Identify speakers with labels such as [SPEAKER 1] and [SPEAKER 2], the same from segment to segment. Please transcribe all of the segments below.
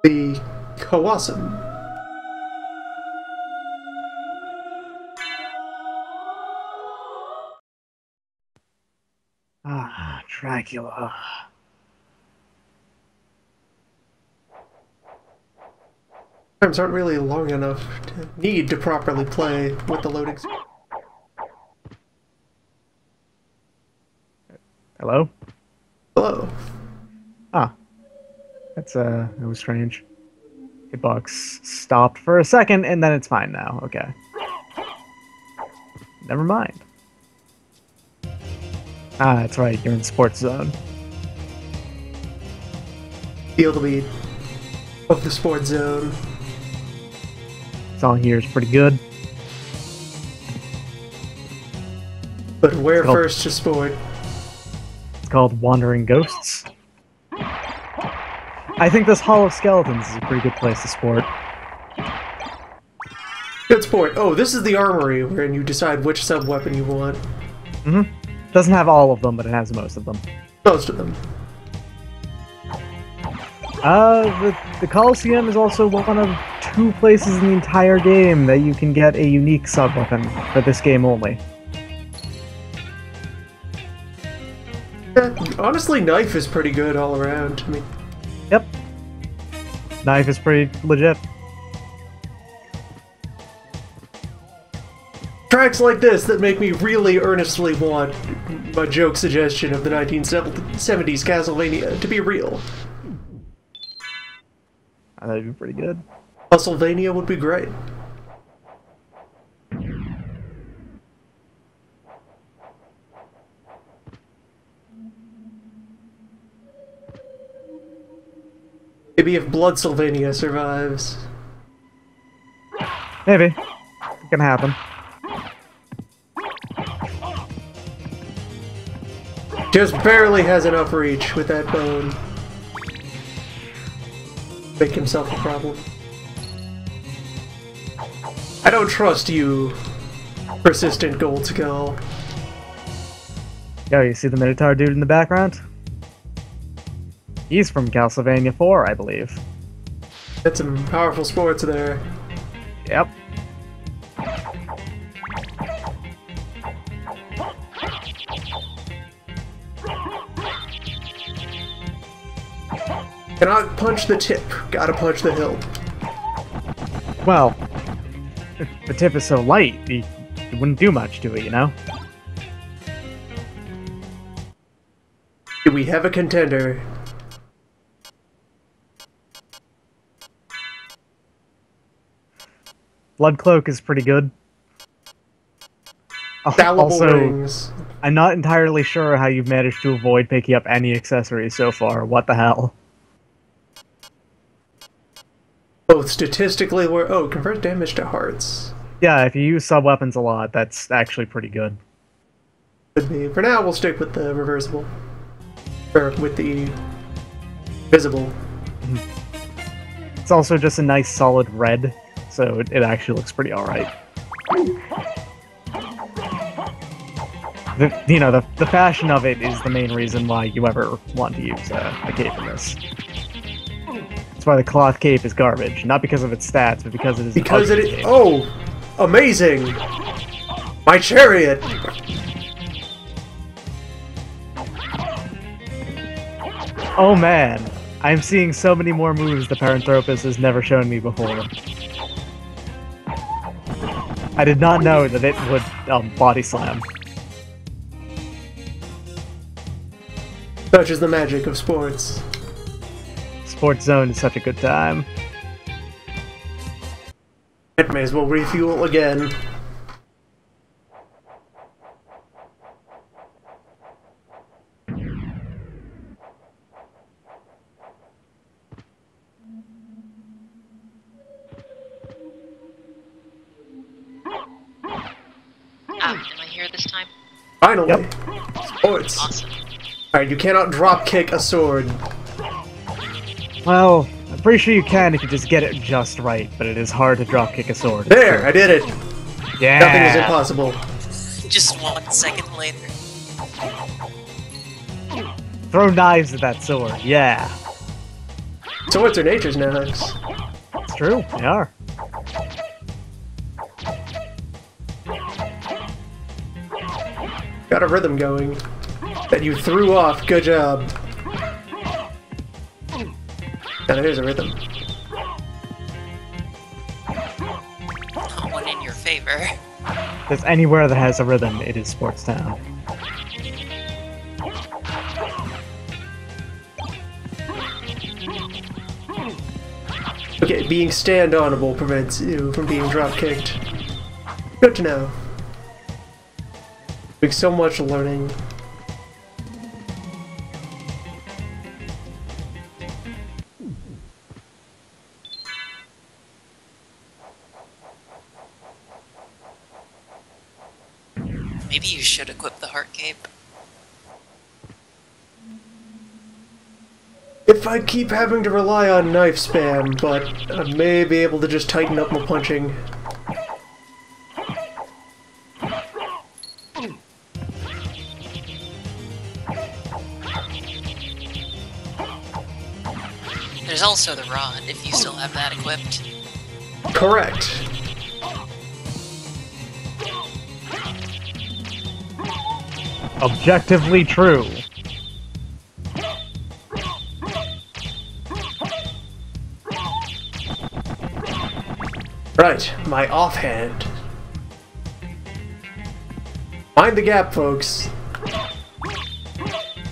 [SPEAKER 1] The Kawasam.
[SPEAKER 2] Ah, Dracula.
[SPEAKER 1] Times aren't really long enough to need to properly play with the loading.
[SPEAKER 2] Hello?
[SPEAKER 1] Hello.
[SPEAKER 2] Ah, that was strange. Hitbox stopped for a second, and then it's fine now. Okay. Never mind. Ah, that's right, you're in sports zone.
[SPEAKER 1] Feel the beat of the sports zone.
[SPEAKER 2] Song here is pretty good.
[SPEAKER 1] But where first to sport?
[SPEAKER 2] It's called Wandering Ghosts. I think this Hall of Skeletons is a pretty good place to sport.
[SPEAKER 1] Good sport. Oh, this is the armory wherein you decide which sub-weapon you want.
[SPEAKER 2] Mm-hmm. Doesn't have all of them, but it has most of them.
[SPEAKER 1] Most of them.
[SPEAKER 2] The Coliseum is also one of 2 places in the entire game that you can get a unique sub-weapon for this game only.
[SPEAKER 1] Yeah, honestly, knife is pretty good all around. I mean,
[SPEAKER 2] Yep. Knife is pretty legit.
[SPEAKER 1] tracks like this that make me really earnestly want my joke suggestion of the 1970s Castlevania to be real.
[SPEAKER 2] That'd be pretty good.
[SPEAKER 1] Castlevania would be great. Maybe if Blood Sylvania survives.
[SPEAKER 2] Maybe. It can happen.
[SPEAKER 1] Just barely has enough reach with that bone. Make himself a problem. I don't trust you, persistent gold skull.
[SPEAKER 2] Yo, you see the Minotaur dude in the background? He's from Castlevania 4, I believe.
[SPEAKER 1] That's some powerful sports there.
[SPEAKER 2] Yep.
[SPEAKER 1] Cannot punch the tip, gotta punch the hilt.
[SPEAKER 2] Well, if the tip is so light, it wouldn't do much to it, you know?
[SPEAKER 1] Do we have a contender?
[SPEAKER 2] Blood Cloak is pretty good.
[SPEAKER 1] Salable
[SPEAKER 2] Also,
[SPEAKER 1] rings.
[SPEAKER 2] I'm not entirely sure how you've managed to avoid picking up any accessories so far. What the hell?
[SPEAKER 1] Both statistically were. Oh, convert damage to hearts.
[SPEAKER 2] Yeah, if you use sub-weapons a lot, that's actually pretty good.
[SPEAKER 1] Could be. For now, we'll stick with the reversible. Or with the visible.
[SPEAKER 2] It's also just a nice solid red, so it actually looks pretty alright. The fashion of it is the main reason why you ever want to use a cape in this. That's why the cloth cape is garbage, not because of its stats, but because it is.
[SPEAKER 1] Because it is. Oh, amazing! My chariot.
[SPEAKER 2] Oh man, I'm seeing so many more moves the Paranthropus has never shown me before. I did not know that it would body slam.
[SPEAKER 1] Such is the magic of sports.
[SPEAKER 2] Sports Zone is such a good time.
[SPEAKER 1] It may as well refuel again.
[SPEAKER 3] Am I here this time?
[SPEAKER 1] Finally!
[SPEAKER 2] Yep.
[SPEAKER 1] Sports!
[SPEAKER 3] Awesome.
[SPEAKER 1] Alright, you cannot drop kick a sword.
[SPEAKER 2] Well, I'm pretty sure you can if you just get it just right, but it is hard to drop kick a sword.
[SPEAKER 1] There! I did it!
[SPEAKER 2] Yeah!
[SPEAKER 1] Nothing is impossible.
[SPEAKER 3] Just 1 second later.
[SPEAKER 2] Throw knives at that sword, yeah.
[SPEAKER 1] Swords are nature's knives.
[SPEAKER 2] It's true, they are.
[SPEAKER 1] Got a rhythm going that you threw off. Good job. Now there's a rhythm.
[SPEAKER 3] Not one in your favor.
[SPEAKER 2] If there's anywhere that has a rhythm, it is Sports Town.
[SPEAKER 1] Okay, being stand-onable prevents you from being drop-kicked. Good to know. Doing so much learning.
[SPEAKER 3] Maybe you should equip the heart cape.
[SPEAKER 1] If I keep having to rely on knife spam, but I may be able to just tighten up my punching.
[SPEAKER 3] There's also the rod, if you still have that equipped.
[SPEAKER 1] Correct.
[SPEAKER 2] Objectively true.
[SPEAKER 1] Right, my offhand. Mind the gap, folks.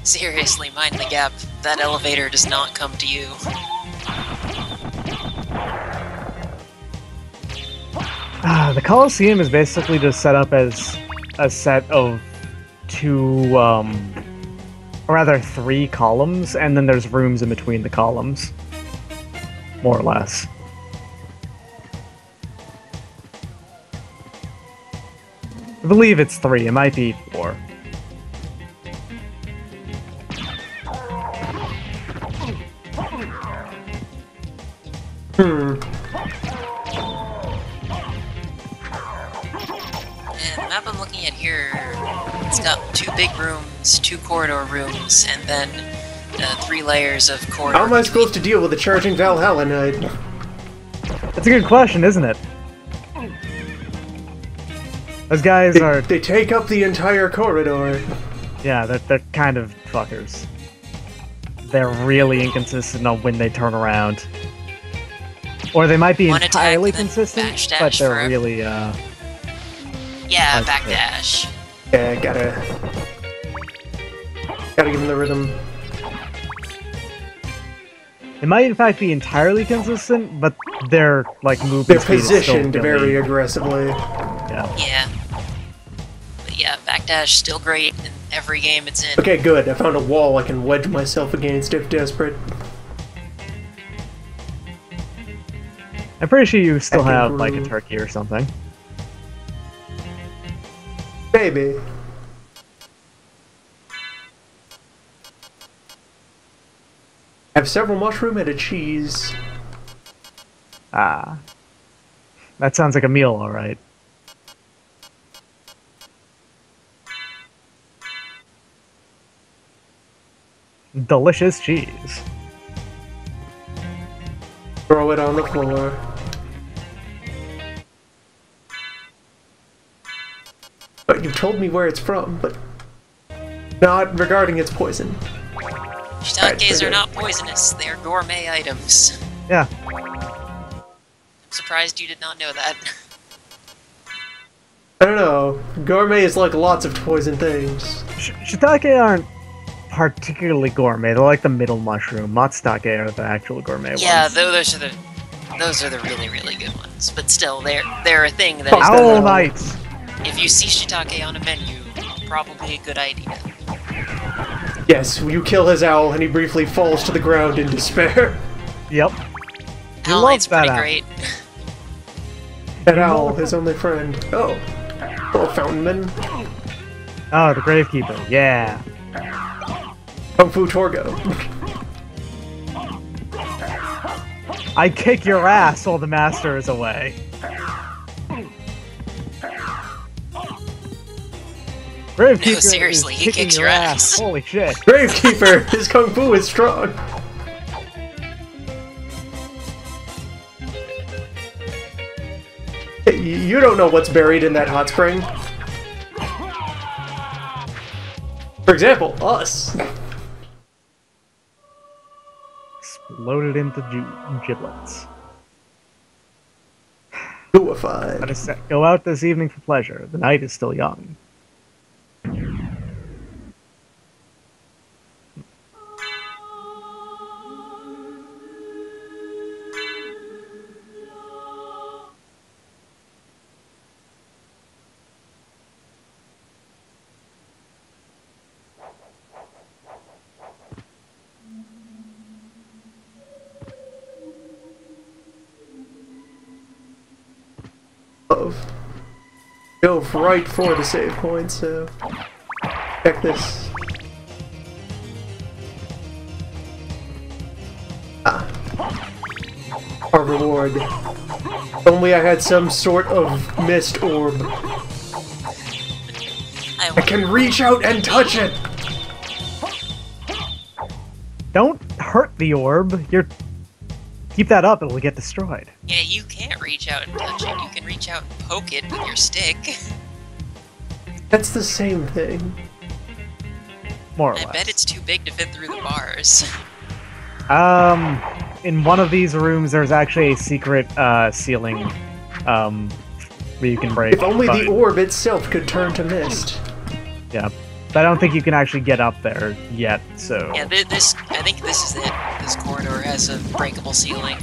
[SPEAKER 3] Seriously, mind the gap. That elevator does not come to you.
[SPEAKER 2] The Coliseum is basically just set up as a set of two, or rather 3 columns, and then there's rooms in between the columns. More or less. I believe it's 3, it might be 4.
[SPEAKER 1] Hmm.
[SPEAKER 3] And the map I'm looking at here, it's got 2 big rooms, 2 corridor rooms, and then 3 layers of corridor.
[SPEAKER 1] How am I supposed to deal with a charging Valhalla Knight?
[SPEAKER 2] That's a good question, isn't it? Those guys are...
[SPEAKER 1] They take up the entire corridor.
[SPEAKER 2] Yeah, they're kind of fuckers. They're really inconsistent on when they turn around. Or they might be
[SPEAKER 3] One attack,
[SPEAKER 2] entirely
[SPEAKER 3] then
[SPEAKER 2] consistent,
[SPEAKER 3] backdash
[SPEAKER 2] but they're
[SPEAKER 3] forever.
[SPEAKER 2] really,
[SPEAKER 3] Yeah,
[SPEAKER 2] That's
[SPEAKER 3] backdash.
[SPEAKER 1] Yeah, gotta give him the rhythm.
[SPEAKER 2] It might in fact be entirely consistent, but their, like, movement
[SPEAKER 1] They're
[SPEAKER 2] speed is still
[SPEAKER 1] positioned
[SPEAKER 2] really...
[SPEAKER 1] very aggressively.
[SPEAKER 2] Yeah.
[SPEAKER 3] Yeah. But yeah, backdash still great in every game it's in.
[SPEAKER 1] Okay, good. I found a wall I can wedge myself against if desperate.
[SPEAKER 2] I'm pretty sure you still
[SPEAKER 1] I can
[SPEAKER 2] have, like, a
[SPEAKER 1] groove.
[SPEAKER 2] turkey or something.
[SPEAKER 1] Maybe. I have several mushroom and a cheese.
[SPEAKER 2] Ah. That sounds like a meal, alright. Delicious cheese.
[SPEAKER 1] Throw it on the floor. But you've told me where it's from, but not regarding its poison.
[SPEAKER 3] Shiitakes
[SPEAKER 1] Right,
[SPEAKER 3] are not poisonous, they are gourmet items.
[SPEAKER 2] Yeah.
[SPEAKER 3] I'm surprised you did not know that.
[SPEAKER 1] I don't know. Gourmet is like lots of poison things.
[SPEAKER 2] Shiitake aren't particularly gourmet. They're like the middle mushroom. Matsutake are the actual gourmet ones.
[SPEAKER 3] Yeah, those are the really, really good ones. But still, they're a thing that
[SPEAKER 1] Fuck.
[SPEAKER 3] is,
[SPEAKER 2] Owl Knights!
[SPEAKER 3] if you see shiitake on a menu, probably a good idea.
[SPEAKER 1] Yes, you kill his owl and he briefly falls to the ground in despair.
[SPEAKER 2] Yep. You
[SPEAKER 3] Owl
[SPEAKER 2] love
[SPEAKER 3] Knight's
[SPEAKER 2] that
[SPEAKER 3] pretty
[SPEAKER 2] owl.
[SPEAKER 3] great.
[SPEAKER 1] That owl, his only friend. Oh. Little fountainman.
[SPEAKER 2] Oh, the Gravekeeper. Yeah.
[SPEAKER 1] Kung Fu Torgo.
[SPEAKER 2] I kick your ass while the master is away. Gravekeeper
[SPEAKER 3] No, seriously,
[SPEAKER 2] is
[SPEAKER 3] he
[SPEAKER 2] kicking
[SPEAKER 3] kicks
[SPEAKER 2] your
[SPEAKER 3] your
[SPEAKER 2] ass.
[SPEAKER 3] ass.
[SPEAKER 2] Holy shit.
[SPEAKER 1] Gravekeeper, his Kung Fu is strong. you don't know what's buried in that hot spring. For example, us.
[SPEAKER 2] Exploded into giblets.
[SPEAKER 1] Suified.
[SPEAKER 2] Let us go out this evening for pleasure. The night is still young.
[SPEAKER 1] Go right for the save point, so check this. Our reward. If only I had some sort of mist orb. I can reach out and touch it!
[SPEAKER 2] Don't hurt the orb. Keep that up, it'll get destroyed.
[SPEAKER 3] Yeah, you can't reach out and touch it. You can reach out and poke it with your stick.
[SPEAKER 1] That's the same thing.
[SPEAKER 2] More or
[SPEAKER 3] I
[SPEAKER 2] less.
[SPEAKER 3] bet it's too big to fit through the bars.
[SPEAKER 2] In one of these rooms, there's actually a secret ceiling where you can break.
[SPEAKER 1] If only the orb itself could turn to mist.
[SPEAKER 2] Yeah, but I don't think you can actually get up there yet. So
[SPEAKER 3] Yeah, I think this is it. This corridor has a breakable ceiling,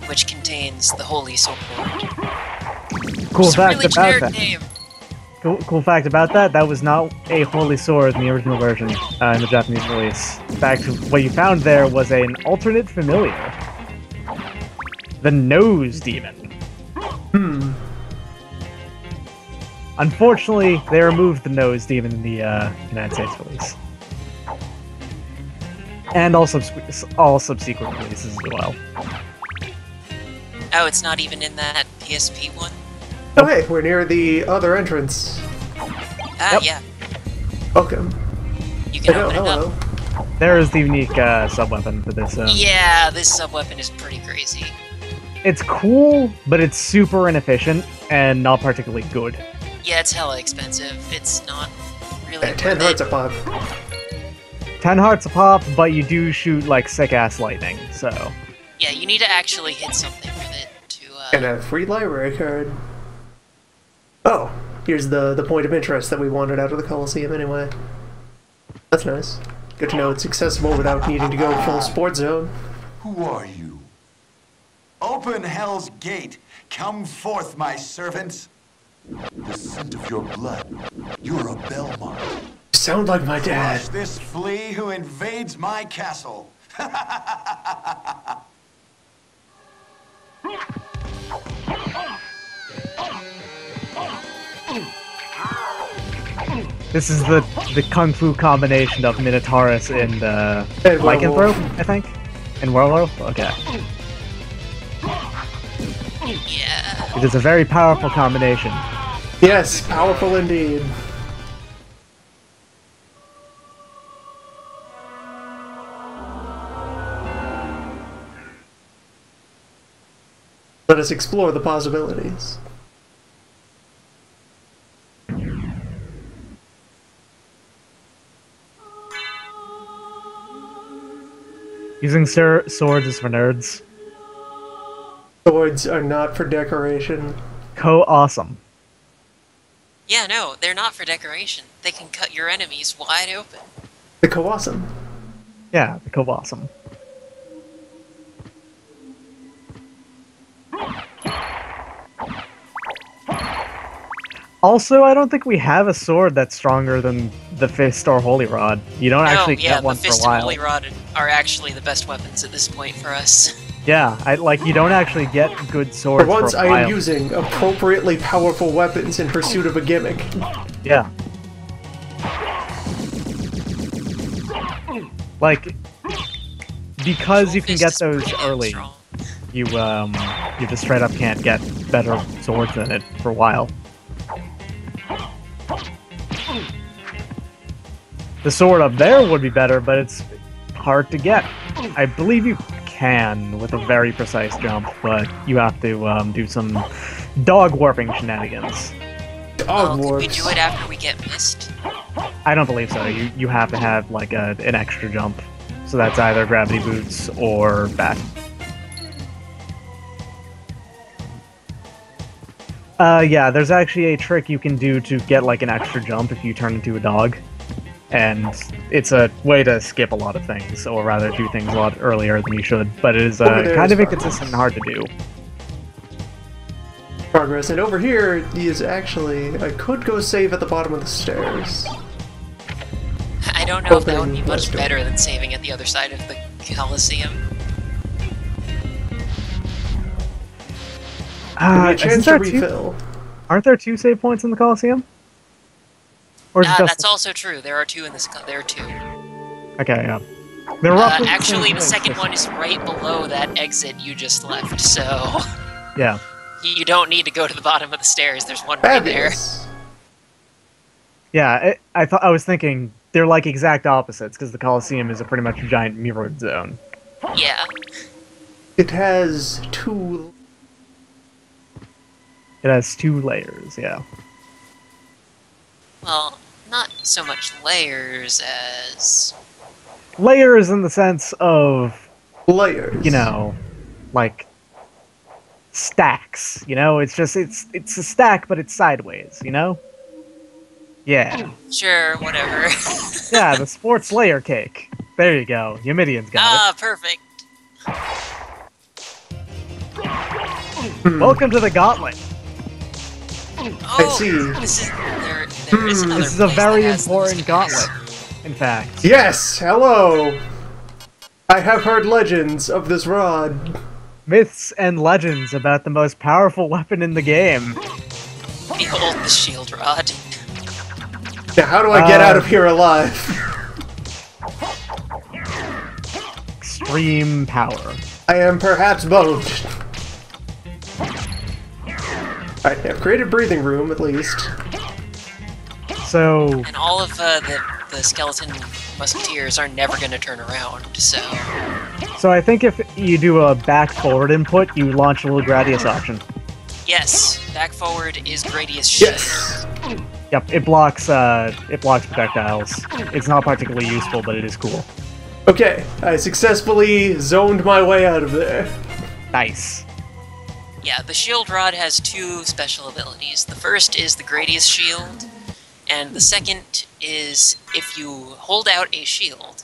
[SPEAKER 3] which contains the Holy Sword.
[SPEAKER 2] Cool
[SPEAKER 3] It's a
[SPEAKER 2] fact
[SPEAKER 3] really
[SPEAKER 2] about
[SPEAKER 3] generic
[SPEAKER 2] that.
[SPEAKER 3] name.
[SPEAKER 2] Cool fact about that. That was not a holy sword in the original version in the Japanese release. In fact, what you found there was an alternate familiar, the Nose Demon. Unfortunately, they removed the Nose Demon in the United States release. And all subsequent releases as well.
[SPEAKER 3] Oh, it's not even in that PSP one?
[SPEAKER 1] Oh hey, we're near the other entrance.
[SPEAKER 3] Ah,
[SPEAKER 2] Yep.
[SPEAKER 3] yeah.
[SPEAKER 1] Welcome.
[SPEAKER 3] You can open it
[SPEAKER 1] Hello.
[SPEAKER 3] up.
[SPEAKER 2] There is the unique sub-weapon for this.
[SPEAKER 3] Yeah, this sub-weapon is pretty crazy.
[SPEAKER 2] It's cool, but it's super inefficient and not particularly good.
[SPEAKER 3] Yeah, it's hella expensive. It's not really
[SPEAKER 1] 10
[SPEAKER 3] worth
[SPEAKER 1] hearts
[SPEAKER 3] it.
[SPEAKER 1] a pop.
[SPEAKER 2] 10 hearts a pop, but you do shoot like sick-ass lightning, so...
[SPEAKER 3] Yeah, you need to actually hit something with it to,
[SPEAKER 1] And a free library card. Oh, here's the point of interest that we wanted out of the Coliseum anyway. That's nice. Good to know it's accessible without needing to go full sports zone.
[SPEAKER 4] Who are you? Open hell's gate. Come forth, my servants. The scent of your blood. You're a Belmont.
[SPEAKER 1] You sound like my dad.
[SPEAKER 4] Crush this flea who invades my castle.
[SPEAKER 2] This is the kung fu combination of Minotaurus and
[SPEAKER 1] And
[SPEAKER 2] Lycanthrope,
[SPEAKER 1] werewolf.
[SPEAKER 2] I think? And Werewolf? Okay.
[SPEAKER 3] yeah.
[SPEAKER 2] It is a very powerful combination.
[SPEAKER 1] Yes, powerful indeed. Let us explore the possibilities.
[SPEAKER 2] Using swords is for nerds.
[SPEAKER 1] Swords are not for decoration.
[SPEAKER 2] Awesome.
[SPEAKER 3] Yeah, no, they're not for decoration. They can cut your enemies wide open.
[SPEAKER 1] The Kawasam.
[SPEAKER 2] Yeah, the awesome. Also, I don't think we have a sword that's stronger than the Fist or Holy Rod. You don't actually
[SPEAKER 3] yeah,
[SPEAKER 2] get one
[SPEAKER 3] the
[SPEAKER 2] for a
[SPEAKER 3] Fist
[SPEAKER 2] while.
[SPEAKER 3] and Holy Rod are actually the best weapons at this point for us.
[SPEAKER 2] Yeah, you don't actually get good swords
[SPEAKER 1] For once,
[SPEAKER 2] for a
[SPEAKER 1] I
[SPEAKER 2] while.
[SPEAKER 1] am using appropriately powerful weapons in pursuit of a gimmick.
[SPEAKER 2] Yeah. Like, because you can
[SPEAKER 3] Fist
[SPEAKER 2] get
[SPEAKER 3] is
[SPEAKER 2] those
[SPEAKER 3] pretty damn
[SPEAKER 2] early,
[SPEAKER 3] strong.
[SPEAKER 2] you just straight up can't get better swords than it for a while. The sword up there would be better, but it's hard to get. I believe you can with a very precise jump, but you have to do some dog warping shenanigans.
[SPEAKER 1] Dog
[SPEAKER 3] Could we
[SPEAKER 1] warps.
[SPEAKER 3] do it after we get missed?
[SPEAKER 2] I don't believe so. You have to have like an extra jump, so that's either gravity boots or bat. Yeah, there's actually a trick you can do to get like an extra jump if you turn into a dog. And it's a way to skip a lot of things, or rather do things a lot earlier than you should, but it is
[SPEAKER 1] Over there
[SPEAKER 2] kind
[SPEAKER 1] is
[SPEAKER 2] of inconsistent and hard to do.
[SPEAKER 1] Progress, and over here is actually... I could go save at the bottom of the stairs.
[SPEAKER 3] I don't know if that would be
[SPEAKER 1] Open
[SPEAKER 3] much
[SPEAKER 1] left
[SPEAKER 3] better than saving at the other side of the Coliseum.
[SPEAKER 1] Give me a
[SPEAKER 2] Isn't
[SPEAKER 1] chance to
[SPEAKER 2] there two-
[SPEAKER 1] refill.
[SPEAKER 2] Aren't there 2 save points in the Coliseum? Or is it just
[SPEAKER 3] That's also true. There are two in this. There are two.
[SPEAKER 2] okay? Yeah, they're roughly the same
[SPEAKER 3] Actually, the
[SPEAKER 2] place,
[SPEAKER 3] second
[SPEAKER 2] just-
[SPEAKER 3] one is right below that exit you just left, so
[SPEAKER 2] Yeah,
[SPEAKER 3] you don't need to go to the bottom of the stairs. There's one right there.
[SPEAKER 1] Fabulous.
[SPEAKER 2] yeah. I was thinking they're like exact opposites because the Coliseum is a pretty much giant mirrored zone.
[SPEAKER 3] Yeah.
[SPEAKER 1] It has 2...
[SPEAKER 2] It has 2 layers. Yeah.
[SPEAKER 3] Well, not so much layers as...
[SPEAKER 2] Layers in the sense of,
[SPEAKER 1] layers.
[SPEAKER 2] you know, like stacks. You know, it's just it's a stack, but it's sideways. You know. Yeah,
[SPEAKER 3] Sure, whatever.
[SPEAKER 2] yeah. The sports layer cake. There you go. Yumidian's got
[SPEAKER 3] Perfect.
[SPEAKER 2] it. Welcome to the Gauntlet.
[SPEAKER 3] Oh,
[SPEAKER 1] see.
[SPEAKER 3] This is... There is another
[SPEAKER 2] This is a
[SPEAKER 3] place
[SPEAKER 2] very
[SPEAKER 3] that has those
[SPEAKER 2] important
[SPEAKER 3] guys.
[SPEAKER 2] gauntlet. In fact.
[SPEAKER 1] Yes, hello! I have heard legends of this rod.
[SPEAKER 2] Myths and legends about the most powerful weapon in the game.
[SPEAKER 3] Behold the shield rod.
[SPEAKER 1] Now, how do I get out of here alive?
[SPEAKER 2] Extreme power.
[SPEAKER 1] I am perhaps boned. Alright, I've created breathing room, at least.
[SPEAKER 2] So,
[SPEAKER 3] And all of the skeleton musketeers are never going to turn around, so...
[SPEAKER 2] so I think if you do a back-forward input, you launch a little Gradius option.
[SPEAKER 3] Yes, back forward is Gradius shield.
[SPEAKER 1] Yes!
[SPEAKER 2] Yep, it blocks projectiles. It's not particularly useful, but it is cool.
[SPEAKER 1] Okay, I successfully zoned my way out of there.
[SPEAKER 2] Nice.
[SPEAKER 3] Yeah, the shield rod has 2 special abilities. The first is the Gradius shield, and the second is if you hold out a shield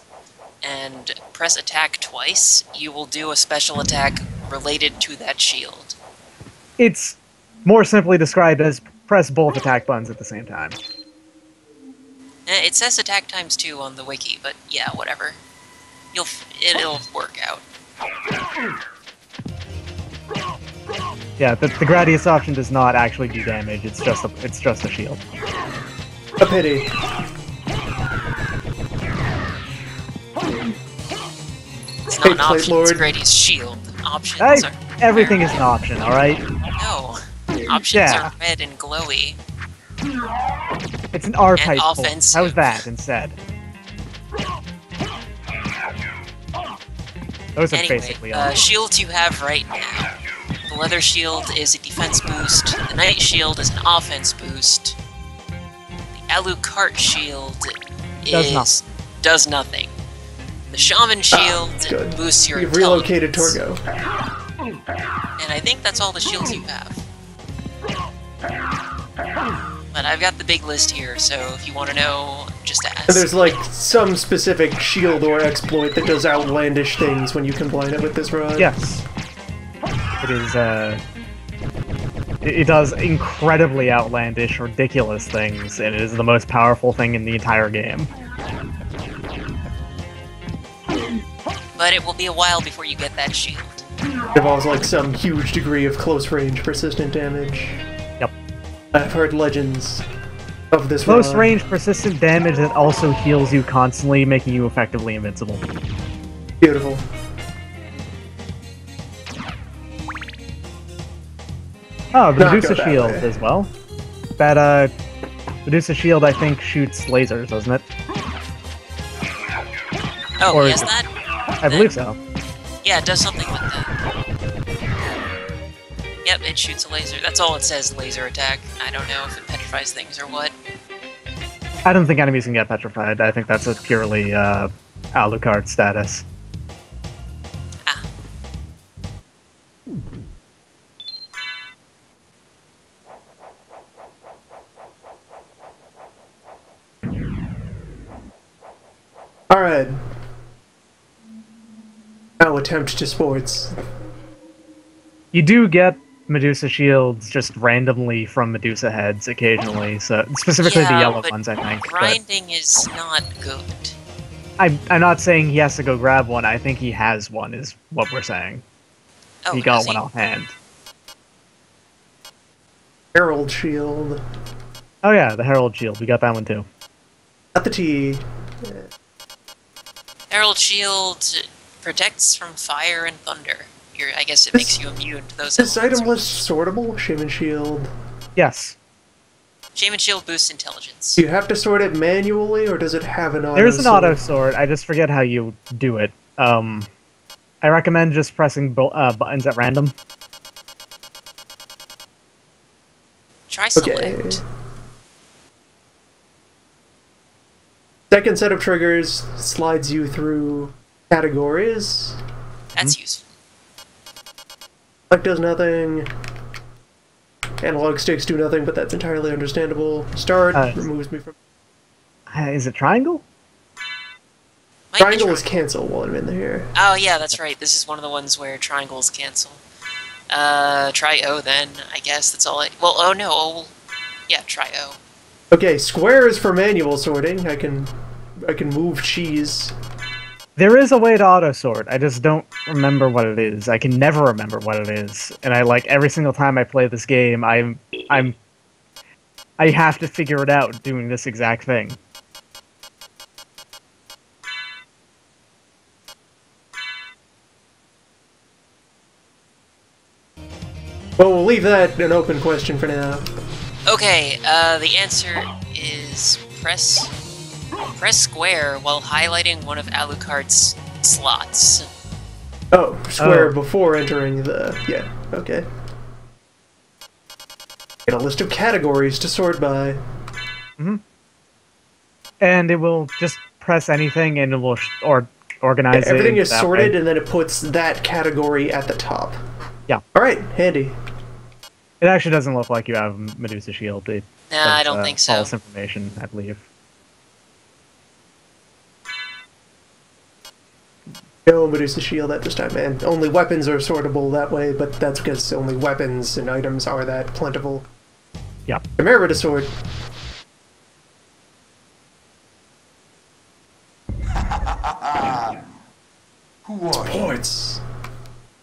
[SPEAKER 3] and press attack twice, you will do a special attack related to that shield.
[SPEAKER 2] It's more simply described as press both attack buttons at the same time.
[SPEAKER 3] It says attack times 2 on the wiki, but yeah, whatever. It'll work out.
[SPEAKER 2] Yeah, the Gradius option does not actually do damage. It's just a shield.
[SPEAKER 1] A pity.
[SPEAKER 3] It's not
[SPEAKER 1] Hey,
[SPEAKER 3] an
[SPEAKER 1] Plate
[SPEAKER 3] option, it's
[SPEAKER 1] Lord.
[SPEAKER 3] Gradius shield. Options
[SPEAKER 2] Hey,
[SPEAKER 3] are...
[SPEAKER 2] everything is an option, alright?
[SPEAKER 3] No. Options
[SPEAKER 2] Yeah.
[SPEAKER 3] are red and glowy.
[SPEAKER 2] It's an R-type pull.
[SPEAKER 3] offensive.
[SPEAKER 2] How's that instead? Those are
[SPEAKER 3] Anyway,
[SPEAKER 2] basically all.
[SPEAKER 3] shields you have right now. The leather shield is a defense boost. The knight shield is an offense boost. The Alucard shield does nothing. The shaman shield
[SPEAKER 1] good.
[SPEAKER 3] boosts your
[SPEAKER 1] You've relocated
[SPEAKER 3] intelligence.
[SPEAKER 1] Torgo.
[SPEAKER 3] And I think that's all the shields you have. But I've got the big list here, so if you want to know, just ask.
[SPEAKER 1] And there's like some specific shield or exploit that does outlandish things when you combine it with this rod.
[SPEAKER 2] Yes. It is, it does incredibly outlandish, ridiculous things, and it is the most powerful thing in the entire game.
[SPEAKER 3] But it will be a while before you get that shield.
[SPEAKER 1] It involves like some huge degree of close range persistent damage.
[SPEAKER 2] Yep.
[SPEAKER 1] I've heard legends of this
[SPEAKER 2] Close
[SPEAKER 1] rod.
[SPEAKER 2] range persistent damage that also heals you constantly, making you effectively invincible.
[SPEAKER 1] Beautiful.
[SPEAKER 2] Oh, the
[SPEAKER 1] Not
[SPEAKER 2] Medusa
[SPEAKER 1] go that
[SPEAKER 2] shield
[SPEAKER 1] way.
[SPEAKER 2] as well. That, Medusa shield, I think, shoots lasers, doesn't it?
[SPEAKER 3] Oh,
[SPEAKER 2] Or
[SPEAKER 3] yes,
[SPEAKER 2] is it-
[SPEAKER 3] that?
[SPEAKER 2] I believe so.
[SPEAKER 3] Yeah, it does something like that. Yep, it shoots a laser. That's all it says, laser attack. I don't know if it petrifies things or what.
[SPEAKER 2] I don't think enemies can get petrified. I think that's a purely Alucard status.
[SPEAKER 3] Ah.
[SPEAKER 1] Alright. Now attempt to sports.
[SPEAKER 2] You do get Medusa shields just randomly from Medusa heads occasionally, so specifically the yellow
[SPEAKER 3] but
[SPEAKER 2] ones, I think.
[SPEAKER 3] grinding is not good.
[SPEAKER 2] I'm not saying he has to go grab one. I think he has one, is what we're saying.
[SPEAKER 3] Oh,
[SPEAKER 2] He got
[SPEAKER 3] does
[SPEAKER 2] one offhand.
[SPEAKER 1] Herald shield.
[SPEAKER 2] Oh yeah, the Herald shield. We got that one too.
[SPEAKER 1] Got the T.
[SPEAKER 3] Herald Shield protects from fire and thunder. I guess it makes you immune to those
[SPEAKER 1] This
[SPEAKER 3] elements.
[SPEAKER 1] item was sortable? Shaman shield.
[SPEAKER 2] Yes.
[SPEAKER 3] Shaman Shield boosts intelligence.
[SPEAKER 1] Do you have to sort it manually, or does it have an auto
[SPEAKER 2] There is an
[SPEAKER 1] sort?
[SPEAKER 2] auto sort. I just forget how you do it. I recommend just pressing buttons at random.
[SPEAKER 3] Try
[SPEAKER 1] Okay.
[SPEAKER 3] select.
[SPEAKER 1] Second set of triggers slides you through categories.
[SPEAKER 3] That's useful.
[SPEAKER 1] Select does nothing. Analog sticks do nothing, but that's entirely understandable. Start removes me from...
[SPEAKER 2] Is it triangle?
[SPEAKER 3] Might be
[SPEAKER 1] Triangle is cancel while I'm in here.
[SPEAKER 3] Oh yeah, that's right. This is one of the ones where triangles cancel. Try O then, I guess. That's all I... Well, oh no, O... Yeah, try O.
[SPEAKER 1] Okay, square is for manual sorting. I can move cheese.
[SPEAKER 2] There is a way to auto sort. I just don't remember what it is. I can never remember what it is, and every single time I play this game, I have to figure it out doing this exact thing.
[SPEAKER 1] Well, we'll leave that an open question for now.
[SPEAKER 3] Okay, the answer is press square while highlighting one of Alucard's slots.
[SPEAKER 1] Oh, square
[SPEAKER 2] Oh.
[SPEAKER 1] before entering the... Yeah, okay. Get a list of categories to sort by.
[SPEAKER 2] Mm-hmm. And it will just press anything and it will organize it.
[SPEAKER 1] Everything is
[SPEAKER 2] that
[SPEAKER 1] sorted,
[SPEAKER 2] way.
[SPEAKER 1] and then it puts that category at the top.
[SPEAKER 2] Yeah.
[SPEAKER 1] Alright, handy.
[SPEAKER 2] It actually doesn't look like you have Medusa shield.
[SPEAKER 3] Nah, I don't think so.
[SPEAKER 2] False information, I believe.
[SPEAKER 1] No Medusa shield at this time, man. Only weapons are sortable that way, but that's because only weapons and items are that plentiful.
[SPEAKER 2] Yeah.
[SPEAKER 1] Chimera to sort.
[SPEAKER 4] Who are you?
[SPEAKER 1] Ports.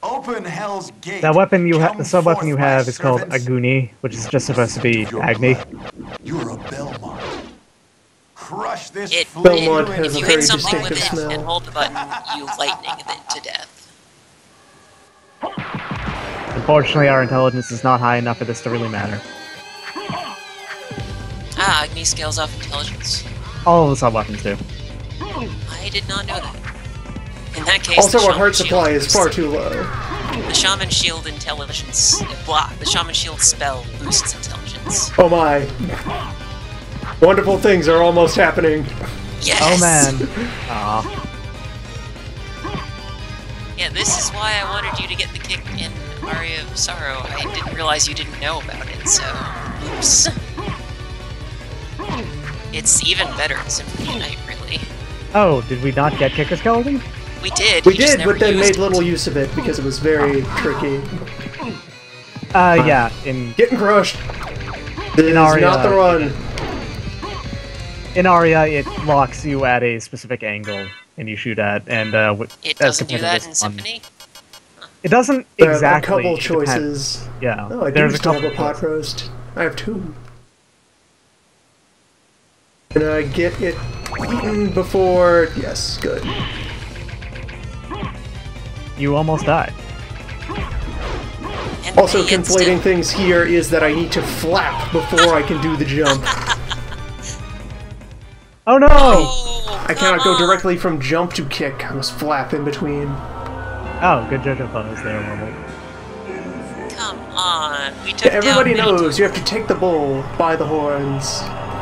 [SPEAKER 4] Open Hell's Gate.
[SPEAKER 2] That weapon you have,
[SPEAKER 4] Come
[SPEAKER 2] the sub weapon you
[SPEAKER 4] forth, my
[SPEAKER 2] have is called
[SPEAKER 4] servants.
[SPEAKER 2] Aguni, which is just supposed to be
[SPEAKER 4] Your
[SPEAKER 2] Agni.
[SPEAKER 4] blood. You're a Belmont. Crush this
[SPEAKER 3] It,
[SPEAKER 4] flea
[SPEAKER 1] Belmont
[SPEAKER 4] to
[SPEAKER 1] has
[SPEAKER 3] if
[SPEAKER 1] a
[SPEAKER 3] you
[SPEAKER 1] very
[SPEAKER 3] hit something with it
[SPEAKER 1] distinctive smell.
[SPEAKER 3] and hold the button, you lightning it to death.
[SPEAKER 2] Unfortunately, our intelligence is not high enough for this to really matter.
[SPEAKER 3] Ah, Agni scales off intelligence.
[SPEAKER 2] All of the sub weapons do.
[SPEAKER 3] I did not know that. In that case,
[SPEAKER 1] Also,
[SPEAKER 3] the
[SPEAKER 1] our
[SPEAKER 3] Shaman
[SPEAKER 1] heart
[SPEAKER 3] Shield
[SPEAKER 1] supply is
[SPEAKER 3] boosts-
[SPEAKER 1] far too low.
[SPEAKER 3] The Shaman Shield intelligence... Blah. The Shaman Shield spell boosts intelligence.
[SPEAKER 1] Oh my. Wonderful things are almost happening.
[SPEAKER 3] Yes!
[SPEAKER 2] Oh man. Aw.
[SPEAKER 3] Yeah, this is why I wanted you to get the kick in Aria of Sorrow. I didn't realize you didn't know about it, so... Oops. It's even better in Symphony Night, really.
[SPEAKER 2] Oh, did we not get Kicker Skeleton?
[SPEAKER 3] We did.
[SPEAKER 1] We
[SPEAKER 3] you just
[SPEAKER 1] did,
[SPEAKER 3] never
[SPEAKER 1] but then
[SPEAKER 3] used
[SPEAKER 1] made
[SPEAKER 3] it.
[SPEAKER 1] little use of it because it was very tricky.
[SPEAKER 2] Yeah, in
[SPEAKER 1] Getting crushed. This is
[SPEAKER 2] Aria,
[SPEAKER 1] not the run.
[SPEAKER 2] in Aria, it locks you at a specific angle, and you shoot at, and
[SPEAKER 3] It
[SPEAKER 2] as
[SPEAKER 3] doesn't do
[SPEAKER 2] compared to
[SPEAKER 3] that in
[SPEAKER 2] this one-
[SPEAKER 3] Symphony?
[SPEAKER 2] It doesn't
[SPEAKER 1] There are
[SPEAKER 2] exactly.
[SPEAKER 1] a couple
[SPEAKER 2] it depends.
[SPEAKER 1] choices.
[SPEAKER 2] Yeah,
[SPEAKER 1] Oh, I do
[SPEAKER 2] there's a
[SPEAKER 1] still
[SPEAKER 2] couple
[SPEAKER 1] have a pot
[SPEAKER 2] choices.
[SPEAKER 1] roast. I have two. Can I get it eaten before... Yes, good.
[SPEAKER 2] You almost died.
[SPEAKER 3] And
[SPEAKER 1] Also,
[SPEAKER 3] pay it
[SPEAKER 1] conflating
[SPEAKER 3] still.
[SPEAKER 1] things here is that I need to flap before I can do the jump.
[SPEAKER 2] Oh no!
[SPEAKER 3] Oh,
[SPEAKER 1] I cannot
[SPEAKER 3] come
[SPEAKER 1] go
[SPEAKER 3] on.
[SPEAKER 1] directly from jump to kick. I must flap in between.
[SPEAKER 2] Oh, good JoJo pose there, Wormhole.
[SPEAKER 3] Come on. We took
[SPEAKER 1] Yeah, everybody
[SPEAKER 3] down
[SPEAKER 1] knows you have to take the bull by the horns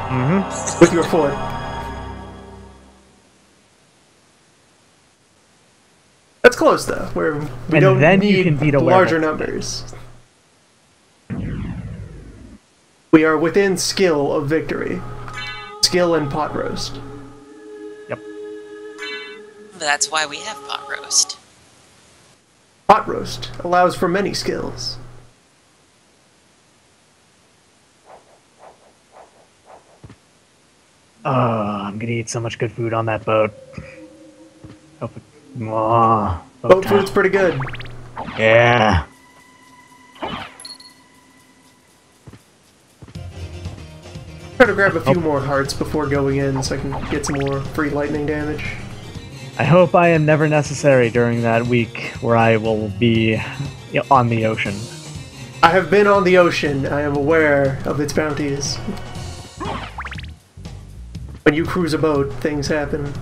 [SPEAKER 2] Mm-hmm.
[SPEAKER 1] with your foot. That's close though. We
[SPEAKER 2] And
[SPEAKER 1] don't
[SPEAKER 2] then you
[SPEAKER 1] need
[SPEAKER 2] can beat a
[SPEAKER 1] larger
[SPEAKER 2] werewolf.
[SPEAKER 1] numbers. We are within skill of victory. Skill and pot roast.
[SPEAKER 2] Yep.
[SPEAKER 3] That's why we have pot roast.
[SPEAKER 1] Pot roast allows for many skills.
[SPEAKER 2] Oh, I'm gonna eat so much good food on that boat. Hope it... Oh,
[SPEAKER 1] Boat
[SPEAKER 2] time.
[SPEAKER 1] food's pretty good.
[SPEAKER 2] Yeah.
[SPEAKER 1] Try to grab a few more hearts before going in so I can get some more free lightning damage.
[SPEAKER 2] I hope I am never necessary during that week where I will be on the ocean.
[SPEAKER 1] I have been on the ocean. I am aware of its bounties. When you cruise a boat, things happen.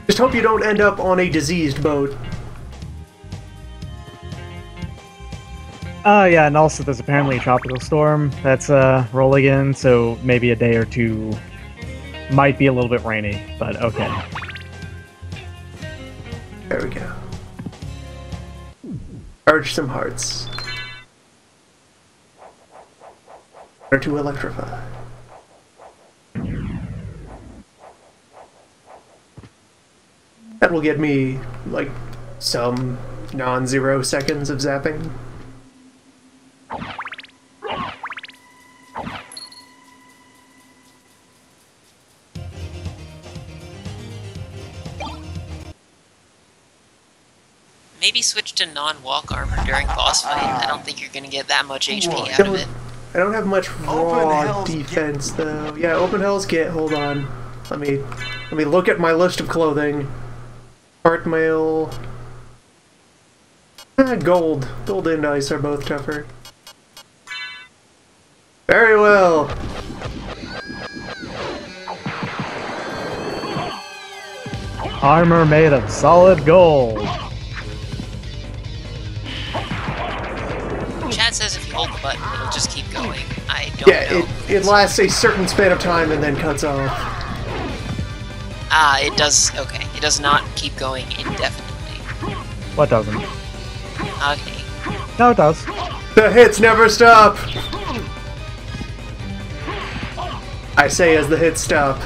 [SPEAKER 1] Just hope you don't end up on a diseased boat.
[SPEAKER 2] Oh yeah, and also there's apparently a tropical storm that's rolling in, so maybe a day or two might be a little bit rainy, but okay.
[SPEAKER 1] There we go. Urge some hearts. Or to electrify. That will get me, like, some non-zero seconds of zapping.
[SPEAKER 3] Maybe switch to non-walk armor during boss fight. I don't think you're gonna get that much HP out of it.
[SPEAKER 1] I don't have much raw
[SPEAKER 4] Hell's
[SPEAKER 1] defense though. Yeah, open Hell's Gate. Hold on. Let me look at my list of clothing. Heart mail. Gold. Gold and ice are both tougher. Very well.
[SPEAKER 2] Armor made of solid gold.
[SPEAKER 3] Chat says if you hold the button, it'll just keep going. I don't
[SPEAKER 1] Yeah,
[SPEAKER 3] know.
[SPEAKER 1] it lasts a certain span of time and then cuts off.
[SPEAKER 3] Ah, it does. Okay, it does not keep going indefinitely.
[SPEAKER 2] What doesn't?
[SPEAKER 3] Okay.
[SPEAKER 2] No, it does.
[SPEAKER 1] The hits never stop! I say as the hits stop.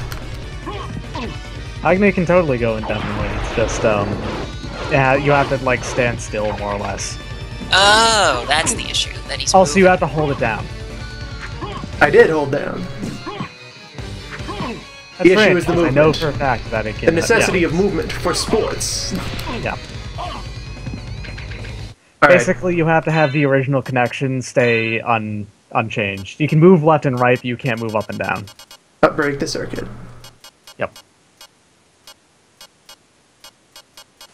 [SPEAKER 2] Agni can totally go indefinitely. It's just, yeah, you have to, like, stand still, more or less.
[SPEAKER 3] Oh, that's the issue. That he's
[SPEAKER 2] Also, you
[SPEAKER 3] moving.
[SPEAKER 2] have to hold it down.
[SPEAKER 1] I did hold down.
[SPEAKER 2] That's
[SPEAKER 1] issue
[SPEAKER 2] right.
[SPEAKER 1] is the
[SPEAKER 2] I know
[SPEAKER 1] movement.
[SPEAKER 2] for a fact that it can...
[SPEAKER 1] The necessity
[SPEAKER 2] yeah.
[SPEAKER 1] of movement for sports.
[SPEAKER 2] Yeah.
[SPEAKER 1] Alright,
[SPEAKER 2] Basically, you have to have the original connection stay unchanged. You can move left and right, but you can't move up and down.
[SPEAKER 1] break the circuit.
[SPEAKER 2] Yep.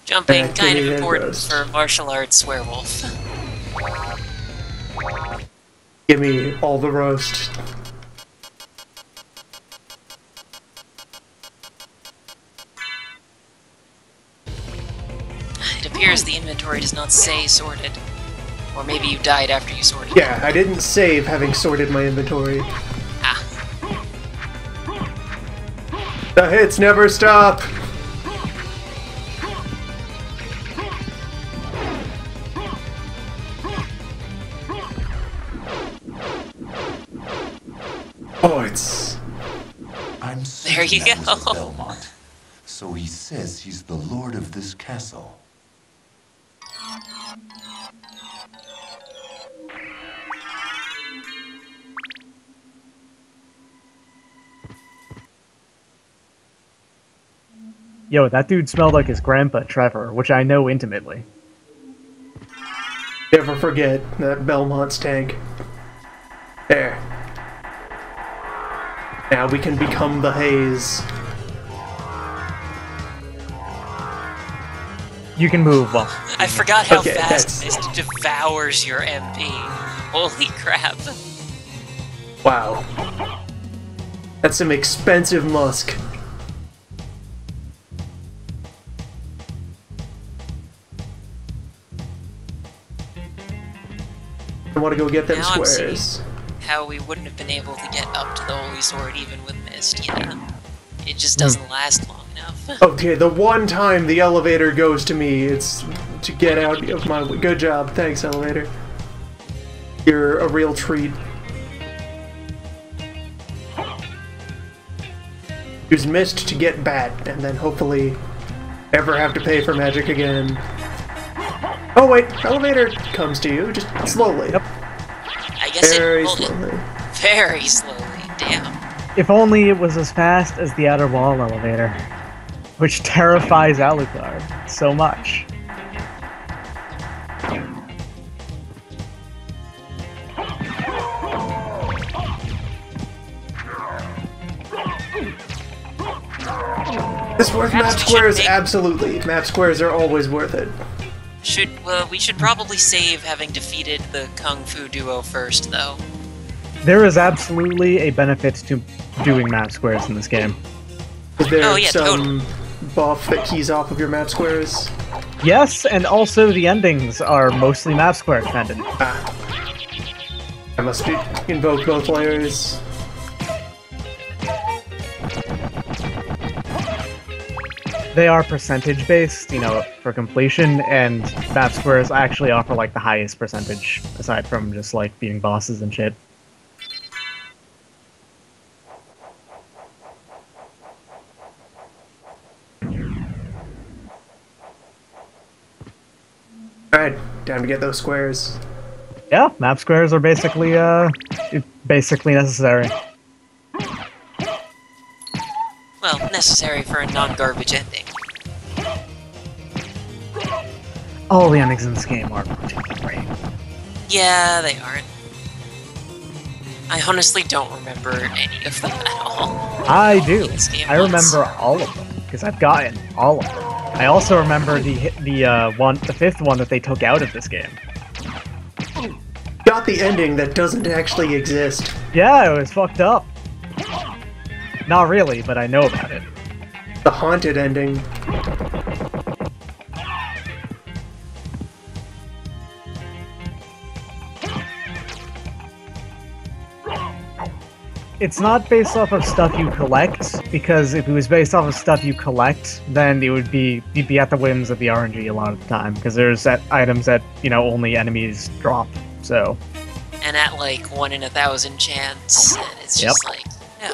[SPEAKER 3] Jumping, kind of
[SPEAKER 1] Activity and
[SPEAKER 3] important
[SPEAKER 1] roast.
[SPEAKER 3] for martial arts werewolf.
[SPEAKER 1] Give me all the roast.
[SPEAKER 3] It appears the inventory does not say sorted. Or maybe you died after you sorted.
[SPEAKER 1] Yeah, I didn't save having sorted my inventory.
[SPEAKER 3] Ah.
[SPEAKER 1] The hits never stop! Oh, it's...
[SPEAKER 4] I'm
[SPEAKER 3] There you
[SPEAKER 4] certain that was
[SPEAKER 3] go.
[SPEAKER 4] Belmont. So he says he's the lord of this castle.
[SPEAKER 2] Yo, that dude smelled like his grandpa, Trevor, which I know intimately.
[SPEAKER 1] Never forget that Belmont's tank. There. Now we can become the haze.
[SPEAKER 2] You can move well.
[SPEAKER 3] I forgot how
[SPEAKER 1] Okay,
[SPEAKER 3] fast
[SPEAKER 1] that's-
[SPEAKER 3] this devours your MP. Holy crap.
[SPEAKER 1] Wow. That's some expensive musk. I want to go get them
[SPEAKER 3] Now I'm
[SPEAKER 1] squares.
[SPEAKER 3] seeing how we wouldn't have been able to get up to the Holy Sword even with Mist, yeah. It just doesn't last long enough.
[SPEAKER 1] Okay, the one time the elevator goes to me, it's to get out of my way. Good job. Thanks, elevator. You're a real treat. Use Mist to get Bat, and then hopefully never have to pay for magic again. Oh wait, elevator comes to you, just slowly. Yep.
[SPEAKER 3] I guess
[SPEAKER 1] Very slowly.
[SPEAKER 3] Very slowly, damn.
[SPEAKER 2] If only it was as fast as the outer wall elevator, which terrifies Alucard so much.
[SPEAKER 1] Is worth map squares? Absolutely. Map squares are always worth it.
[SPEAKER 3] We should probably save having defeated the Kung Fu duo first, though.
[SPEAKER 2] There is absolutely a benefit to doing map squares in this game.
[SPEAKER 1] Is there
[SPEAKER 3] Oh, yeah,
[SPEAKER 1] some buff that keys off of your map squares?
[SPEAKER 2] Yes, and also the endings are mostly map square dependent.
[SPEAKER 1] I must invoke both layers.
[SPEAKER 2] They are percentage based, you know, for completion, and map squares actually offer like the highest percentage, aside from just like beating bosses and shit.
[SPEAKER 1] Alright, time to get those squares.
[SPEAKER 2] Yeah, map squares are basically necessary.
[SPEAKER 3] Well, necessary for a non-garbage ending.
[SPEAKER 2] All the endings in this game are particularly great.
[SPEAKER 3] Yeah, they aren't. I honestly don't remember any of them at all.
[SPEAKER 2] I do.
[SPEAKER 3] This game
[SPEAKER 2] I
[SPEAKER 3] was-
[SPEAKER 2] remember all of them because I've gotten all of them. I also remember the fifth one that they took out of this game.
[SPEAKER 1] Got the ending that doesn't actually exist.
[SPEAKER 2] Yeah, it was fucked up. Not really, but I know about it.
[SPEAKER 1] The haunted ending.
[SPEAKER 2] It's not based off of stuff you collect, because if it was based off of stuff you collect, then you'd be at the whims of the RNG a lot of the time, because there's items that, you know, only enemies drop, so...
[SPEAKER 3] And at like 1 in 1,000 chance, and it's just like, no.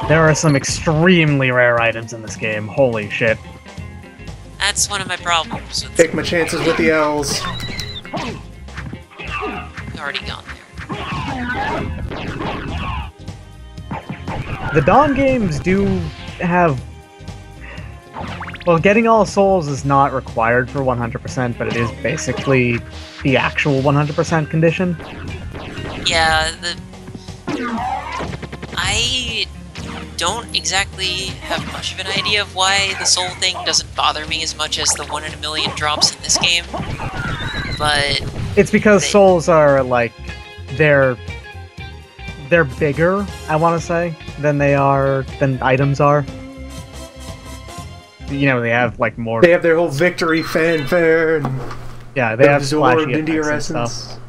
[SPEAKER 2] There are some extremely rare items in this game, holy shit.
[SPEAKER 3] That's one of my problems with
[SPEAKER 1] Take my chances with the L's.
[SPEAKER 3] We've already gone there.
[SPEAKER 2] The Dawn games do have... Well, getting all souls is not required for 100%, but it is basically the actual 100% condition.
[SPEAKER 3] Yeah, I don't exactly have much of an idea of why the soul thing doesn't bother me as much as the 1 in a million drops in this game, but...
[SPEAKER 2] It's because souls are, like, they're bigger, I want to say, than items are. You know, they have, like, more...
[SPEAKER 1] They have their whole victory fanfare and
[SPEAKER 2] Yeah, they have
[SPEAKER 1] absorbed
[SPEAKER 2] flashy
[SPEAKER 1] into your
[SPEAKER 2] effects and
[SPEAKER 1] essence.
[SPEAKER 2] stuff.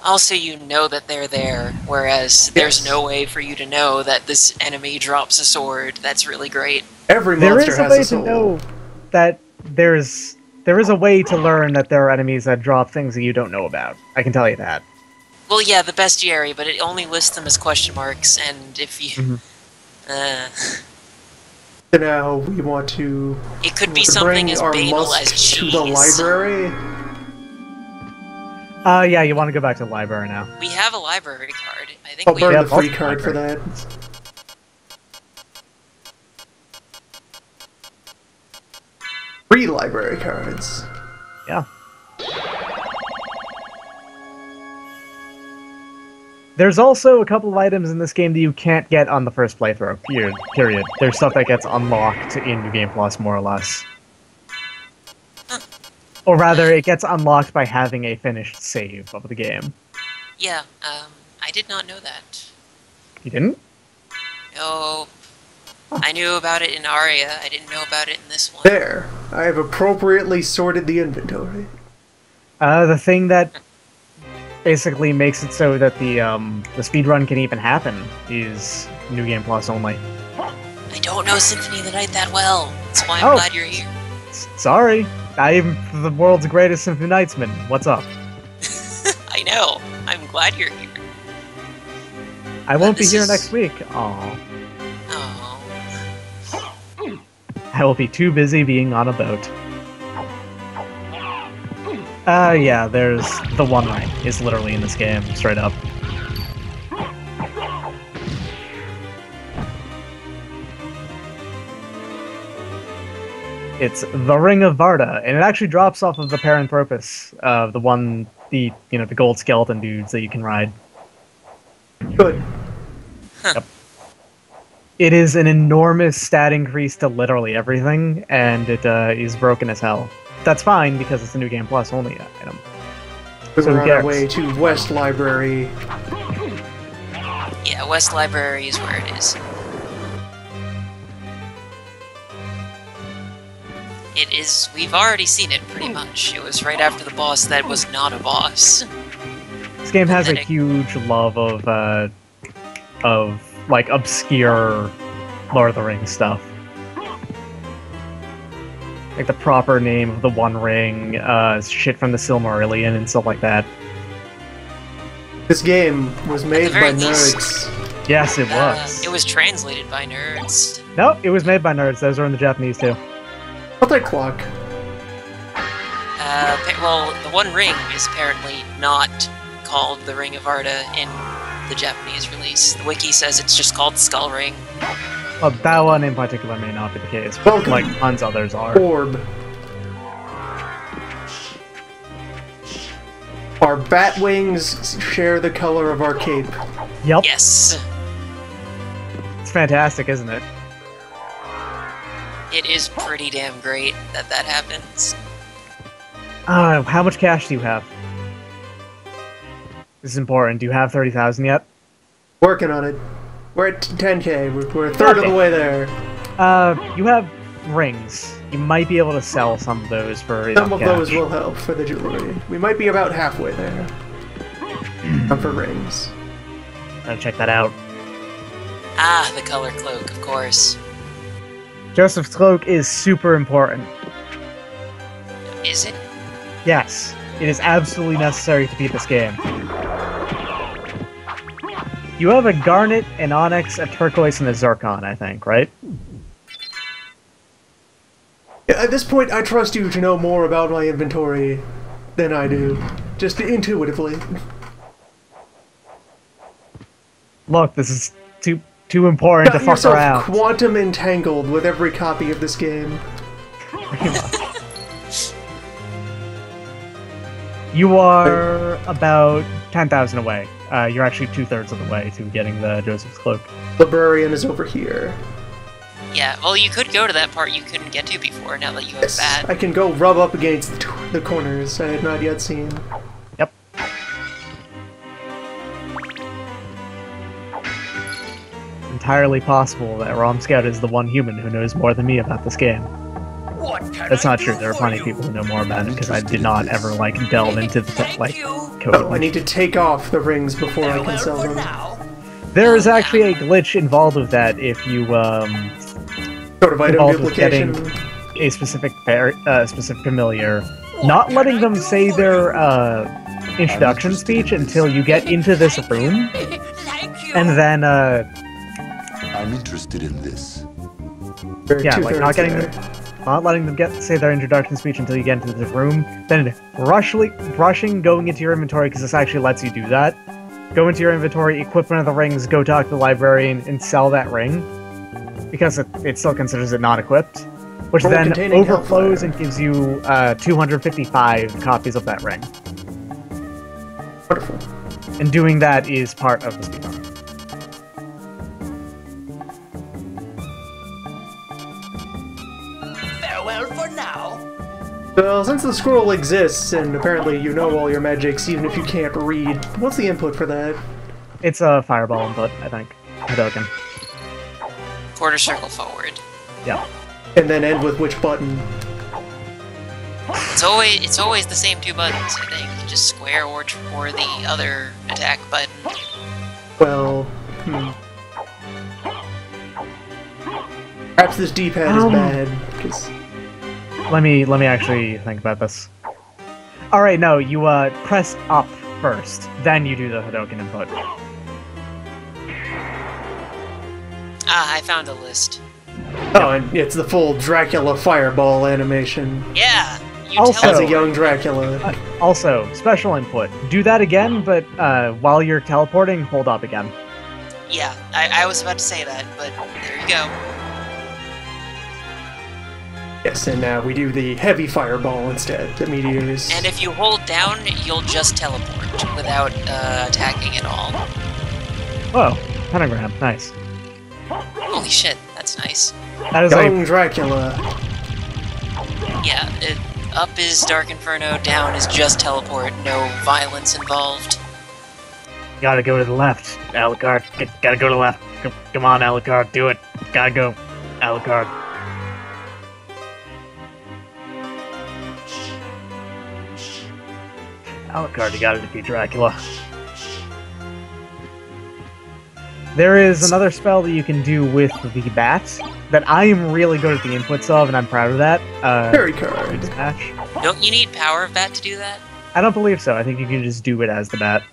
[SPEAKER 3] Also, you know that they're there, whereas there's no way for you to know that this enemy drops a sword. That's really great.
[SPEAKER 1] Every
[SPEAKER 2] There
[SPEAKER 1] monster
[SPEAKER 2] is a
[SPEAKER 1] has
[SPEAKER 2] way
[SPEAKER 1] a
[SPEAKER 2] to
[SPEAKER 1] soul.
[SPEAKER 2] know that there is a way to learn that there are enemies that drop things that you don't know about. I can tell you that.
[SPEAKER 3] Well, yeah, the bestiary, but it only lists them as question marks, and if you...
[SPEAKER 1] So now we want to
[SPEAKER 3] it could be
[SPEAKER 1] bring
[SPEAKER 3] something as
[SPEAKER 1] our
[SPEAKER 3] banal
[SPEAKER 1] musk
[SPEAKER 3] as cheese.
[SPEAKER 1] to the library.
[SPEAKER 2] Yeah, you want to go back to the library now.
[SPEAKER 3] We have a library card. I think
[SPEAKER 1] I'll
[SPEAKER 3] we
[SPEAKER 1] burn
[SPEAKER 2] Yeah,
[SPEAKER 1] the free
[SPEAKER 2] both
[SPEAKER 1] card for
[SPEAKER 2] library.
[SPEAKER 1] that. Free library cards.
[SPEAKER 2] Yeah. There's also a couple of items in this game that you can't get on the first playthrough. Period. There's stuff that gets unlocked in New Game Plus, more or less. Or rather, it gets unlocked by having a finished save of the game.
[SPEAKER 3] Yeah, I did not know that.
[SPEAKER 2] You didn't?
[SPEAKER 3] Oh, I knew about it in Aria. I didn't know about it in this one.
[SPEAKER 1] There. I have appropriately sorted the inventory.
[SPEAKER 2] The thing that basically makes it so that the speedrun can even happen is New Game Plus only.
[SPEAKER 3] I don't know Symphony of the Night that well. That's why I'm
[SPEAKER 2] Oh.
[SPEAKER 3] glad you're here.
[SPEAKER 2] Sorry, I'm the world's greatest Symphony Knightsman. What's up?
[SPEAKER 3] I know. I'm glad you're here.
[SPEAKER 2] I won't be
[SPEAKER 3] this
[SPEAKER 2] here
[SPEAKER 3] is-
[SPEAKER 2] next week. Aw.
[SPEAKER 3] Oh.
[SPEAKER 2] I will be too busy being on a boat. Yeah, there's the One Ring is literally in this game, straight up. It's the Ring of Varda, and it actually drops off of the Paranthropus, the gold skeleton dudes that you can ride.
[SPEAKER 1] Good.
[SPEAKER 2] It is an enormous stat increase to literally everything, and it is broken as hell. That's fine, because it's a New Game Plus only item.
[SPEAKER 1] We're
[SPEAKER 2] So who
[SPEAKER 1] on our
[SPEAKER 2] cares?
[SPEAKER 1] way to West Library.
[SPEAKER 3] Yeah, West Library is where it is. It is. We've already seen it pretty much. It was right after the boss that was not a boss.
[SPEAKER 2] This game has a
[SPEAKER 3] Pathetic.
[SPEAKER 2] huge love of like obscure Lord of the Rings stuff. Like the proper name of the One Ring, shit from the Silmarillion and stuff like that.
[SPEAKER 1] This game was made by
[SPEAKER 3] very least-
[SPEAKER 1] nerds.
[SPEAKER 2] Yes, it was.
[SPEAKER 3] It was translated by nerds.
[SPEAKER 2] Nope, it was made by nerds. Those are in the Japanese too.
[SPEAKER 1] I'll take clock.
[SPEAKER 3] Well, the One Ring is apparently not called the Ring of Arda in the Japanese release. The wiki says it's just called Skull Ring.
[SPEAKER 2] Well, that one in particular may not be the case, but
[SPEAKER 1] Welcome.
[SPEAKER 2] like tons others are.
[SPEAKER 1] Orb. Our bat wings share the color of our cape.
[SPEAKER 2] Yep,
[SPEAKER 3] Yes,
[SPEAKER 2] it's fantastic, isn't it?
[SPEAKER 3] it is pretty damn great that that happens.
[SPEAKER 2] How much cash do you have? This is important. Do you have 30,000 yet?
[SPEAKER 1] Working on it. We're at 10k. We're a third of
[SPEAKER 2] Okay.
[SPEAKER 1] the way there.
[SPEAKER 2] You have rings. You might be able to sell some of those for enough
[SPEAKER 1] Some of
[SPEAKER 2] cash.
[SPEAKER 1] those will help for the jewelry. We might be about halfway there. For rings.
[SPEAKER 2] Gotta check that out.
[SPEAKER 3] Ah, the color cloak, of course.
[SPEAKER 2] Joseph's cloak is super important.
[SPEAKER 3] Is it?
[SPEAKER 2] Yes, it is absolutely necessary to beat this game. You have a garnet, an onyx, a turquoise, and a zircon, I think, right?
[SPEAKER 1] At this point, I trust you to know more about my inventory than I do. Just intuitively.
[SPEAKER 2] Look, this is too important to
[SPEAKER 1] Got
[SPEAKER 2] fuck
[SPEAKER 1] yourself
[SPEAKER 2] around.
[SPEAKER 1] quantum entangled with every copy of this game.
[SPEAKER 2] You are about 10,000 away. You're actually 2/3 of the way to getting the Joseph's cloak.
[SPEAKER 1] Librarian is over here.
[SPEAKER 3] Yeah, well, you could go to that part you couldn't get to before now that you have
[SPEAKER 1] Yes,
[SPEAKER 3] that.
[SPEAKER 1] I can go rub up against the corners I had not yet seen.
[SPEAKER 2] Yep. It's entirely possible that Rom Scout is the one human who knows more than me about this game. That's not true. There are plenty of people who know more about it because I did not ever delve into the code.
[SPEAKER 1] Oh, I need to take off the rings before I can sell them.
[SPEAKER 2] There is actually a glitch involved with that if you
[SPEAKER 1] Sort of item
[SPEAKER 2] involved with
[SPEAKER 1] duplication.
[SPEAKER 2] getting a specific specific familiar, not letting them say their introduction speech until you get into this room, and then
[SPEAKER 4] I'm interested in this.
[SPEAKER 1] We're
[SPEAKER 2] yeah, like not
[SPEAKER 1] two-thirds
[SPEAKER 2] getting
[SPEAKER 1] there.
[SPEAKER 2] not letting them say their introduction speech until you get into this room, then rushing going into your inventory because this actually lets you do that. Go into your inventory, equip one of the rings, go talk to the librarian, and sell that ring because it still considers it not equipped, which
[SPEAKER 1] Roll
[SPEAKER 2] then
[SPEAKER 1] containing
[SPEAKER 2] overflows
[SPEAKER 1] Hellfire.
[SPEAKER 2] and gives you 255 copies of that ring.
[SPEAKER 1] Wonderful.
[SPEAKER 2] And doing that is part of the speedrun.
[SPEAKER 5] Farewell for now.
[SPEAKER 1] Well, since the scroll exists, and apparently you know all your magics even if you can't read, what's the input for that?
[SPEAKER 2] It's a fireball input, I think. A token.
[SPEAKER 3] Quarter circle forward.
[SPEAKER 2] Yeah.
[SPEAKER 1] And then end with which button?
[SPEAKER 3] It's always the same two buttons, I think. Just square or the other attack button.
[SPEAKER 1] Well, perhaps this D-pad is bad, because...
[SPEAKER 2] Let me actually think about this. Alright, no, you press up first, then you do the Hadoken input.
[SPEAKER 3] Ah, I found a list.
[SPEAKER 1] Oh, and it's the full Dracula fireball animation.
[SPEAKER 3] Yeah! You
[SPEAKER 2] Also-
[SPEAKER 1] As a
[SPEAKER 3] teleport.
[SPEAKER 1] young Dracula.
[SPEAKER 2] Also, special input. Do that again, but while you're teleporting, hold up again.
[SPEAKER 3] Yeah, I was about to say that, but there you go.
[SPEAKER 1] Yes, and now we do the heavy fireball instead, the meteors.
[SPEAKER 3] And if you hold down, you'll just teleport without attacking at all.
[SPEAKER 2] Whoa, pentagram, nice.
[SPEAKER 3] Holy shit, that's nice.
[SPEAKER 2] That is
[SPEAKER 1] Young
[SPEAKER 2] a
[SPEAKER 1] Dracula.
[SPEAKER 3] Yeah, up is Dark Inferno, down is just teleport, no violence involved.
[SPEAKER 2] gotta go to the left, Alucard. Gotta go to the left. Come on, Alucard, do it. Gotta go, Alucard. Alucard, you gotta defeat Dracula. There is another spell that you can do with the bat that I am really good at the inputs of, and I'm proud of that.
[SPEAKER 1] Fairy card.
[SPEAKER 2] Smash.
[SPEAKER 3] Don't you need Power of Bat to do that?
[SPEAKER 2] I don't believe so. I think you can just do it as the bat.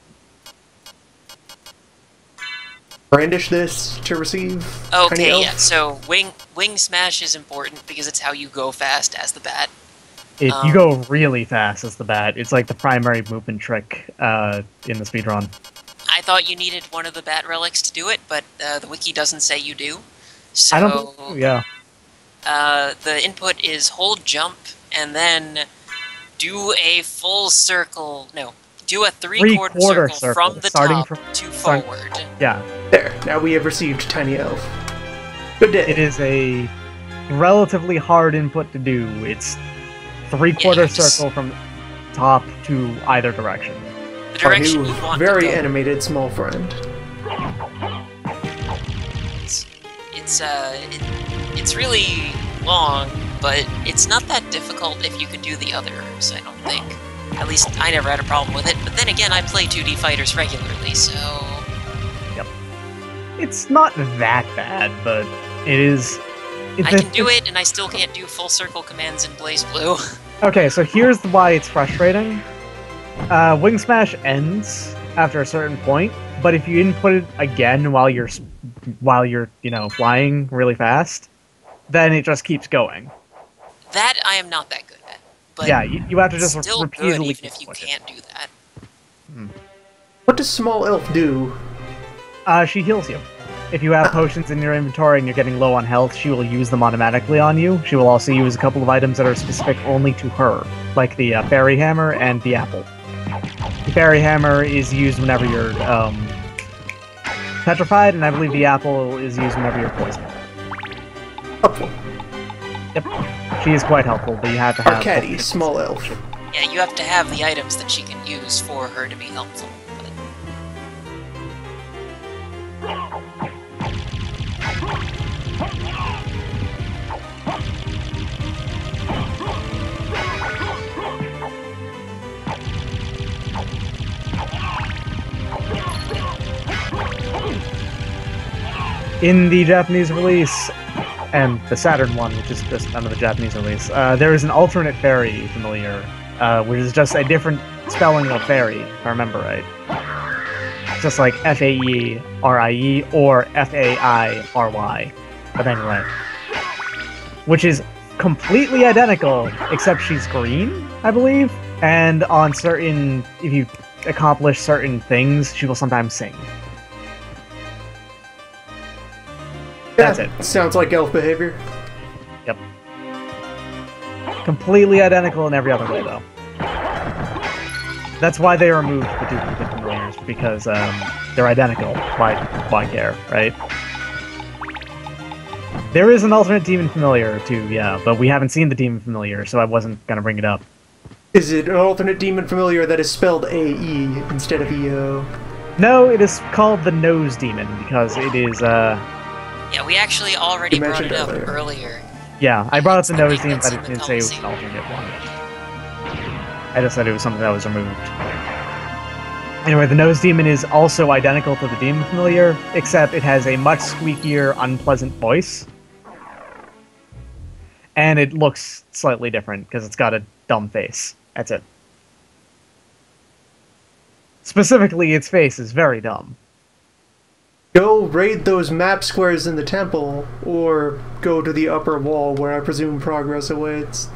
[SPEAKER 1] Brandish this to receive. Tiny
[SPEAKER 3] Okay,
[SPEAKER 1] elf.
[SPEAKER 3] yeah, so Wing Smash is important because it's how you go fast as the bat.
[SPEAKER 2] You go really fast as the bat. It's like the primary movement trick in the speedrun.
[SPEAKER 3] I thought you needed one of the bat relics to do it, but the wiki doesn't say you do. So
[SPEAKER 2] I don't. Yeah.
[SPEAKER 3] the input is hold jump and then do a full circle. No, do a three-quarter circle from the top to forward.
[SPEAKER 2] Yeah.
[SPEAKER 1] There. Now we have received Tiny Elf. Good day.
[SPEAKER 2] It is a relatively hard input to do. It's three-quarter
[SPEAKER 3] Yeah, just-
[SPEAKER 2] circle from top to either direction.
[SPEAKER 3] The
[SPEAKER 1] Our
[SPEAKER 3] direction
[SPEAKER 1] new,
[SPEAKER 3] you want
[SPEAKER 1] very
[SPEAKER 3] to go.
[SPEAKER 1] animated small friend.
[SPEAKER 3] It's really long, but it's not that difficult if you can do the others, I don't think. At least I never had a problem with it, but then again, I play 2D fighters regularly, so...
[SPEAKER 2] It's not that bad, but it is.
[SPEAKER 3] I can do it, and I still can't do full circle commands in Blaze Blue.
[SPEAKER 2] Okay, so here's why it's frustrating. Wing Smash ends after a certain point, but if you input it again while you're flying really fast, then it just keeps going.
[SPEAKER 3] That I am not that good at. But
[SPEAKER 2] Yeah, you have to just
[SPEAKER 3] still good
[SPEAKER 2] repeatedly
[SPEAKER 3] even if you
[SPEAKER 2] input it.
[SPEAKER 3] can't do that.
[SPEAKER 1] What does small elf do?
[SPEAKER 2] She heals you. If you have potions in your inventory and you're getting low on health, she will use them automatically on you. She will also use a couple of items that are specific only to her, like the Fairy Hammer and the Apple. The Fairy Hammer is used whenever you're petrified, and I believe the Apple is used whenever you're poisoned.
[SPEAKER 1] Helpful.
[SPEAKER 2] She is quite helpful, but you have to have...
[SPEAKER 1] Arcady, small elf.
[SPEAKER 3] Yeah, you have to have the items that she can use for her to be helpful. But...
[SPEAKER 2] In the Japanese release, and the Saturn one, which is just under the Japanese release, there is an alternate fairy familiar, which is just a different spelling of fairy, if I remember right. It's just like F-A-E-R-I-E or F-A-I-R-Y. But anyway. Which is completely identical, except she's green, I believe. And on certain, if you accomplish certain things, she will sometimes sing. That's it.
[SPEAKER 1] Sounds like elf behavior.
[SPEAKER 2] Yep. Completely identical in every other way, though. That's why they removed the duplicate familiars, because they're identical. Why care, right? There is an alternate demon familiar, too, yeah, but we haven't seen the demon familiar, so I wasn't gonna bring it up.
[SPEAKER 1] Is it an alternate demon familiar that is spelled A-E instead of E-O?
[SPEAKER 2] No, it is called the Nose Demon, because it is,
[SPEAKER 3] Yeah, we actually already
[SPEAKER 1] You
[SPEAKER 3] brought it
[SPEAKER 1] mentioned
[SPEAKER 3] up earlier.
[SPEAKER 2] Yeah, I brought up the
[SPEAKER 3] I
[SPEAKER 2] nose
[SPEAKER 3] think
[SPEAKER 2] theme,
[SPEAKER 3] that's
[SPEAKER 2] but
[SPEAKER 3] in
[SPEAKER 2] it
[SPEAKER 3] the
[SPEAKER 2] didn't say it was an
[SPEAKER 3] Coliseum.
[SPEAKER 2] alternate one. I just said it was something that was removed. Anyway, the nose demon is also identical to the demon familiar, except it has a much squeakier, unpleasant voice. And it looks slightly different, because it's got a dumb face. That's it. Specifically, its face is very dumb.
[SPEAKER 1] Go raid those map squares in the temple, or go to the upper wall where I presume progress awaits.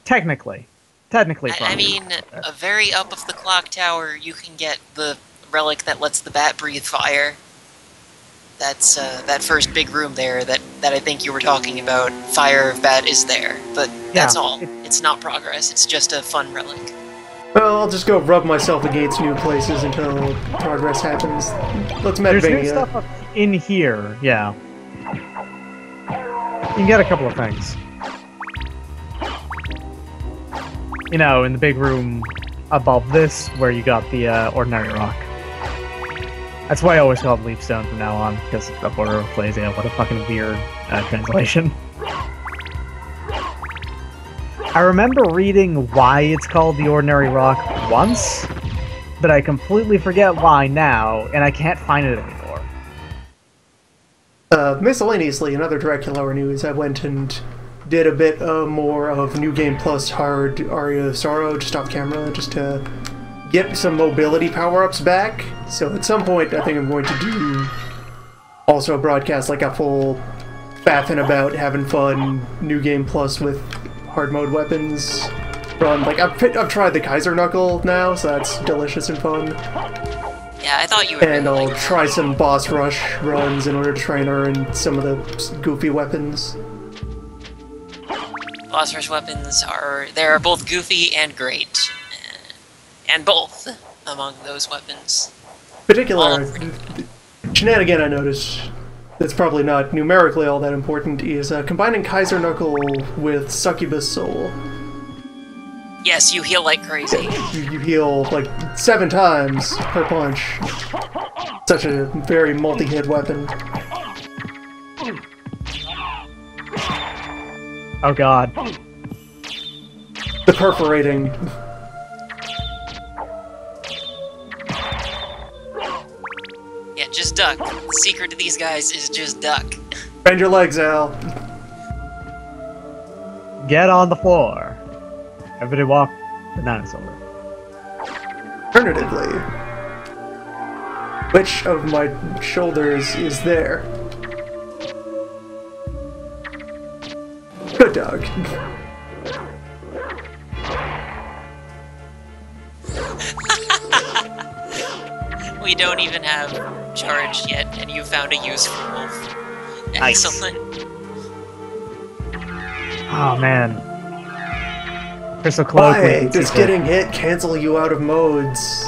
[SPEAKER 2] Technically.
[SPEAKER 3] I mean, a very up of the clock tower, you can get the relic that lets the bat breathe fire. That's that first big room there that I think you were talking about. Fire of bat is there, but that's all. It's not progress. It's just a fun relic.
[SPEAKER 1] Well, I'll just go rub myself against new places until progress happens. Let's
[SPEAKER 2] There's new
[SPEAKER 1] Metvania.
[SPEAKER 2] stuff up in here, yeah. You can get a couple of things. You know, in the big room above this, where you got the ordinary rock. That's why I always call it Leapstone from now on, because of the order of plays. Yeah, what a fucking weird translation. I remember reading why it's called the Ordinary Rock once, but I completely forget why now, and I can't find it anymore.
[SPEAKER 1] Miscellaneously, in other Draculhour news, I went and did a bit more of New Game Plus Hard Aria of Sorrow just off camera, just to get some mobility power-ups back. So at some point, I think I'm going to do also broadcast like a full faffing about, having fun, New Game Plus with hard mode weapons run. Like, I've tried the Kaiser Knuckle now, so that's delicious and fun.
[SPEAKER 3] Yeah, I thought you would.
[SPEAKER 1] And
[SPEAKER 3] really
[SPEAKER 1] I'll
[SPEAKER 3] like
[SPEAKER 1] try some boss rush runs in order to try and earn some of the goofy weapons.
[SPEAKER 3] Boss rush weapons are both goofy and great, and both among those weapons.
[SPEAKER 1] Particular shenanigan I noticed that's probably not numerically all that important is combining Kaiser Knuckle with Succubus Soul.
[SPEAKER 3] Yes, you heal like crazy.
[SPEAKER 1] You heal like 7 times per punch. Such a very multi-hit weapon.
[SPEAKER 2] Oh god.
[SPEAKER 1] The perforating.
[SPEAKER 3] Yeah, just duck. The secret to these guys is just duck.
[SPEAKER 1] Bend your legs, Al.
[SPEAKER 2] Get on the floor. Everybody walk the dinosaur.
[SPEAKER 1] Alternatively, which of my shoulders is there? Good dog.
[SPEAKER 3] We don't even have charged yet, and you found a use for Wolf.
[SPEAKER 2] Nice.
[SPEAKER 3] Excellent.
[SPEAKER 2] Oh man. Crystal Cloak.
[SPEAKER 1] Why does getting hit cancel you out of modes?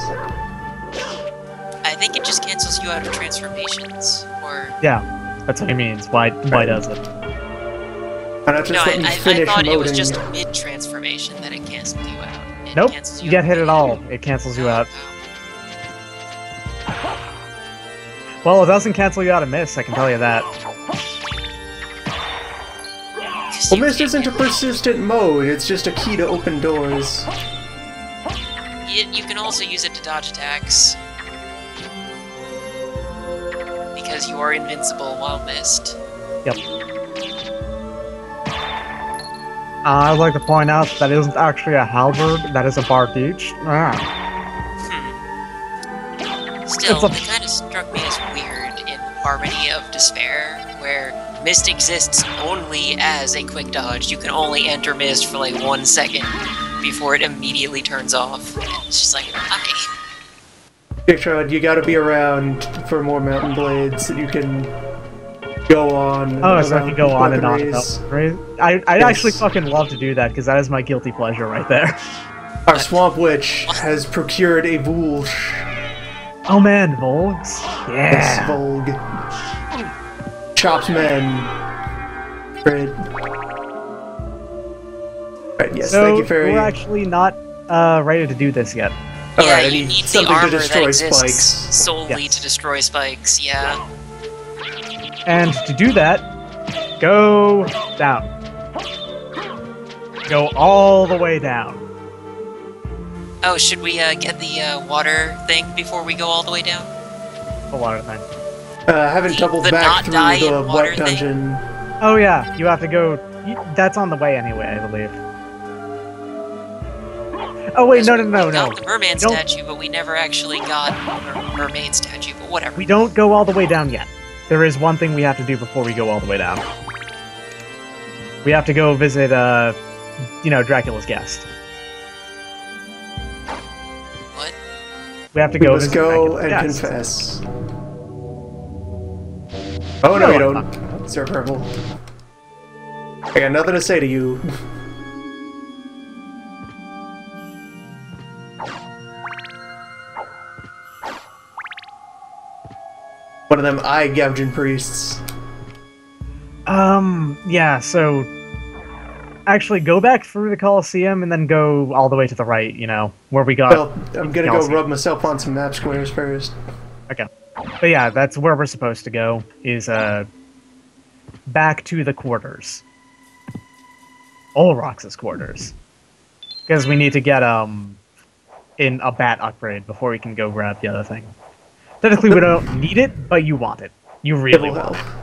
[SPEAKER 3] I think it just cancels you out of transformations, or...
[SPEAKER 2] Yeah, that's what he means. Why does it?
[SPEAKER 1] Why not just
[SPEAKER 3] No,
[SPEAKER 1] let me
[SPEAKER 3] I
[SPEAKER 1] finish
[SPEAKER 3] thought it was
[SPEAKER 1] moding?
[SPEAKER 3] just mid-transformation that it canceled you out. It
[SPEAKER 2] Nope,
[SPEAKER 3] cancels
[SPEAKER 2] you
[SPEAKER 3] out
[SPEAKER 2] get hit at
[SPEAKER 3] mid-
[SPEAKER 2] all. It cancels you
[SPEAKER 3] Oh,
[SPEAKER 2] out.
[SPEAKER 3] wow.
[SPEAKER 2] Well, it doesn't cancel you out of miss, I can tell you that.
[SPEAKER 3] 'Cause
[SPEAKER 1] Well,
[SPEAKER 3] you
[SPEAKER 1] Mist
[SPEAKER 3] can't
[SPEAKER 1] isn't a
[SPEAKER 3] get-
[SPEAKER 1] persistent mode, it's just a key to open doors.
[SPEAKER 3] You can also use it to dodge attacks. Because you are invincible while missed.
[SPEAKER 2] Yep. I'd like to point out that isn't actually a halberd, that is a barduche.
[SPEAKER 3] Still,
[SPEAKER 2] It's a-
[SPEAKER 3] it kind of struck me as weird in Harmony of Despair, where Mist exists only as a quick dodge. You can only enter Mist for like 1 second before it immediately turns off. It's just like, hi.
[SPEAKER 1] Picture, you gotta be around for more Mountain Blades that you can go on.
[SPEAKER 2] Oh, so I
[SPEAKER 1] around
[SPEAKER 2] can go on and on
[SPEAKER 1] weaponries.
[SPEAKER 2] about right? I'd
[SPEAKER 1] Yes.
[SPEAKER 2] actually fucking love to do that, because that is my guilty pleasure right there.
[SPEAKER 1] Our Swamp Witch has procured a Vulsh.
[SPEAKER 2] Oh man, Volgs?
[SPEAKER 1] Yes,
[SPEAKER 2] Yeah.
[SPEAKER 1] Volg. Chops men. Great. Right, yes,
[SPEAKER 2] So,
[SPEAKER 1] thank you, Fairy.
[SPEAKER 2] we're actually not ready to do this yet.
[SPEAKER 3] Yeah,
[SPEAKER 1] Alright, I
[SPEAKER 3] you
[SPEAKER 1] need
[SPEAKER 3] need the
[SPEAKER 1] something to
[SPEAKER 3] armor that
[SPEAKER 1] destroy
[SPEAKER 3] exists
[SPEAKER 1] spikes.
[SPEAKER 3] solely
[SPEAKER 2] Yes.
[SPEAKER 3] to destroy spikes, yeah.
[SPEAKER 2] And to do that, go down. Go all the way down.
[SPEAKER 3] Oh, should we get the water thing before we go all the way down?
[SPEAKER 2] The water thing.
[SPEAKER 1] I haven't doubled
[SPEAKER 3] the
[SPEAKER 1] back
[SPEAKER 3] not
[SPEAKER 1] through
[SPEAKER 3] die
[SPEAKER 1] the
[SPEAKER 3] in water
[SPEAKER 1] wet
[SPEAKER 3] thing?
[SPEAKER 1] dungeon.
[SPEAKER 2] Oh yeah, you have to go. That's on the way anyway, I believe. Oh wait, no, no, no,
[SPEAKER 3] We
[SPEAKER 2] no.
[SPEAKER 3] got the merman
[SPEAKER 2] Don't-
[SPEAKER 3] statue, but we never actually got the mermaid statue, but whatever.
[SPEAKER 2] We don't go all the way down yet. There is one thing we have to do before we go all the way down. We have to go visit, Dracula's guest.
[SPEAKER 3] What?
[SPEAKER 2] We have to
[SPEAKER 1] We
[SPEAKER 2] go
[SPEAKER 1] must
[SPEAKER 2] visit
[SPEAKER 1] go
[SPEAKER 2] Dracula's
[SPEAKER 1] and
[SPEAKER 2] guest.
[SPEAKER 1] confess. Oh no,
[SPEAKER 2] No,
[SPEAKER 1] you
[SPEAKER 2] I'm
[SPEAKER 1] don't. Sir Purple. I got nothing to say to you. One of them eye-gouging priests.
[SPEAKER 2] Yeah, so... Actually, go back through the Colosseum and then go all the way to the right, where we got...
[SPEAKER 1] Well, I'm gonna go
[SPEAKER 2] Colosseum.
[SPEAKER 1] rub myself on some map squares first.
[SPEAKER 2] Okay. But yeah, that's where we're supposed to go, is, back to the quarters. Olrox's quarters. Because we need to get, in a bat upgrade before we can go grab the other thing. Technically, we don't need it, but you want it. You really
[SPEAKER 1] It'll
[SPEAKER 2] want
[SPEAKER 1] help.
[SPEAKER 2] it.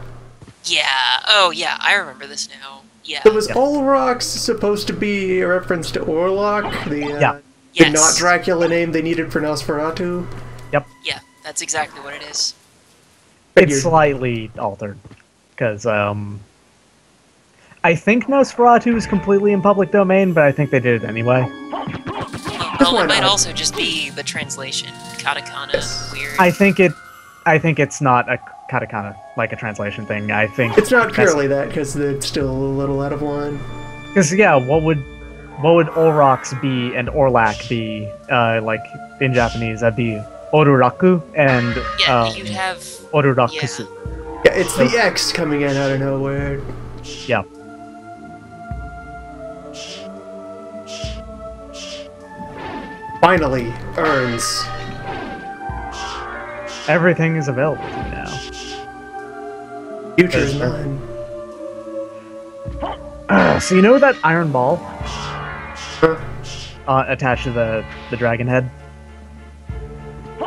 [SPEAKER 3] Yeah, oh yeah, I remember this now. Yeah.
[SPEAKER 1] So was
[SPEAKER 2] Yeah.
[SPEAKER 1] Olrox supposed to be a reference to Orlok, the
[SPEAKER 2] Yeah.
[SPEAKER 1] the
[SPEAKER 3] Yes.
[SPEAKER 1] not Dracula name they needed for Nosferatu?
[SPEAKER 3] Yeah, that's exactly what it is.
[SPEAKER 1] Figured.
[SPEAKER 2] It's slightly altered. Because, I think Nosferatu is completely in public domain, but I think they did it anyway.
[SPEAKER 3] Well,
[SPEAKER 1] why
[SPEAKER 3] it might
[SPEAKER 1] not?
[SPEAKER 3] also just be the translation. Katakana,
[SPEAKER 1] Yes.
[SPEAKER 3] weird.
[SPEAKER 2] I think it's not a katakana, like a translation thing. I think
[SPEAKER 1] It's not purely that, because it's still a little out of line.
[SPEAKER 2] because yeah, what would Olrox be and Orlak be? Like in Japanese, that'd be Oruraku and
[SPEAKER 3] yeah, you'd have...
[SPEAKER 2] Orurakusu.
[SPEAKER 1] Yeah, it's the X coming in out of nowhere.
[SPEAKER 2] Yeah.
[SPEAKER 1] Finally, urns.
[SPEAKER 2] Everything is available to you now.
[SPEAKER 1] Future is
[SPEAKER 2] There's-
[SPEAKER 1] mine.
[SPEAKER 2] So you know that iron ball
[SPEAKER 1] Huh?
[SPEAKER 2] attached to the dragon head?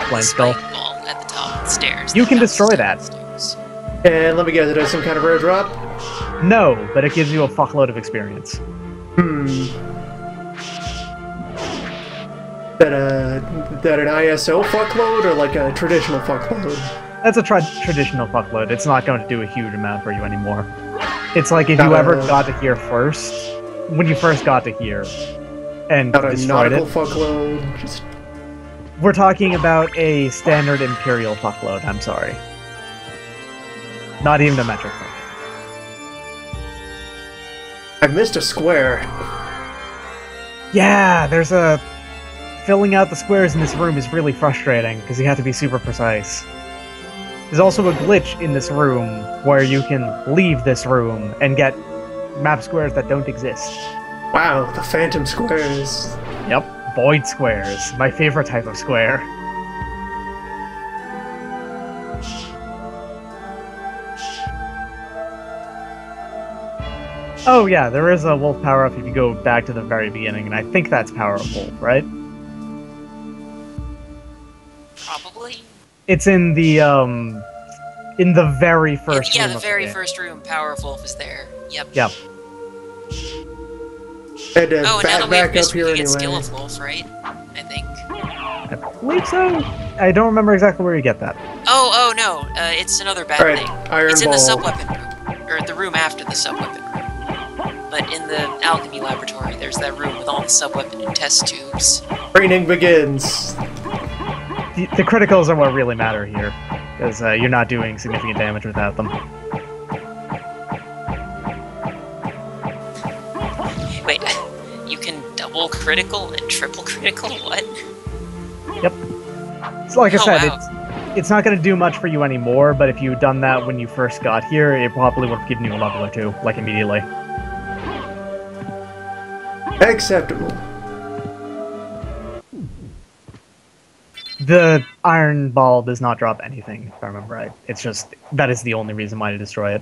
[SPEAKER 2] Flame skull.
[SPEAKER 3] spike ball at the top of the stairs.
[SPEAKER 2] You can
[SPEAKER 3] that
[SPEAKER 2] destroy
[SPEAKER 3] comes
[SPEAKER 2] that.
[SPEAKER 3] down the stairs.
[SPEAKER 1] And let me guess, it does some kind of rare drop?
[SPEAKER 2] No, but it gives you a fuckload of experience.
[SPEAKER 1] That an ISO fuckload or like a traditional fuckload?
[SPEAKER 2] That's a traditional fuckload. It's not going to do a huge amount for you anymore. It's like if
[SPEAKER 1] Not
[SPEAKER 2] you ever
[SPEAKER 1] a-
[SPEAKER 2] got to here first, when you first got to here, and
[SPEAKER 1] Not a
[SPEAKER 2] destroyed
[SPEAKER 1] nautical
[SPEAKER 2] it.
[SPEAKER 1] fuckload? Just
[SPEAKER 2] We're talking about a standard Imperial fuckload, I'm sorry. Not even a metric fuckload.
[SPEAKER 1] I missed a square.
[SPEAKER 2] Yeah, there's a... Filling out the squares in this room is really frustrating, because you have to be super precise. There's also a glitch in this room where you can leave this room and get map squares that don't exist.
[SPEAKER 1] Wow, the phantom squares.
[SPEAKER 2] Yep, void squares. My favorite type of square. Oh yeah, there is a wolf power-up if you go back to the very beginning, and I think that's Power of Wolf, right?
[SPEAKER 3] Probably.
[SPEAKER 2] It's in the very first
[SPEAKER 3] Yeah,
[SPEAKER 2] room
[SPEAKER 3] the
[SPEAKER 2] of
[SPEAKER 3] very
[SPEAKER 2] game.
[SPEAKER 3] first room, Power of Wolf is there. Yep.
[SPEAKER 2] Yep.
[SPEAKER 1] Had to
[SPEAKER 3] Oh, and now that we
[SPEAKER 1] back
[SPEAKER 3] have
[SPEAKER 1] up
[SPEAKER 3] Mist, we
[SPEAKER 1] here
[SPEAKER 3] can get Skill
[SPEAKER 1] anyway.
[SPEAKER 3] of Wolf, right? I think.
[SPEAKER 2] I believe so. I don't remember exactly where you get that.
[SPEAKER 3] Oh no, it's another bad
[SPEAKER 1] Alright,
[SPEAKER 3] thing.
[SPEAKER 1] Iron
[SPEAKER 3] It's in the
[SPEAKER 1] Ball.
[SPEAKER 3] sub-weapon room, or the room after the sub-weapon room. But in the alchemy laboratory, there's that room with all the sub-weapon and test tubes.
[SPEAKER 1] Training begins.
[SPEAKER 2] The criticals are what really matter here, because you're not doing significant damage without them.
[SPEAKER 3] Wait, you can double critical and triple critical? What?
[SPEAKER 2] Yep. So like I
[SPEAKER 3] Oh,
[SPEAKER 2] said,
[SPEAKER 3] wow.
[SPEAKER 2] it's not going to do much for you anymore, but if you'd done that when you first got here, it probably would have given you a level or two, like immediately.
[SPEAKER 1] Acceptable.
[SPEAKER 2] The iron ball does not drop anything, if I remember right. It's just, that is the only reason why to destroy it.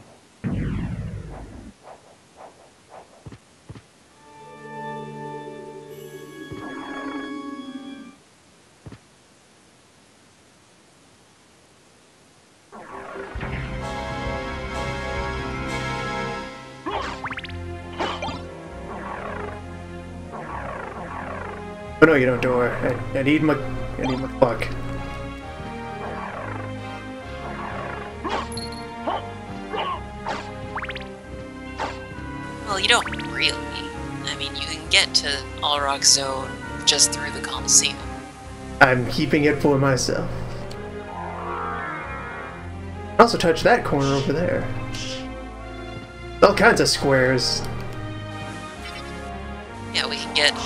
[SPEAKER 1] Oh no, you don't, door. I need my clock.
[SPEAKER 3] Well, you don't really. I mean, you can get to Allrock Zone just through the Coliseum.
[SPEAKER 1] I'm keeping it for myself. Also touch that corner over there. All kinds of squares.
[SPEAKER 3] Yeah, we can get we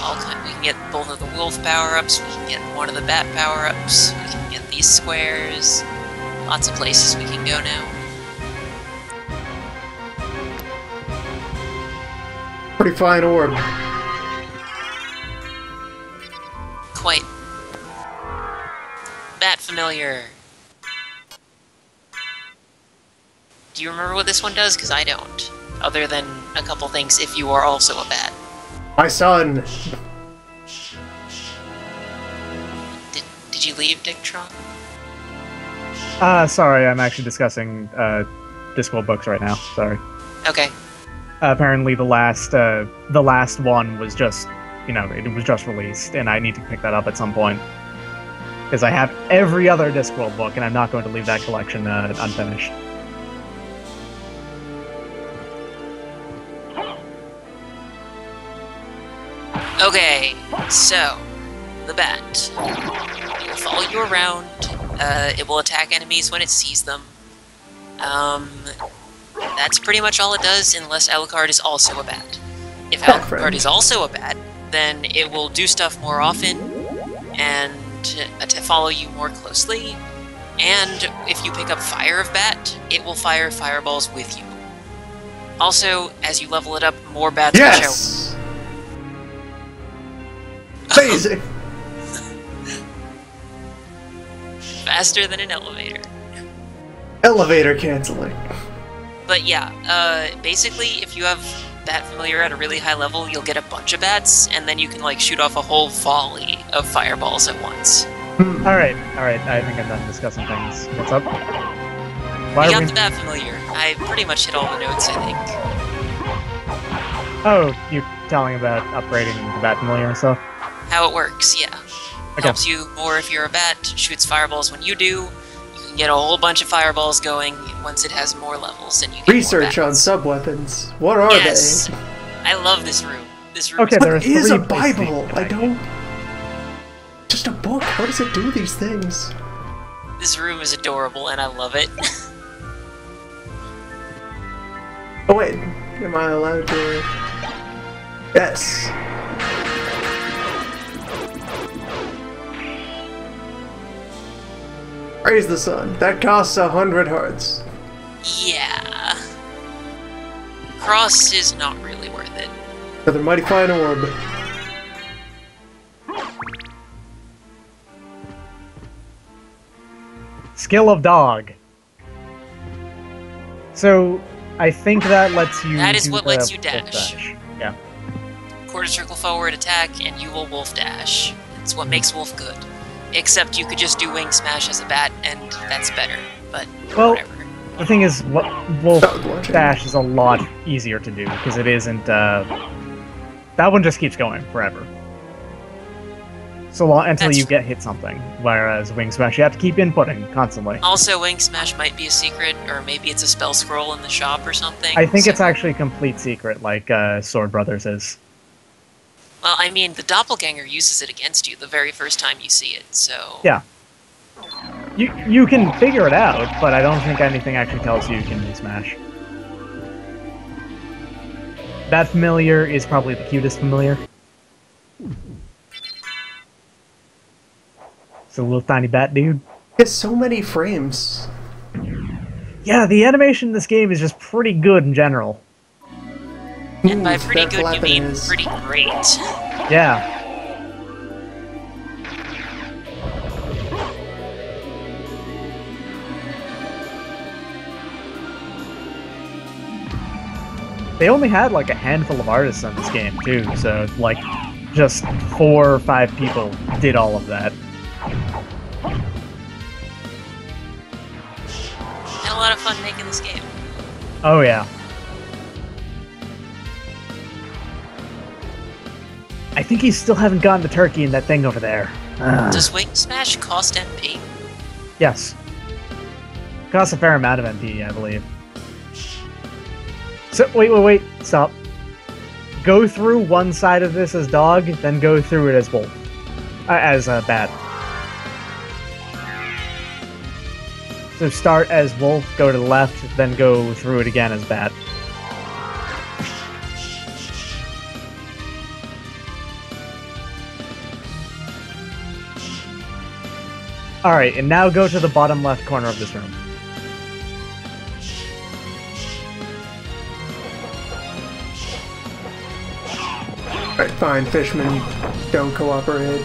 [SPEAKER 3] can get both of the wolf power-ups, we can get one of the bat power-ups, we can get these squares. Lots of places we can go now.
[SPEAKER 1] Pretty fine orb.
[SPEAKER 3] Quite. Bat familiar. Do you remember what this one does? Because I don't. Other than a couple things if you are also a bat.
[SPEAKER 1] My son!
[SPEAKER 3] Did you leave, Dictron?
[SPEAKER 2] Sorry, I'm actually discussing, Discworld books right now. Sorry.
[SPEAKER 3] Okay.
[SPEAKER 2] Apparently the last one was just, you know, it was just released, and I need to pick that up at some point. Because I have every other Discworld book, and I'm not going to leave that collection, unfinished.
[SPEAKER 3] Okay, so, the bat. It will follow you around, it will attack enemies when it sees them. That's pretty much all it does, unless Alucard is also a bat. If Alucard is also a bat, then it will do stuff more often, and to follow you more closely, and if you pick up Fire of Bat, it will fire fireballs with you. Also, as you level it up, more bats will show.
[SPEAKER 1] Yes! Amazing!
[SPEAKER 3] Faster than an elevator.
[SPEAKER 1] Elevator canceling.
[SPEAKER 3] But yeah, basically, if you have Bat Familiar at a really high level, you'll get a bunch of bats, and then you can, like, shoot off a whole volley of fireballs at once.
[SPEAKER 2] Alright, I think I'm done discussing things. What's up?
[SPEAKER 3] I got the Bat Familiar. I pretty much hit all the notes, I think.
[SPEAKER 2] Oh, you're telling about upgrading the Bat Familiar and stuff?
[SPEAKER 3] How it works, yeah.
[SPEAKER 2] Okay.
[SPEAKER 3] Helps you more if you're a bat, shoots fireballs when you do. You can get a whole bunch of fireballs going once it has more levels, and you get
[SPEAKER 1] Research
[SPEAKER 3] more
[SPEAKER 1] on sub-weapons. What are
[SPEAKER 3] yes.
[SPEAKER 1] they?
[SPEAKER 3] I love this room. This room
[SPEAKER 2] Okay,
[SPEAKER 3] is
[SPEAKER 2] there
[SPEAKER 1] What
[SPEAKER 2] are
[SPEAKER 1] is a
[SPEAKER 2] three
[SPEAKER 1] Bible?
[SPEAKER 2] basic-
[SPEAKER 1] I don't... Just a book. How does it do these things?
[SPEAKER 3] This room is adorable, and I love it.
[SPEAKER 1] Oh wait, am I allowed to... Yes. Praise the sun. That costs 100 hearts.
[SPEAKER 3] Yeah. Cross is not really worth it.
[SPEAKER 1] Another mighty fine orb.
[SPEAKER 2] Skill of Dog. So, I think that lets you
[SPEAKER 3] That is
[SPEAKER 2] do
[SPEAKER 3] what
[SPEAKER 2] the
[SPEAKER 3] lets you
[SPEAKER 2] wolf
[SPEAKER 3] dash.
[SPEAKER 2] Yeah.
[SPEAKER 3] Quarter circle forward attack, and you will wolf dash. It's what makes wolf good. Except you could just do wing smash as a bat, and that's better. But
[SPEAKER 2] Well,
[SPEAKER 3] whatever.
[SPEAKER 2] the thing is, Wolf
[SPEAKER 1] Dog watching.
[SPEAKER 2] Dash is a lot easier to do, because it isn't, that one just keeps going forever. So long until
[SPEAKER 3] That's
[SPEAKER 2] you get hit something, whereas Wing Smash you have to keep inputting constantly.
[SPEAKER 3] Also, wing smash might be a secret, or maybe it's a spell scroll in the shop or something.
[SPEAKER 2] I think
[SPEAKER 3] so-
[SPEAKER 2] it's actually a complete secret, like Sword Brothers is.
[SPEAKER 3] Well, I mean, the doppelganger uses it against you the very first time you see it, so...
[SPEAKER 2] Yeah. You can figure it out, but I don't think anything actually tells you can Wing Smash. That familiar is probably the cutest familiar. It's a little tiny bat dude.
[SPEAKER 1] It's so many frames.
[SPEAKER 2] Yeah, the animation in this game is just pretty good in general.
[SPEAKER 3] And by
[SPEAKER 1] Ooh,
[SPEAKER 3] pretty
[SPEAKER 1] that
[SPEAKER 3] good, you
[SPEAKER 1] flapping
[SPEAKER 3] mean
[SPEAKER 1] is-
[SPEAKER 3] pretty great.
[SPEAKER 2] Yeah. They only had like a handful of artists on this game too, so like just 4 or 5 people did all of that.
[SPEAKER 3] Had a lot of fun making this game.
[SPEAKER 2] Oh yeah. I think you still haven't gotten the turkey in that thing over there.
[SPEAKER 3] Does Wing Smash cost MP?
[SPEAKER 2] Yes. Costs a fair amount of MP, I believe. So, wait, stop. Go through one side of this as dog, then go through it as wolf. As bat. So start as wolf, go to the left, then go through it again as bat. Alright, and now go to the bottom left corner of this room.
[SPEAKER 1] Alright, fine, fishmen don't cooperate.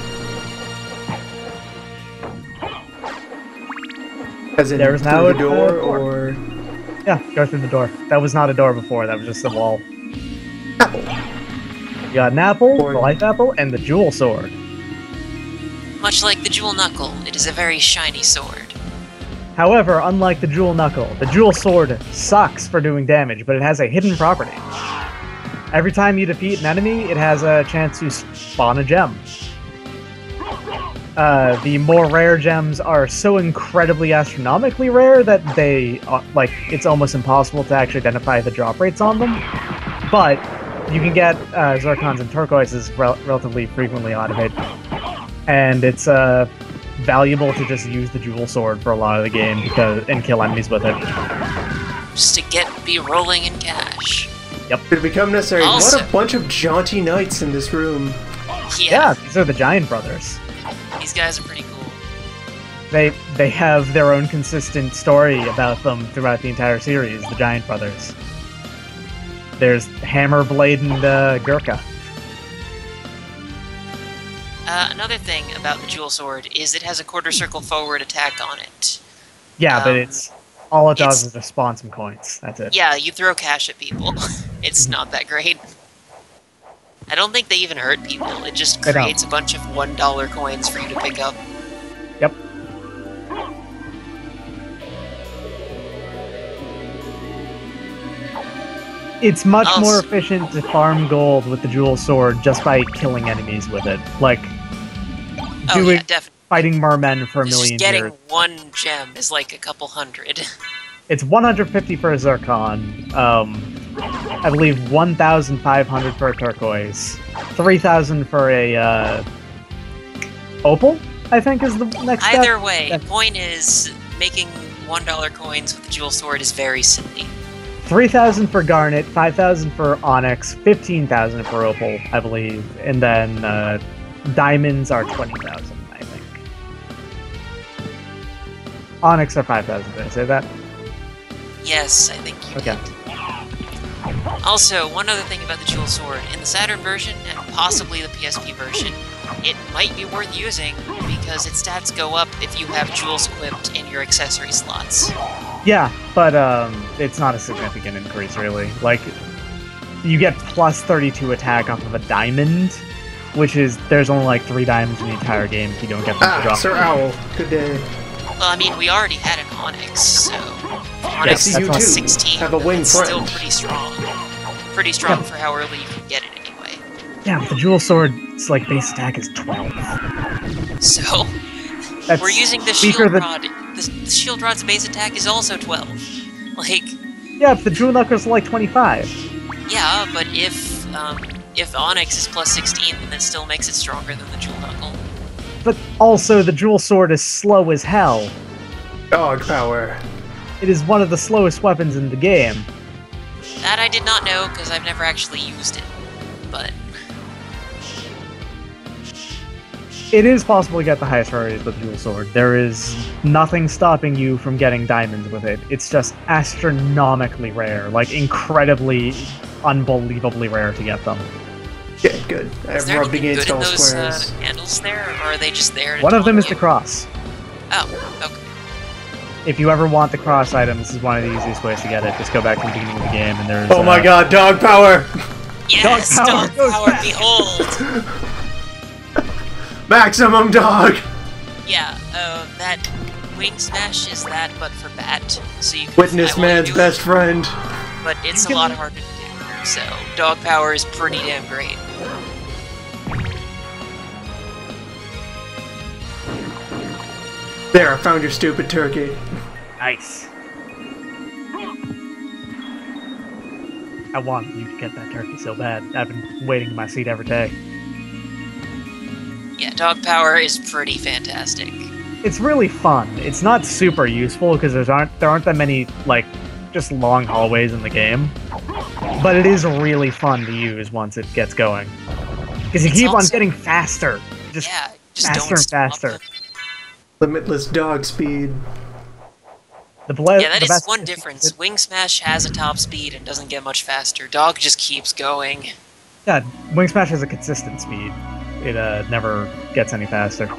[SPEAKER 1] As in,
[SPEAKER 2] There's
[SPEAKER 1] through
[SPEAKER 2] now
[SPEAKER 1] the
[SPEAKER 2] a
[SPEAKER 1] door,
[SPEAKER 2] door.
[SPEAKER 1] or...
[SPEAKER 2] Yeah, go through the door. That was not a door before, that was just a wall.
[SPEAKER 1] Apple.
[SPEAKER 2] You got an apple,
[SPEAKER 1] Or-
[SPEAKER 2] the life apple, and the jewel sword.
[SPEAKER 3] Much like the Jewel Knuckle, it is a very shiny sword.
[SPEAKER 2] However, unlike the jewel knuckle, the jewel sword sucks for doing damage, but it has a hidden property. Every time you defeat an enemy, it has a chance to spawn a gem. The more rare gems are so incredibly astronomically rare that they, like, it's almost impossible to actually identify the drop rates on them. But you can get zircons and turquoises relatively frequently out of it. And it's valuable to just use the jewel sword for a lot of the game and kill enemies with it.
[SPEAKER 3] Just to be rolling in cash.
[SPEAKER 1] Did it become necessary?
[SPEAKER 3] Also-
[SPEAKER 1] What a bunch of jaunty knights in this room.
[SPEAKER 2] Yeah, these are the Giant Brothers.
[SPEAKER 3] These guys are pretty cool.
[SPEAKER 2] They have their own consistent story about them throughout the entire series, the Giant Brothers. There's Hammer, Blade, and Gurkha.
[SPEAKER 3] Another thing about the Jewel Sword is it has a quarter circle forward attack on it.
[SPEAKER 2] Yeah, but it's all it does
[SPEAKER 3] it's-
[SPEAKER 2] is just spawn some coins. That's it.
[SPEAKER 3] Yeah, you throw cash at people. It's not that great. I don't think they even hurt people. It just
[SPEAKER 2] They don't.
[SPEAKER 3] creates a bunch of $1 coins for you to pick up.
[SPEAKER 2] Yep. It's much more efficient to farm gold with the jewel sword just by killing enemies with it. Like,
[SPEAKER 3] Oh
[SPEAKER 2] doing
[SPEAKER 3] yeah, definitely.
[SPEAKER 2] fighting mermen for a
[SPEAKER 3] Just
[SPEAKER 2] million
[SPEAKER 3] getting
[SPEAKER 2] years.
[SPEAKER 3] one gem is like a couple hundred.
[SPEAKER 2] It's 150 for a zircon. I believe 1,500 for a turquoise. 3,000 for a opal, I think is the next step.
[SPEAKER 3] Either way,
[SPEAKER 2] That's-
[SPEAKER 3] point is, making $1 coins with the Jewel Sword is very silly.
[SPEAKER 2] 3,000 for garnet, 5,000 for onyx, 15,000 for opal, I believe, and then diamonds are 20,000, I think. Onyx are 5,000. Did I say that?
[SPEAKER 3] Yes, I think you
[SPEAKER 2] Okay.
[SPEAKER 3] did. Also, one other thing about the Jewel Sword. In the Saturn version, and possibly the PSP version, it might be worth using because its stats go up if you have jewels equipped in your accessory slots.
[SPEAKER 2] Yeah, but it's not a significant increase, really. Like, you get plus 32 attack off of a diamond, which is, there's only like 3 diamonds in the entire game if you don't get them to drop.
[SPEAKER 1] Sir Owl, good day.
[SPEAKER 3] Well, I mean, we already had an Onyx, so...
[SPEAKER 2] Yes,
[SPEAKER 3] Onyx
[SPEAKER 2] you
[SPEAKER 3] plus
[SPEAKER 2] too
[SPEAKER 3] 16,
[SPEAKER 1] have a wing
[SPEAKER 3] it's
[SPEAKER 1] friend.
[SPEAKER 3] still pretty strong. Pretty strong for how early you can get it anyway.
[SPEAKER 2] Yeah, but the jewel sword's like base attack is 12.
[SPEAKER 3] So,
[SPEAKER 2] That's
[SPEAKER 3] we're using the
[SPEAKER 2] weaker
[SPEAKER 3] shield
[SPEAKER 2] than-
[SPEAKER 3] rod. The shield rod's base attack is also 12. Like,
[SPEAKER 2] Yeah, but the jewel knuckles are like 25.
[SPEAKER 3] yeah, but if Onyx is plus 16, then that still makes it stronger than the Jewel Knuckle.
[SPEAKER 2] But also, the jewel sword is slow as hell.
[SPEAKER 1] Dog power.
[SPEAKER 2] It is one of the slowest weapons in the game.
[SPEAKER 3] That I did not know, because I've never actually used it. But,
[SPEAKER 2] It is possible to get the highest rarities with the jewel sword. There is nothing stopping you from getting diamonds with it. It's just astronomically rare. Like, incredibly, unbelievably rare to get them.
[SPEAKER 1] Yeah, good.
[SPEAKER 3] is
[SPEAKER 1] I've
[SPEAKER 3] there
[SPEAKER 1] rubbed
[SPEAKER 3] anything
[SPEAKER 1] against
[SPEAKER 3] good in
[SPEAKER 1] all
[SPEAKER 3] those
[SPEAKER 1] squares.
[SPEAKER 3] handles there, or are they just there to
[SPEAKER 2] One of them
[SPEAKER 3] taunt
[SPEAKER 2] is the
[SPEAKER 3] you?
[SPEAKER 2] cross.
[SPEAKER 3] Oh, okay.
[SPEAKER 2] if you ever want the cross item, this is one of the easiest ways to get it. Just go back to the beginning of the game, and there's.
[SPEAKER 1] Oh my god, dog power!
[SPEAKER 3] Yes,
[SPEAKER 2] Dog
[SPEAKER 3] dog
[SPEAKER 2] power
[SPEAKER 3] power,
[SPEAKER 2] goes
[SPEAKER 3] behold!
[SPEAKER 1] Maximum dog!
[SPEAKER 3] Yeah, that wing smash is that, but for bat. So you can
[SPEAKER 1] Witness
[SPEAKER 3] fly while you
[SPEAKER 1] man's
[SPEAKER 3] do it,
[SPEAKER 1] best friend.
[SPEAKER 3] but it's a lot harder to do. So dog power is pretty damn great.
[SPEAKER 1] There, I found your stupid turkey.
[SPEAKER 2] Nice. I want you to get that turkey so bad. I've been waiting in my seat every day.
[SPEAKER 3] Yeah, dog power is pretty fantastic.
[SPEAKER 2] It's really fun. It's not super useful because there aren't that many like just long hallways in the game, but it is really fun to use once it gets going. Because you
[SPEAKER 3] It's
[SPEAKER 2] keep on
[SPEAKER 3] also-
[SPEAKER 2] getting faster, just
[SPEAKER 3] Yeah, just
[SPEAKER 2] faster
[SPEAKER 3] don't
[SPEAKER 2] and
[SPEAKER 3] stop.
[SPEAKER 2] faster.
[SPEAKER 1] Limitless dog speed.
[SPEAKER 3] Yeah, that is
[SPEAKER 2] best
[SPEAKER 3] one difference. Wing Smash has a top speed and doesn't get much faster. Dog just keeps going.
[SPEAKER 2] Yeah, Wing Smash has a consistent speed. It never gets any faster.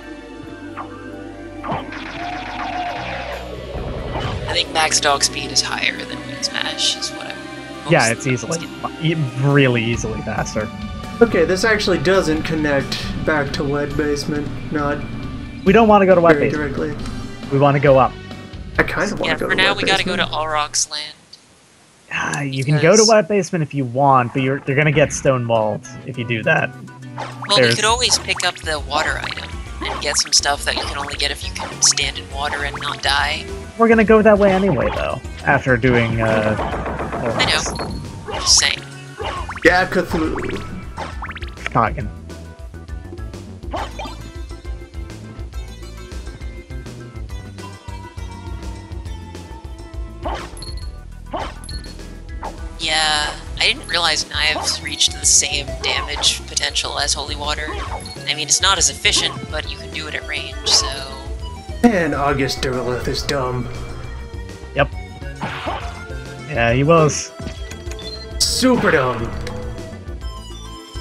[SPEAKER 3] I think max dog speed is higher than Wing Smash, is what I'm...
[SPEAKER 2] Yeah, it's really easily faster.
[SPEAKER 1] Okay, this actually doesn't connect back to Wet Basement, not
[SPEAKER 2] We don't want to go to Wet
[SPEAKER 1] very
[SPEAKER 2] Basement.
[SPEAKER 1] directly.
[SPEAKER 2] We want to go up.
[SPEAKER 1] I kind of want
[SPEAKER 3] Yeah,
[SPEAKER 1] to go
[SPEAKER 3] for
[SPEAKER 1] to
[SPEAKER 3] now
[SPEAKER 1] Wet
[SPEAKER 3] we gotta go
[SPEAKER 1] Basement.
[SPEAKER 3] to Aurochs Land.
[SPEAKER 2] You can go to
[SPEAKER 3] Because-
[SPEAKER 2] Wet Basement if you want, but you're gonna get stonewalled if you do that.
[SPEAKER 3] Well,
[SPEAKER 2] There's-
[SPEAKER 3] we could always pick up the water item and get some stuff that you can only get if you can stand in water and not die.
[SPEAKER 2] We're gonna go that way anyway, though. After doing
[SPEAKER 3] I know. Just saying.
[SPEAKER 1] Yeah, Cthulhu.
[SPEAKER 2] Talking.
[SPEAKER 3] Yeah, I didn't realize knives reached the same damage potential as holy water. I mean, it's not as efficient, but you can do it at range, so...
[SPEAKER 1] Man, August Derlith is dumb.
[SPEAKER 2] Yep. Yeah, he was.
[SPEAKER 1] Super dumb.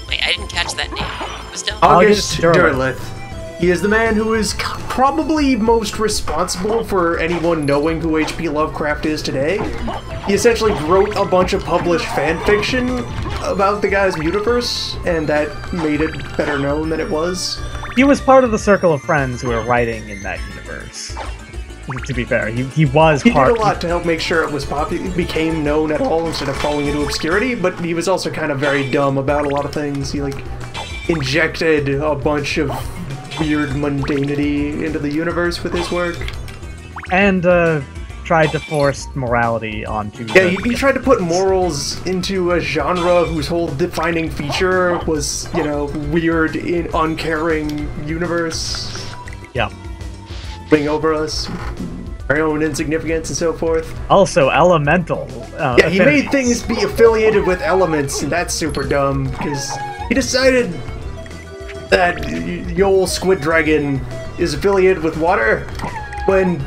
[SPEAKER 3] Wait, I didn't catch that name. It was dumb.
[SPEAKER 1] August
[SPEAKER 2] August
[SPEAKER 1] Derlith. He is the man who is probably most responsible for anyone knowing who H.P. Lovecraft is today. He essentially wrote a bunch of published fanfiction about the guy's universe, and that made it better known than it was.
[SPEAKER 2] He was part of the circle of friends who were writing in that universe. To be fair, he was
[SPEAKER 1] He
[SPEAKER 2] part.
[SPEAKER 1] did a lot to help make sure it was it became known at all instead of falling into obscurity, but he was also kind of very dumb about a lot of things. He, like, injected a bunch of weird mundanity into the universe with his work.
[SPEAKER 2] And tried to force morality onto.
[SPEAKER 1] Yeah, he tried to put morals into a genre whose whole defining feature was, you know, weird, uncaring universe.
[SPEAKER 2] Yeah.
[SPEAKER 1] Being over us, our own insignificance and so forth.
[SPEAKER 2] Also, elemental.
[SPEAKER 1] Yeah, he made
[SPEAKER 2] affinities.
[SPEAKER 1] things be affiliated with elements, and that's super dumb, because he decided that the old squid dragon is affiliated with water, when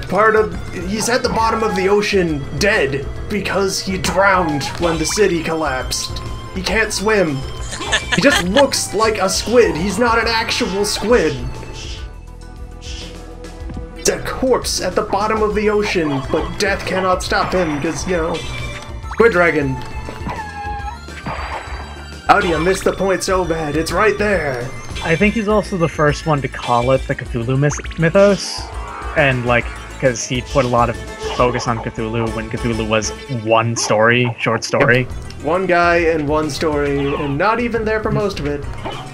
[SPEAKER 1] he's at the bottom of the ocean dead, because he drowned when the city collapsed. He can't swim. He just looks like a squid. He's not an actual squid. It's a corpse at the bottom of the ocean, but death cannot stop him, because, you know, squid dragon. Howdy, I missed the point so bad. It's right there.
[SPEAKER 2] I think he's also the first one to call it the Cthulhu mythos, and like, because he put a lot of focus on Cthulhu when Cthulhu was one short story.
[SPEAKER 1] One guy and one story, and not even there for most of it.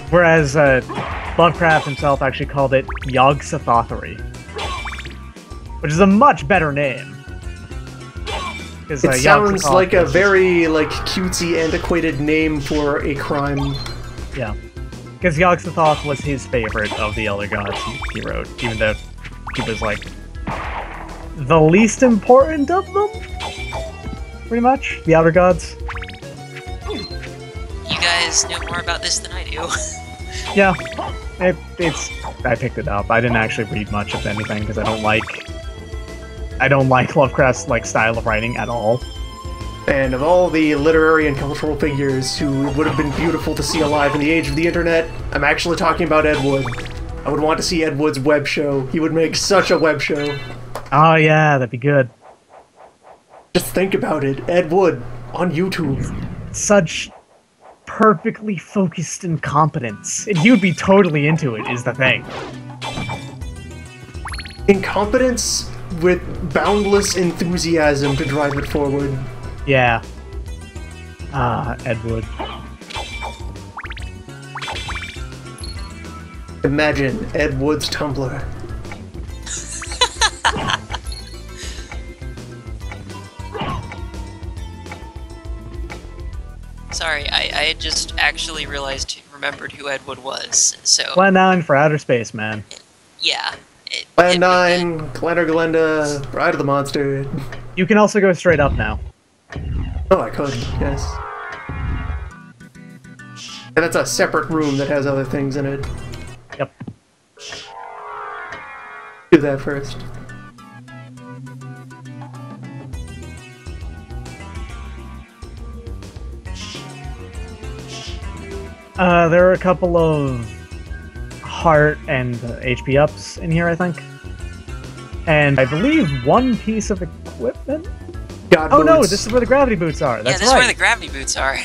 [SPEAKER 2] Whereas Lovecraft himself actually called it Yog-Sothothery, which is a much better name.
[SPEAKER 1] It sounds like a very, like, cutesy, antiquated name for a crime.
[SPEAKER 2] Yeah. Because Yog-Sothoth was his favorite of the Elder Gods he wrote, even though he was, like, the least important of them? Pretty much, the Elder Gods.
[SPEAKER 3] You guys know more about this than I do.
[SPEAKER 2] Yeah, I picked it up. I didn't actually read much of anything, because I don't like Lovecraft's, like, style of writing at all.
[SPEAKER 1] And of all the literary and cultural figures who would have been beautiful to see alive in the age of the internet, I'm actually talking about Ed Wood. I would want to see Ed Wood's web show. He would make such a web show.
[SPEAKER 2] Oh yeah, that'd be good.
[SPEAKER 1] Just think about it. Ed Wood on YouTube.
[SPEAKER 2] Such perfectly focused incompetence. And you'd be totally into it, is the thing.
[SPEAKER 1] Incompetence with boundless enthusiasm to drive it forward.
[SPEAKER 2] Yeah. Ah, Ed Wood.
[SPEAKER 1] Imagine Ed Wood's Tumblr.
[SPEAKER 3] Sorry, I had just actually remembered who Ed Wood was, so...
[SPEAKER 2] Plan 9 for outer space, man.
[SPEAKER 3] Yeah.
[SPEAKER 1] Plan 9, Glen or Glenda, Bride of the Monster.
[SPEAKER 2] You can also go straight up now.
[SPEAKER 1] Oh, I could, yes. And that's a separate room that has other things in it.
[SPEAKER 2] Yep.
[SPEAKER 1] Do that first.
[SPEAKER 2] There are a couple of heart and HP ups in here, I think. And I believe one piece of equipment?
[SPEAKER 1] God
[SPEAKER 2] Oh no,
[SPEAKER 1] boots.
[SPEAKER 2] this is where the gravity boots are. That's
[SPEAKER 3] yeah, this
[SPEAKER 2] right.
[SPEAKER 3] is where the gravity boots are.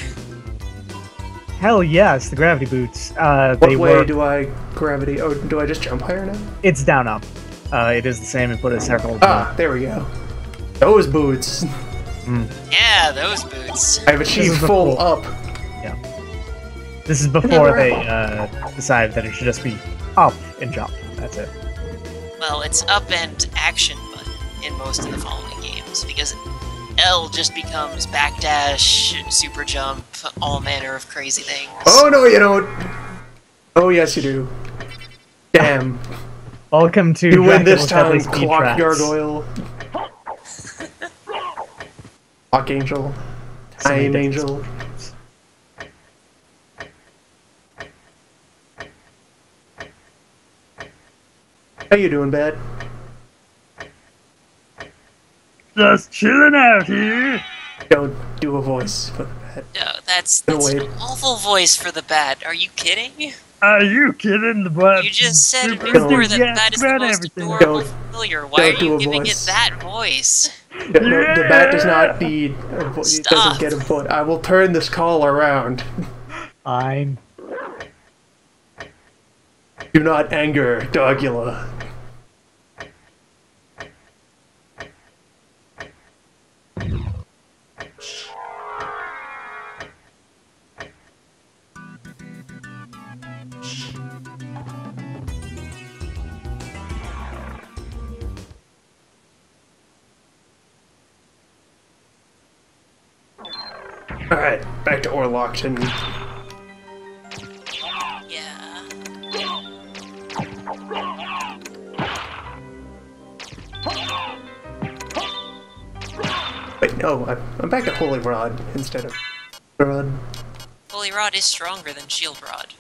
[SPEAKER 2] Hell yes, the gravity boots.
[SPEAKER 1] What
[SPEAKER 2] They
[SPEAKER 1] way
[SPEAKER 2] work.
[SPEAKER 1] do I gravity? Oh, do I just jump higher now?
[SPEAKER 2] It's down up. It is the same input as several.
[SPEAKER 1] Ah, there we go. Those boots.
[SPEAKER 3] Yeah, those boots.
[SPEAKER 1] I have achieved full up.
[SPEAKER 2] Yeah. This is before they decide that it should just be up and jump. That's it.
[SPEAKER 3] Well, it's up and action button in most of the following games, because L just becomes backdash, super jump, all manner of crazy things.
[SPEAKER 1] Oh no, you don't. Oh yes, you do. Damn.
[SPEAKER 2] Welcome to
[SPEAKER 1] You win this
[SPEAKER 2] Dracula's
[SPEAKER 1] time,
[SPEAKER 2] Deadly Speed
[SPEAKER 1] Clock
[SPEAKER 2] Tracks.
[SPEAKER 1] Gargoyle. Clock Angel.
[SPEAKER 2] So many
[SPEAKER 1] Time
[SPEAKER 2] different
[SPEAKER 1] Angel.
[SPEAKER 2] solutions.
[SPEAKER 1] How you doing, Bad?
[SPEAKER 2] Just chilling out here.
[SPEAKER 1] Don't do a voice for the Bad.
[SPEAKER 3] No, that's
[SPEAKER 1] No,
[SPEAKER 3] an
[SPEAKER 1] wait.
[SPEAKER 3] awful voice for the bat. Are you kidding?
[SPEAKER 2] Are you kidding? The butt?
[SPEAKER 3] You just said
[SPEAKER 2] super
[SPEAKER 3] before that
[SPEAKER 2] enthusiastic
[SPEAKER 3] that is the
[SPEAKER 2] about
[SPEAKER 3] most
[SPEAKER 2] everything.
[SPEAKER 3] adorable
[SPEAKER 1] Don't-
[SPEAKER 3] familiar. Why are
[SPEAKER 1] don't do
[SPEAKER 3] you
[SPEAKER 1] a
[SPEAKER 3] giving
[SPEAKER 1] voice.
[SPEAKER 3] it that voice?
[SPEAKER 1] No, the Bat does not need a voice. It
[SPEAKER 3] Stop.
[SPEAKER 1] doesn't get a voice. I will turn this call around.
[SPEAKER 2] I'm.
[SPEAKER 1] Do not anger Dogula. Alright, back to Orlockton.
[SPEAKER 3] Yeah.
[SPEAKER 1] Wait, no, I'm back to Holy Rod instead of Rod.
[SPEAKER 3] Holy Rod is stronger than Shield Rod.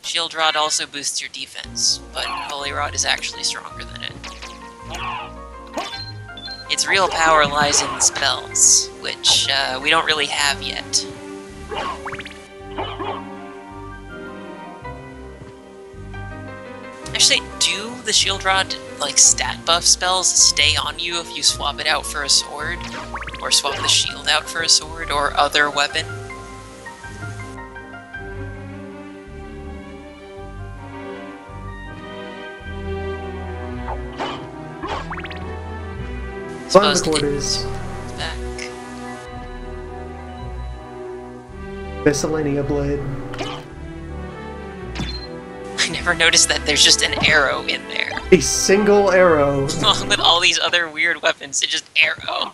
[SPEAKER 3] Shield Rod also boosts your defense, but Holy Rod is actually stronger than it. Its real power lies in the spells, which we don't really have yet. Actually, do the Shield Rod, like, stat buff spells stay on you if you swap it out for a sword? Or swap the shield out for a sword or other weapon?
[SPEAKER 1] Find the
[SPEAKER 3] Supposedly
[SPEAKER 1] quarters.
[SPEAKER 3] it's back.
[SPEAKER 1] Miscellanea Blade.
[SPEAKER 3] I never noticed that there's just an arrow in there.
[SPEAKER 1] A single arrow.
[SPEAKER 3] Along with all these other weird weapons, it's just arrow.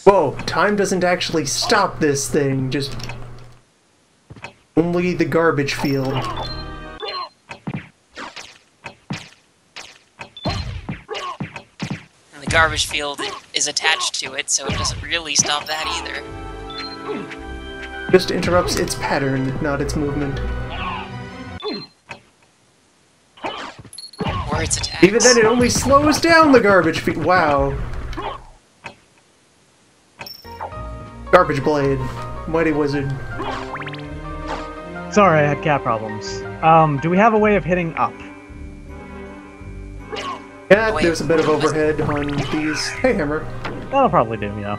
[SPEAKER 1] Whoa, time doesn't actually stop this thing, just... Only the garbage field.
[SPEAKER 3] And the garbage field is attached to it, so it doesn't really stop that either.
[SPEAKER 1] Just interrupts its pattern, not its movement.
[SPEAKER 3] Or its attacks.
[SPEAKER 1] Even then, it only slows down the garbage field. Wow. Garbage Blade. Mighty Wizard.
[SPEAKER 2] Sorry, I had cat problems. Do we have a way of hitting up?
[SPEAKER 1] Yeah,
[SPEAKER 3] Wait,
[SPEAKER 1] there's a bit of
[SPEAKER 3] was-
[SPEAKER 1] overhead on these. Hey, Hammer.
[SPEAKER 2] That'll probably do, you know.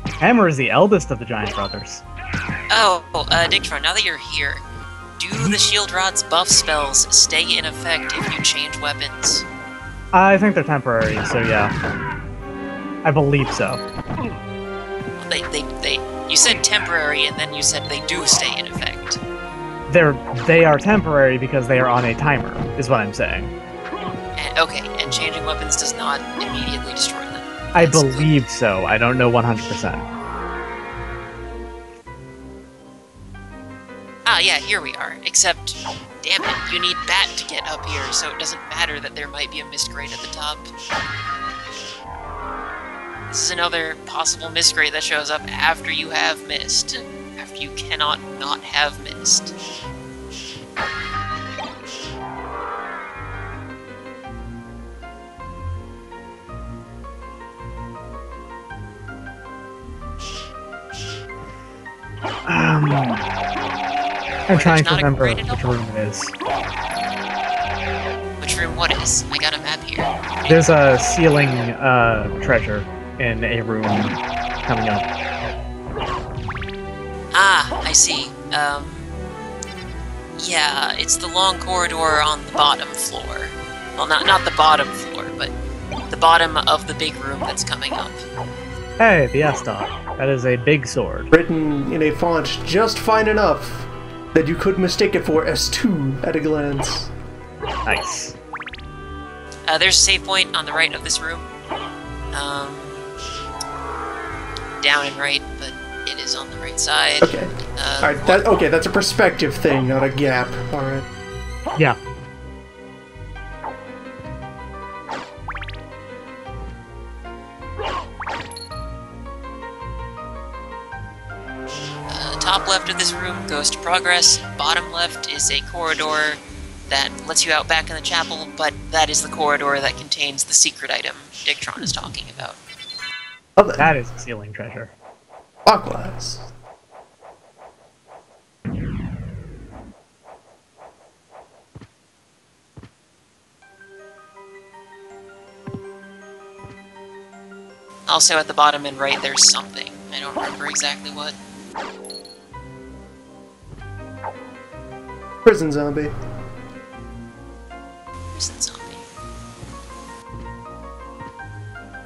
[SPEAKER 2] Hammer is the eldest of the giant brothers.
[SPEAKER 3] Oh, Dictron, now that you're here, do the shield rod's buff spells stay in effect if you change weapons?
[SPEAKER 2] I think they're temporary, so yeah. I believe so.
[SPEAKER 3] You said temporary, and then you said they do stay in effect.
[SPEAKER 2] They are temporary because they are on a timer, is what I'm saying.
[SPEAKER 3] And, okay, and changing weapons does not immediately destroy them.
[SPEAKER 2] I
[SPEAKER 3] That's good.
[SPEAKER 2] believe so. I don't know 100%.
[SPEAKER 3] Ah, yeah, here we are. Except, damn it, you need Bat to get up here, so it doesn't matter that there might be a mist grate at the top. This is another possible mist grate that shows up after you have mist. After you cannot not have mist.
[SPEAKER 2] I'm trying to
[SPEAKER 3] not a
[SPEAKER 2] remember
[SPEAKER 3] grate at
[SPEAKER 2] which
[SPEAKER 3] all?
[SPEAKER 2] room it is.
[SPEAKER 3] Which room what is? I got a map here.
[SPEAKER 2] There's a ceiling treasure in a room coming up.
[SPEAKER 3] Ah, I see. Yeah, it's the long corridor on the bottom floor. Well, not the bottom floor, but the bottom of the big room that's coming up.
[SPEAKER 2] Hey, the S-Dot. That is a big sword.
[SPEAKER 1] Written in a font just fine enough that you could mistake it for S2 at a glance.
[SPEAKER 2] Nice.
[SPEAKER 3] There's a save point on the right of this room. Down and right, but it is on the right side.
[SPEAKER 1] Okay. Alright, okay, that's a perspective thing, not a gap. Alright.
[SPEAKER 2] Yeah.
[SPEAKER 3] Top left of this room goes to progress. Bottom left is a corridor that lets you out back in the chapel, but that is the corridor that contains the secret item Dictron is talking about.
[SPEAKER 1] Oh, then.
[SPEAKER 2] That is a ceiling treasure.
[SPEAKER 1] Clockwise.
[SPEAKER 3] Also at the bottom and right there's something. I don't remember exactly what.
[SPEAKER 1] Prison zombie.
[SPEAKER 3] Prison zombie.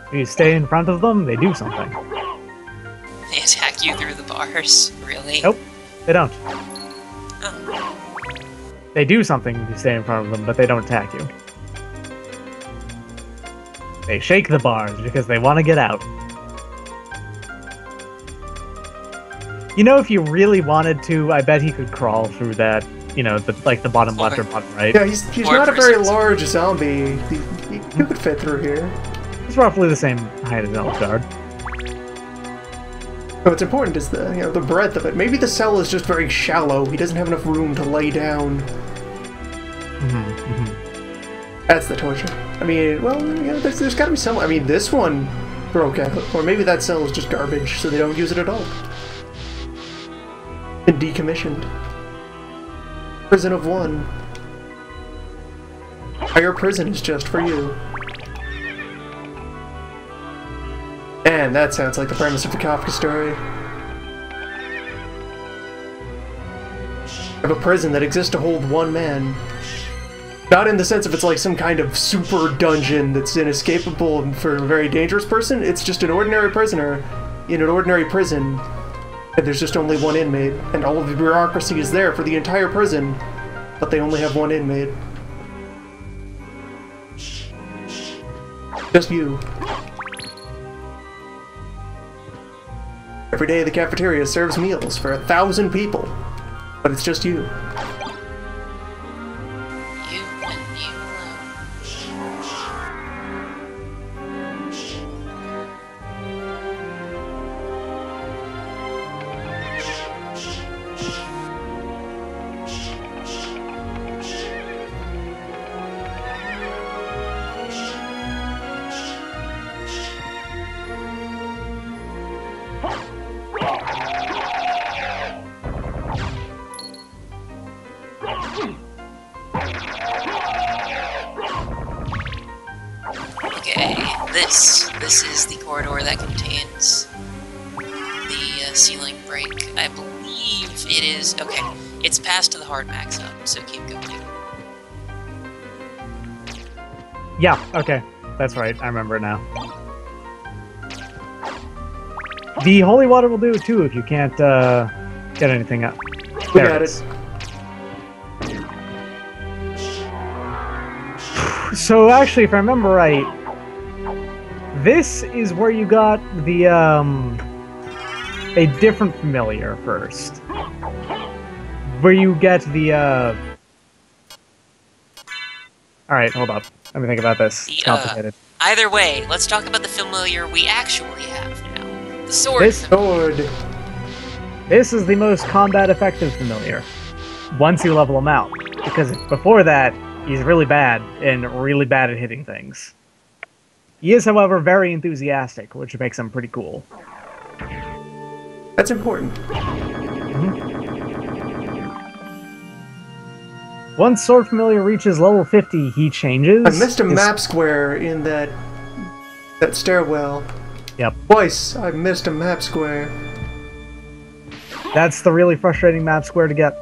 [SPEAKER 2] If you stay in front of them, they do something.
[SPEAKER 3] They attack you through the bars? Really?
[SPEAKER 2] Nope, they don't.
[SPEAKER 3] Oh.
[SPEAKER 2] They do something if you stay in front of them, but they don't attack you. They shake the bars because they want to get out. You know, if you really wanted to, I bet he could crawl through that, you know, the bottom left or bottom right.
[SPEAKER 1] Yeah, he's
[SPEAKER 3] Or
[SPEAKER 1] not a very
[SPEAKER 3] prisons.
[SPEAKER 1] large zombie. He could fit through here.
[SPEAKER 2] It's roughly the same height as Elfguard.
[SPEAKER 1] What's important is the breadth of it. Maybe the cell is just very shallow. He doesn't have enough room to lay down. That's the torture. I mean, well, yeah, there's got to be some. I mean, this one broke out, or maybe that cell is just garbage, so they don't use it at all. Been decommissioned. Prison of one. Your prison is just for you. And that sounds like the premise of a Kafka story. Of a prison that exists to hold one man. Not in the sense of it's like some kind of super dungeon that's inescapable for a very dangerous person. It's just an ordinary prisoner in an ordinary prison. And there's just only one inmate. And all of the bureaucracy is there for the entire prison. But they only have one inmate. Just you. Every day the cafeteria serves meals for 1,000 people. But it's just you.
[SPEAKER 3] You and you alone. Okay, this is the corridor that contains the ceiling break. I believe it is... Okay, it's past to the hard max up, so keep going.
[SPEAKER 2] Yeah, okay. That's right, I remember it now. The holy water will do it too if you can't get anything up.
[SPEAKER 1] We got it.
[SPEAKER 2] So actually, if I remember right, this is where you got the a different familiar first. Where you get the Alright, hold up. Let me think about this. It's complicated.
[SPEAKER 3] Either way, let's talk about the familiar we actually have now. The sword.
[SPEAKER 2] This
[SPEAKER 1] Sword.
[SPEAKER 2] This is the most combat effective familiar. Once you level him out. Because before that, he's really bad, and really bad at hitting things. He is, however, very enthusiastic, which makes him pretty cool.
[SPEAKER 1] That's important.
[SPEAKER 2] Once Sword Familiar reaches level 50, he changes.
[SPEAKER 1] I missed a map square in that stairwell.
[SPEAKER 2] Yep.
[SPEAKER 1] Twice I missed a map square.
[SPEAKER 2] That's the really frustrating map square to get.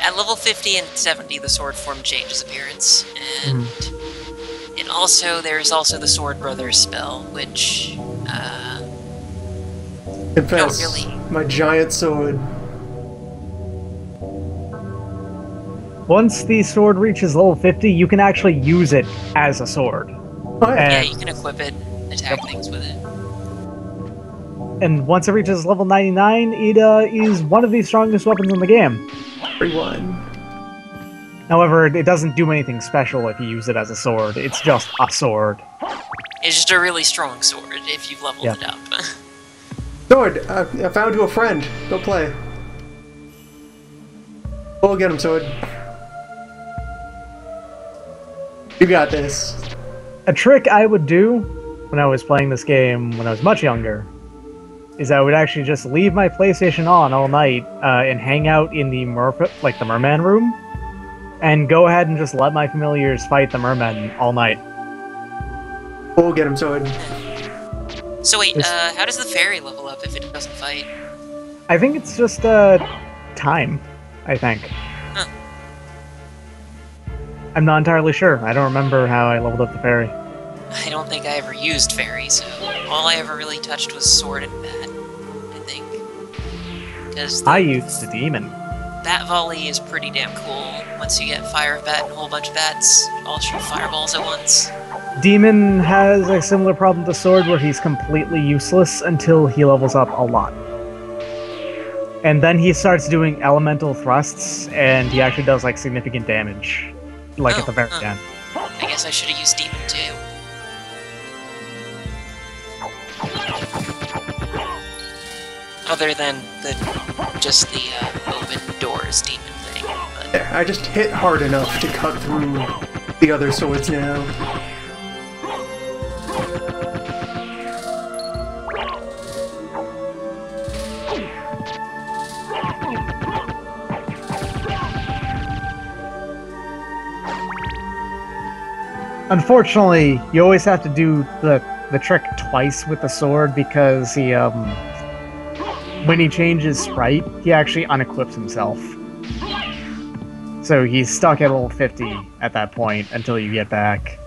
[SPEAKER 3] At level 50 and 70, the sword form changes appearance, and also there's also the Sword Brothers spell, which
[SPEAKER 1] Confess,
[SPEAKER 3] don't really.
[SPEAKER 1] my giant sword.
[SPEAKER 2] Once the sword reaches level 50, you can actually use it as a sword.
[SPEAKER 1] Oh, yeah.
[SPEAKER 3] Yeah, you can equip it, attack things with it.
[SPEAKER 2] And once it reaches level 99, it is one of the strongest weapons in the game.
[SPEAKER 1] Everyone.
[SPEAKER 2] However, it doesn't do anything special if you use it as a sword. It's just a sword.
[SPEAKER 3] It's just a really strong sword if you've leveled it up.
[SPEAKER 1] Sword, I found you a friend. Go play. Go get him, Sword. You got this.
[SPEAKER 2] A trick I would do when I was playing this game when I was much younger is I would actually just leave my PlayStation on all night and hang out in the the merman room and go ahead and just let my familiars fight the mermen all night.
[SPEAKER 1] Go get him, Sword.
[SPEAKER 3] So wait, how does the fairy level up if it doesn't fight?
[SPEAKER 2] I think it's just time, I think.
[SPEAKER 3] Huh.
[SPEAKER 2] I'm not entirely sure. I don't remember how I leveled up the fairy.
[SPEAKER 3] I don't think I ever used fairy, so all I ever really touched was sword and bat, I think. Because
[SPEAKER 2] I used the demon.
[SPEAKER 3] Bat volley is pretty damn cool. Once you get fire bat and a whole bunch of bats, all shoot fireballs at once.
[SPEAKER 2] Demon has a similar problem to sword where he's completely useless until he levels up a lot. And then he starts doing elemental thrusts, and he actually does like significant damage. Like at the very end.
[SPEAKER 3] I guess I should have used demon too. Other than just the open doors demon thing. But...
[SPEAKER 1] There, I just hit hard enough to cut through the other swords now.
[SPEAKER 2] Unfortunately, you always have to do the trick twice with the sword because he when he changes sprite, he actually unequips himself. So he's stuck at level 50 at that point until you get back.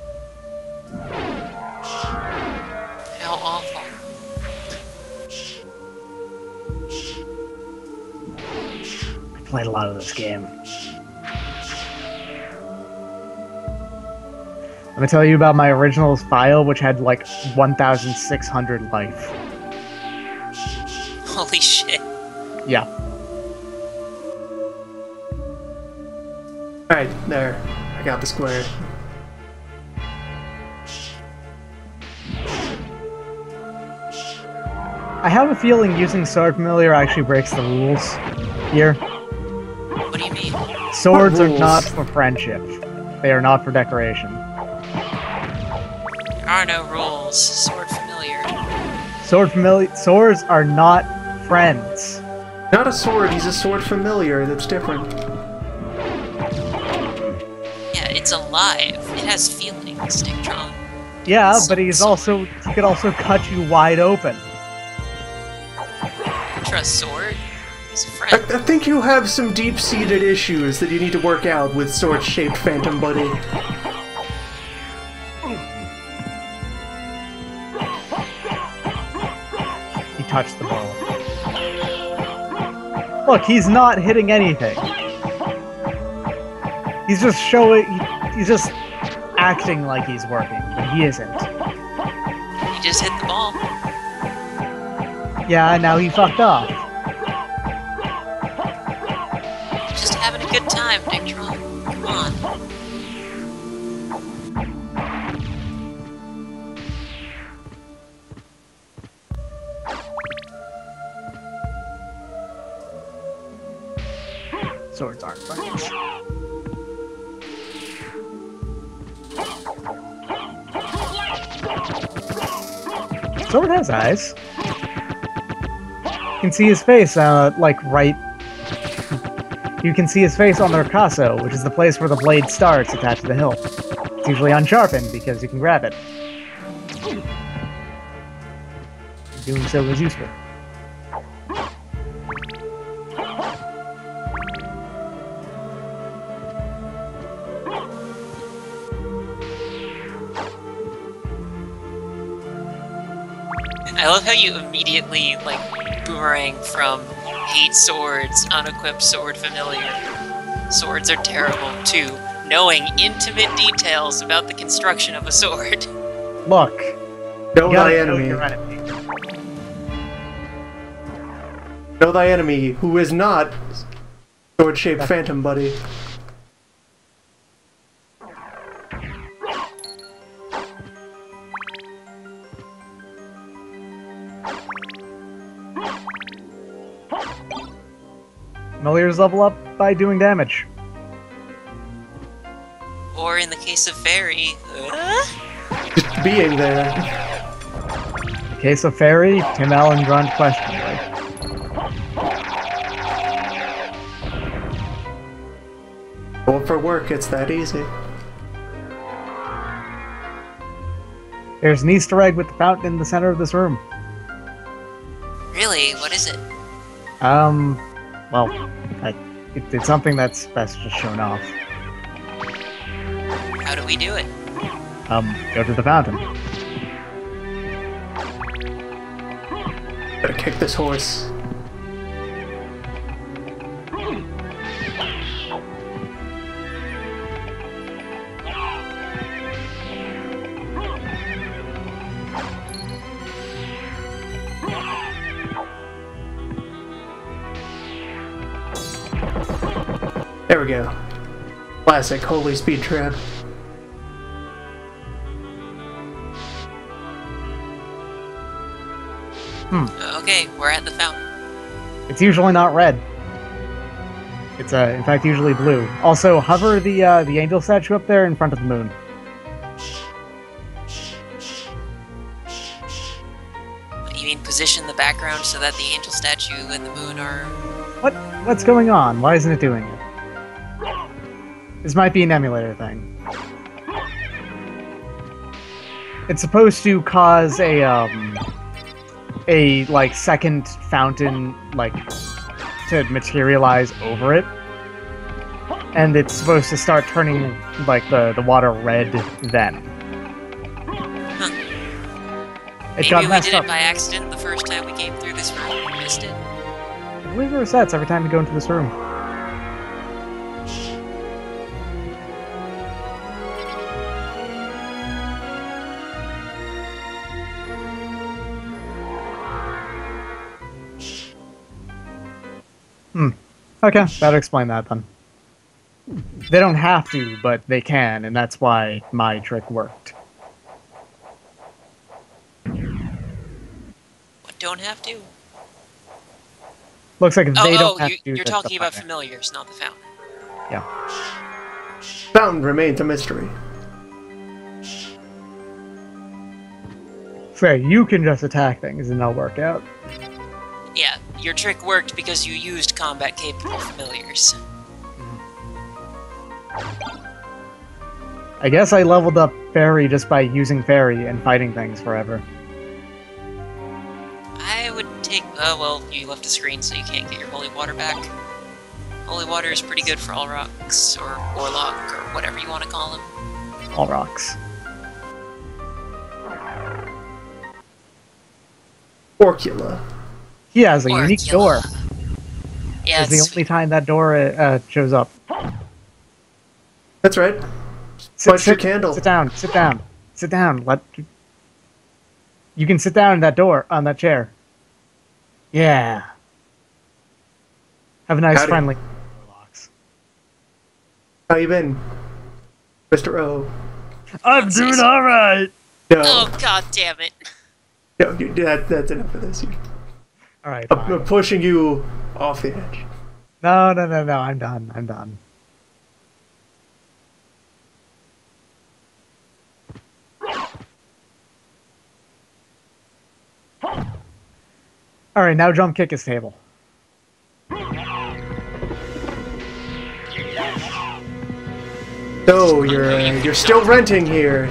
[SPEAKER 3] How awful.
[SPEAKER 2] I played a lot of this game. Let me tell you about my original file, which had like 1,600 life.
[SPEAKER 3] Holy shit.
[SPEAKER 2] Yeah.
[SPEAKER 1] Alright, there. I got the square.
[SPEAKER 2] I have a feeling using Sword Familiar actually breaks the rules here.
[SPEAKER 3] What do you mean?
[SPEAKER 2] Swords are not for friendship. They are not for decoration.
[SPEAKER 3] There are no rules. Sword familiar.
[SPEAKER 2] Swords are not friends.
[SPEAKER 1] Not a sword, he's a sword familiar. That's different.
[SPEAKER 3] Yeah, It's alive. It has feelings, Sticktron.
[SPEAKER 2] Yeah, but he could also cut you wide open.
[SPEAKER 3] Trust Sword. He's a friend.
[SPEAKER 1] I think you have some deep-seated issues that you need to work out with sword-shaped Phantom Buddy.
[SPEAKER 2] He touched the ball. Look, he's not hitting anything. He's just he's just acting like he's working, but he isn't.
[SPEAKER 3] He just hit the ball.
[SPEAKER 2] Yeah, now he fucked off.
[SPEAKER 3] Just having a good time, Sticktron. Come on.
[SPEAKER 2] Swords aren't friends. Sword has eyes. You can see his face, like right. You can see his face on the ricasso, which is the place where the blade starts attached to the hilt. It's usually unsharpened because you can grab it. Doing so is useful.
[SPEAKER 3] I love how you immediately, like, boomerang from hate swords, unequipped sword familiar. Swords are terrible, to knowing intimate details about the construction of a sword.
[SPEAKER 2] Look.
[SPEAKER 1] Know thy
[SPEAKER 2] Know
[SPEAKER 1] enemy.
[SPEAKER 2] your enemy.
[SPEAKER 1] Know thy enemy, who is not sword-shaped Phantom Buddy.
[SPEAKER 2] Familiars level up by doing damage.
[SPEAKER 3] Or in the case of Fairy,
[SPEAKER 1] Just being there.
[SPEAKER 2] In the case of Fairy, Tim Allen grunt questionably.
[SPEAKER 1] Going for work, it's that easy.
[SPEAKER 2] There's an Easter egg with the fountain in the center of this room.
[SPEAKER 3] really, what is it?
[SPEAKER 2] Well, it's something that's best just shown off.
[SPEAKER 3] How do we do it?
[SPEAKER 2] Go to the fountain.
[SPEAKER 1] Gotta kick this horse. There we go. Classic holy speed trap.
[SPEAKER 3] Okay, we're at the fountain.
[SPEAKER 2] It's usually not red. It's in fact usually blue. Also, hover the angel statue up there in front of the moon.
[SPEAKER 3] You mean position the background so that the angel statue and the moon are...
[SPEAKER 2] What's going on? Why isn't it doing it? This might be an emulator thing. It's supposed to cause a like second fountain like to materialize over it, and it's supposed to start turning like the water red then.
[SPEAKER 3] Huh.
[SPEAKER 2] It
[SPEAKER 3] Maybe
[SPEAKER 2] got
[SPEAKER 3] we
[SPEAKER 2] messed
[SPEAKER 3] did
[SPEAKER 2] up.
[SPEAKER 3] it by accident the first time we came through this room and missed it.
[SPEAKER 2] I believe it resets every time you go into this room. Okay, that'll explain that then. They don't have to, but they can, and that's why my trick worked.
[SPEAKER 3] What don't have to?
[SPEAKER 2] Looks like they don't have to.
[SPEAKER 3] You're
[SPEAKER 2] that's
[SPEAKER 3] talking
[SPEAKER 2] the
[SPEAKER 3] about
[SPEAKER 2] point.
[SPEAKER 3] familiars, not the fountain.
[SPEAKER 2] Yeah.
[SPEAKER 1] Fountain remains a mystery.
[SPEAKER 2] So you can just attack things and they'll work out.
[SPEAKER 3] Yeah, your trick worked because you used combat-capable familiars.
[SPEAKER 2] I guess I leveled up Fairy just by using Fairy and fighting things forever.
[SPEAKER 3] I would take... well, you left a screen, so you can't get your holy water back. Holy water is pretty good for all rocks, or Warlock, or whatever you want to call him.
[SPEAKER 2] All rocks.
[SPEAKER 1] Orcula.
[SPEAKER 2] He has a unique door.
[SPEAKER 3] Yeah,
[SPEAKER 2] It's the only time that door shows up.
[SPEAKER 1] That's right. Punch your candle.
[SPEAKER 2] Sit down. Sit down. Sit down. You can sit down in that door on that chair. Yeah. Have a nice
[SPEAKER 1] Howdy.
[SPEAKER 2] friendly.
[SPEAKER 1] How you been, Mr. O?
[SPEAKER 2] I'm doing all right.
[SPEAKER 1] No,
[SPEAKER 3] Oh, god damn it.
[SPEAKER 1] no, that's enough of this.
[SPEAKER 2] All right.
[SPEAKER 1] I'm pushing you off the edge.
[SPEAKER 2] No. I'm done. I'm done. All right, now jump kick his table.
[SPEAKER 1] So you're still renting here,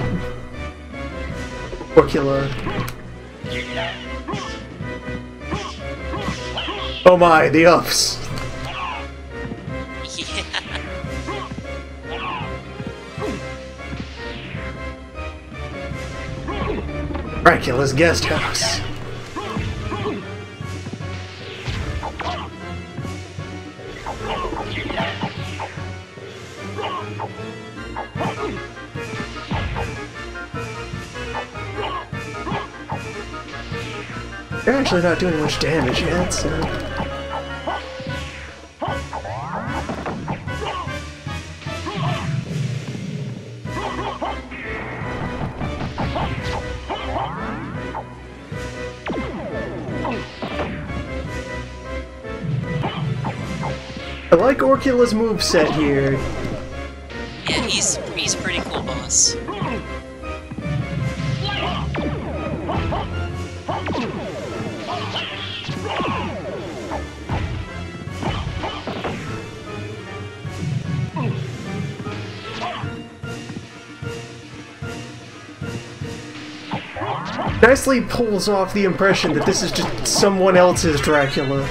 [SPEAKER 1] Orcula. Oh my, the ups.
[SPEAKER 3] Yeah.
[SPEAKER 1] Dracula's guest house. They're actually not doing much damage yet, so... I like Orcula's moveset here.
[SPEAKER 3] Yeah, he's a pretty cool boss.
[SPEAKER 1] Nicely pulls off the impression that this is just someone else's Dracula.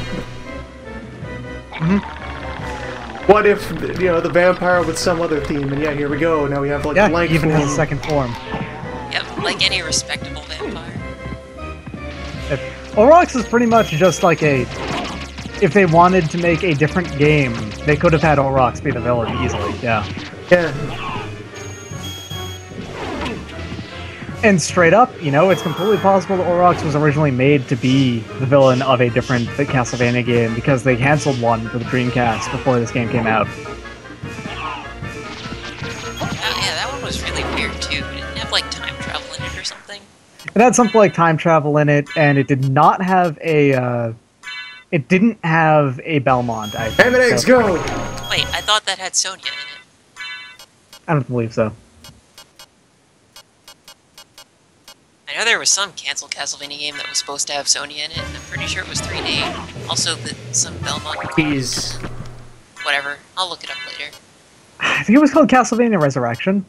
[SPEAKER 1] What if, you know, the vampire with some other theme, and yeah, here we go, now we have, like,
[SPEAKER 2] Yeah,
[SPEAKER 1] blank
[SPEAKER 2] even
[SPEAKER 1] form.
[SPEAKER 2] his second form.
[SPEAKER 3] Yep, like any respectable vampire.
[SPEAKER 2] Orox is pretty much just like a... If they wanted to make a different game, they could have had Orox be the villain easily, yeah.
[SPEAKER 1] Yeah.
[SPEAKER 2] And straight up, you know, it's completely possible that Orox was originally made to be the villain of a different Castlevania game because they canceled one for the Dreamcast before this game came out.
[SPEAKER 3] Yeah, that one was really weird too. It didn't have like time travel in it or something.
[SPEAKER 2] It had something like time travel in it, and it did not have a, it didn't have a Belmont, I think.
[SPEAKER 1] M&X, go!
[SPEAKER 3] Wait, I thought that had Sonya in it.
[SPEAKER 2] I don't believe so.
[SPEAKER 3] I know there was some canceled Castlevania game that was supposed to have Sonya in it, and I'm pretty sure it was 3D. Also, some Belmont...
[SPEAKER 1] Jeez.
[SPEAKER 3] Whatever, I'll look it up later.
[SPEAKER 2] I think it was called Castlevania Resurrection.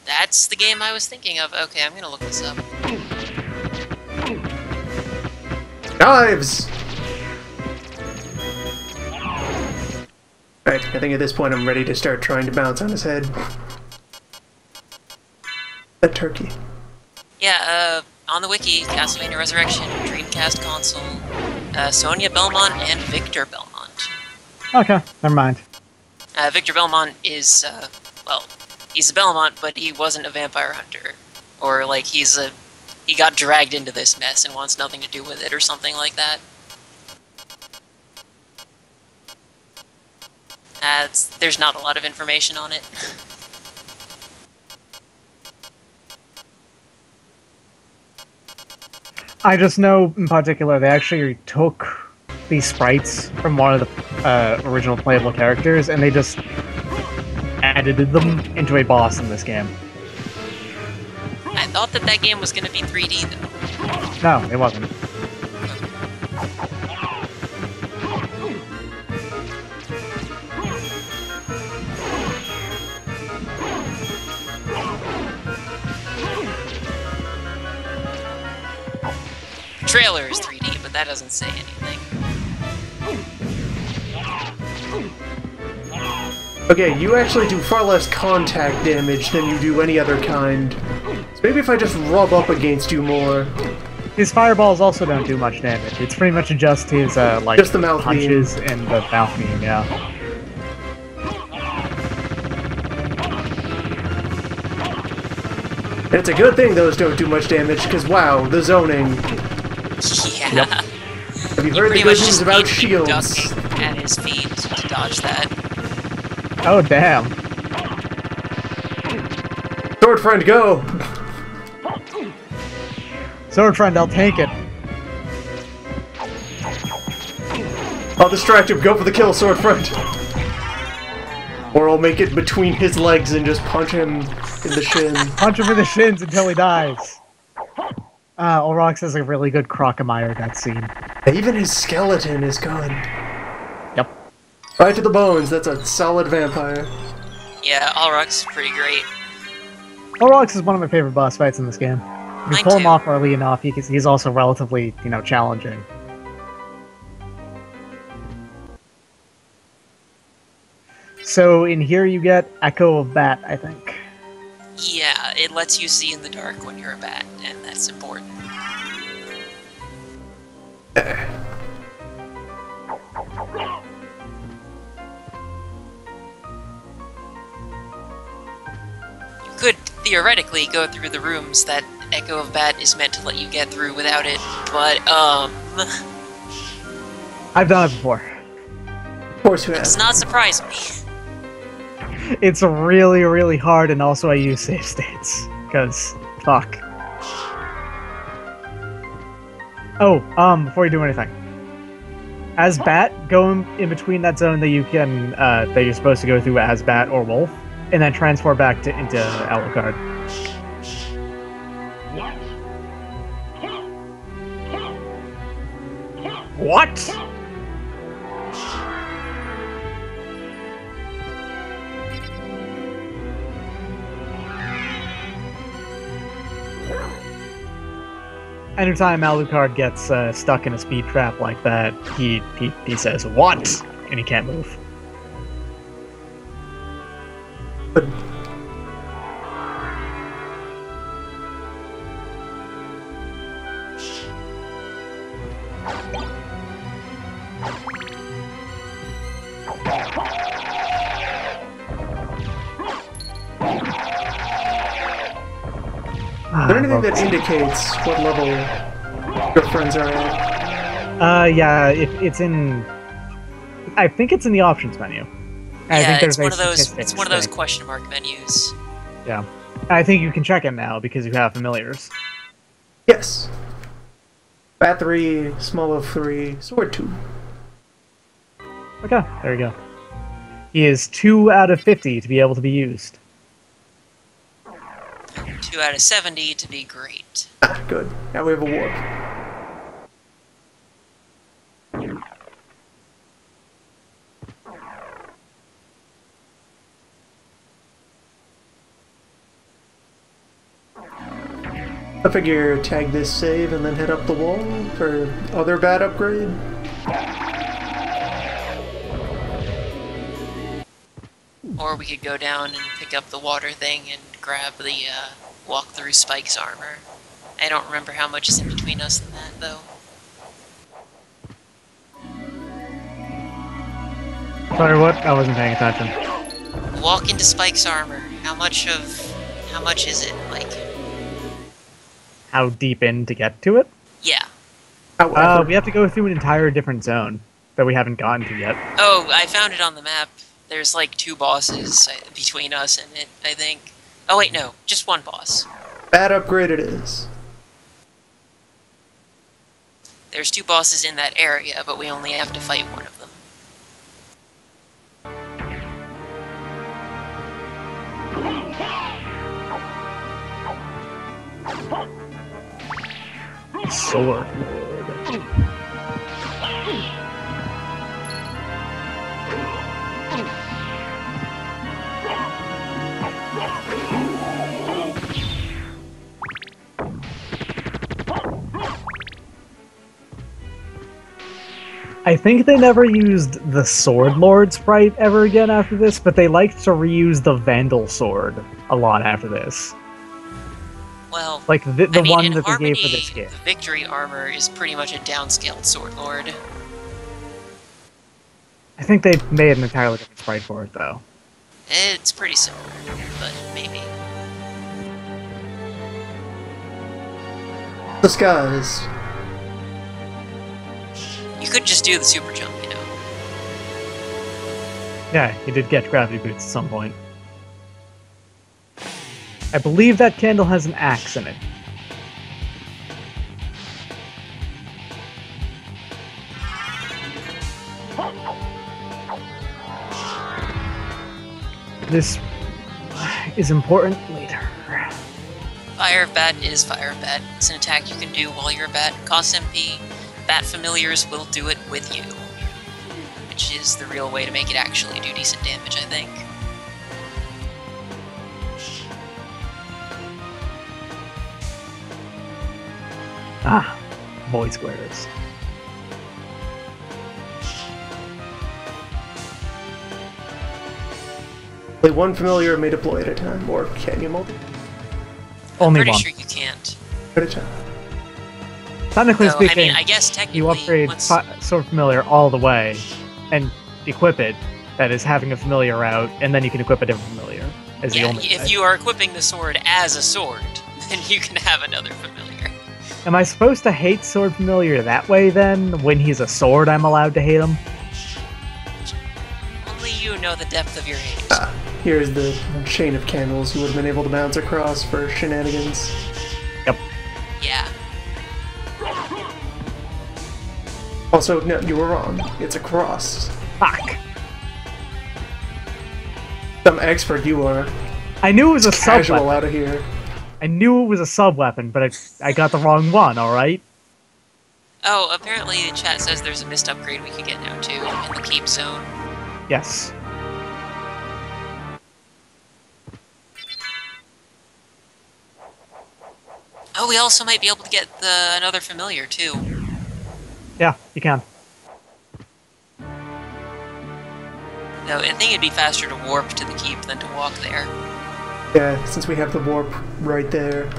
[SPEAKER 3] That's the game I was thinking of. Okay, I'm gonna look this up.
[SPEAKER 1] Knives! Right, I think at this point I'm ready to start trying to bounce on his head. A turkey.
[SPEAKER 3] Yeah, on the wiki, Castlevania Resurrection, Dreamcast console, Sonya Belmont and Victor Belmont.
[SPEAKER 2] Okay, never mind.
[SPEAKER 3] Victor Belmont is, well, he's a Belmont, but he wasn't a vampire hunter. Or, like, he got dragged into this mess and wants nothing to do with it, or something like that. There's not a lot of information on it.
[SPEAKER 2] I just know, in particular, they actually took these sprites from one of the original playable characters, and they just edited them into a boss in this game.
[SPEAKER 3] I thought that game was going to be 3D, though.
[SPEAKER 2] No, it wasn't.
[SPEAKER 3] trailer is 3D, but that doesn't say anything.
[SPEAKER 1] Okay, you actually do far less contact damage than you do any other kind. So maybe if I just rub up against you more.
[SPEAKER 2] His fireballs also don't do much damage. It's pretty much just his, like,
[SPEAKER 1] just the mouth
[SPEAKER 2] punches and the mouth beam, yeah.
[SPEAKER 1] And it's a good thing those don't do much damage, because wow, the zoning.
[SPEAKER 3] Yeah.
[SPEAKER 2] Yep.
[SPEAKER 1] Have you heard the good news about shields?
[SPEAKER 3] Ducking at his feet to dodge that.
[SPEAKER 2] Oh, damn.
[SPEAKER 1] Sword friend, go!
[SPEAKER 2] Sword friend, I'll take it.
[SPEAKER 1] I'll distract him, go for the kill, sword friend! Or I'll make it between his legs and just punch him in the shin.
[SPEAKER 2] Punch him in the shins until he dies. Olrox has a really good Crocomire cutscene.
[SPEAKER 1] Even his skeleton is good.
[SPEAKER 2] Yep.
[SPEAKER 1] Right to the bones, that's a solid vampire.
[SPEAKER 3] Yeah, Alroc's pretty great.
[SPEAKER 2] Olrox is one of my favorite boss fights in this game. If you
[SPEAKER 3] Mine
[SPEAKER 2] pull him
[SPEAKER 3] too.
[SPEAKER 2] off early enough, he's also relatively, challenging. So in here you get Echo of Bat, I think.
[SPEAKER 3] Yeah, it lets you see in the dark when you're a bat, and that's important. You could theoretically go through the rooms that Echo of Bat is meant to let you get through without it, but,
[SPEAKER 2] I've done it before.
[SPEAKER 1] Of course you
[SPEAKER 3] does
[SPEAKER 1] have.
[SPEAKER 3] not surprise me.
[SPEAKER 2] It's really, really hard, and also I use save states. Because, fuck. Oh, before you do anything. As Bat, go in between that zone that you can, that you're supposed to go through as Bat or Wolf, and then transfer back into Alucard. What? Anytime Alucard gets stuck in a speed trap like that, he says, "What?" and he can't move.
[SPEAKER 1] But is there anything that indicates what level your friends are at?
[SPEAKER 2] Yeah, it's in. I think it's in the options menu. I
[SPEAKER 3] Yeah,
[SPEAKER 2] think there's
[SPEAKER 3] it's one
[SPEAKER 2] a
[SPEAKER 3] of those.
[SPEAKER 2] statistics
[SPEAKER 3] It's one of those
[SPEAKER 2] thing.
[SPEAKER 3] question mark menus.
[SPEAKER 2] Yeah, I think you can check it now because you have familiars.
[SPEAKER 1] Yes. Bat 3, small of 3, sword 2.
[SPEAKER 2] Okay, there you go. He is 2 out of 50 to be able to be used.
[SPEAKER 3] 2 out of 70 to be great.
[SPEAKER 1] Ah, good. Now we have a warp. I figure tag this save and then head up the wall for other bat upgrade.
[SPEAKER 3] Or we could go down and pick up the water thing and grab the walk through Spike's armor. I don't remember how much is in between us and that, though.
[SPEAKER 2] Sorry, what? I wasn't paying attention.
[SPEAKER 3] Walk into Spike's armor. How much is it? Like,
[SPEAKER 2] How deep in to get to it?
[SPEAKER 3] yeah.
[SPEAKER 1] However,
[SPEAKER 2] We have to go through an entire different zone that we haven't gotten to yet.
[SPEAKER 3] Oh, I found it on the map. There's like 2 bosses between us and it, I think. Oh wait, no, just 1 boss.
[SPEAKER 1] bat upgrade it is.
[SPEAKER 3] There's 2 bosses in that area, but we only have to fight one of them.
[SPEAKER 2] Sword. I think they never used the Sword Lord sprite ever again after this, but they liked to reuse the Vandal Sword a lot after this.
[SPEAKER 3] Well,
[SPEAKER 2] Like the
[SPEAKER 3] I mean,
[SPEAKER 2] one
[SPEAKER 3] in
[SPEAKER 2] that
[SPEAKER 3] Harmony,
[SPEAKER 2] they gave for this game.
[SPEAKER 3] the victory armor is pretty much a downscaled Sword Lord.
[SPEAKER 2] I think they made an entirely different sprite for it, though.
[SPEAKER 3] It's pretty similar, but maybe.
[SPEAKER 1] The skies.
[SPEAKER 3] You could just do the super jump, you know.
[SPEAKER 2] Yeah, he did get gravity boots at some point. I believe that candle has an axe in it. This is important later.
[SPEAKER 3] Fire Bat is Fire Bat. It's an attack you can do while you're a bat. Costs MP. Bat familiars will do it with you. Which is the real way to make it actually do decent damage, I think.
[SPEAKER 2] Ah, void squares.
[SPEAKER 1] Only one familiar may deploy at a time, or can you multi?
[SPEAKER 2] Only
[SPEAKER 3] Pretty
[SPEAKER 2] one.
[SPEAKER 3] sure you can't.
[SPEAKER 1] At a time.
[SPEAKER 2] Technically
[SPEAKER 3] So, I
[SPEAKER 2] speaking,
[SPEAKER 3] mean, I guess technically,
[SPEAKER 2] you upgrade
[SPEAKER 3] once...
[SPEAKER 2] Sword Familiar all the way and equip it, that is having a familiar out, and then you can equip a different familiar as the
[SPEAKER 3] Yeah,
[SPEAKER 2] only
[SPEAKER 3] if
[SPEAKER 2] way.
[SPEAKER 3] you are equiping the sword as a sword, then you can have another familiar.
[SPEAKER 2] Am I supposed to hate Sword Familiar that way, then? When he's a sword, I'm allowed to hate him?
[SPEAKER 3] Only you know the depth of your hate.
[SPEAKER 1] Here's the chain of candles you would have been able to bounce across for shenanigans.
[SPEAKER 2] Yep.
[SPEAKER 3] Yeah.
[SPEAKER 1] Also, no, you were wrong. It's a cross.
[SPEAKER 2] Fuck!
[SPEAKER 1] Some expert you are.
[SPEAKER 2] I knew it was a
[SPEAKER 1] Casual
[SPEAKER 2] sub-weapon.
[SPEAKER 1] out of here.
[SPEAKER 2] I knew it was a sub-weapon, but I got the wrong one, alright?
[SPEAKER 3] Oh, apparently the chat says there's a mist upgrade we could get now too, in the keep zone.
[SPEAKER 2] Yes.
[SPEAKER 3] Oh, we also might be able to get another familiar too.
[SPEAKER 2] Yeah, you can.
[SPEAKER 3] Though I think it'd be faster to warp to the keep than to walk there.
[SPEAKER 1] Yeah, since we have the warp right there.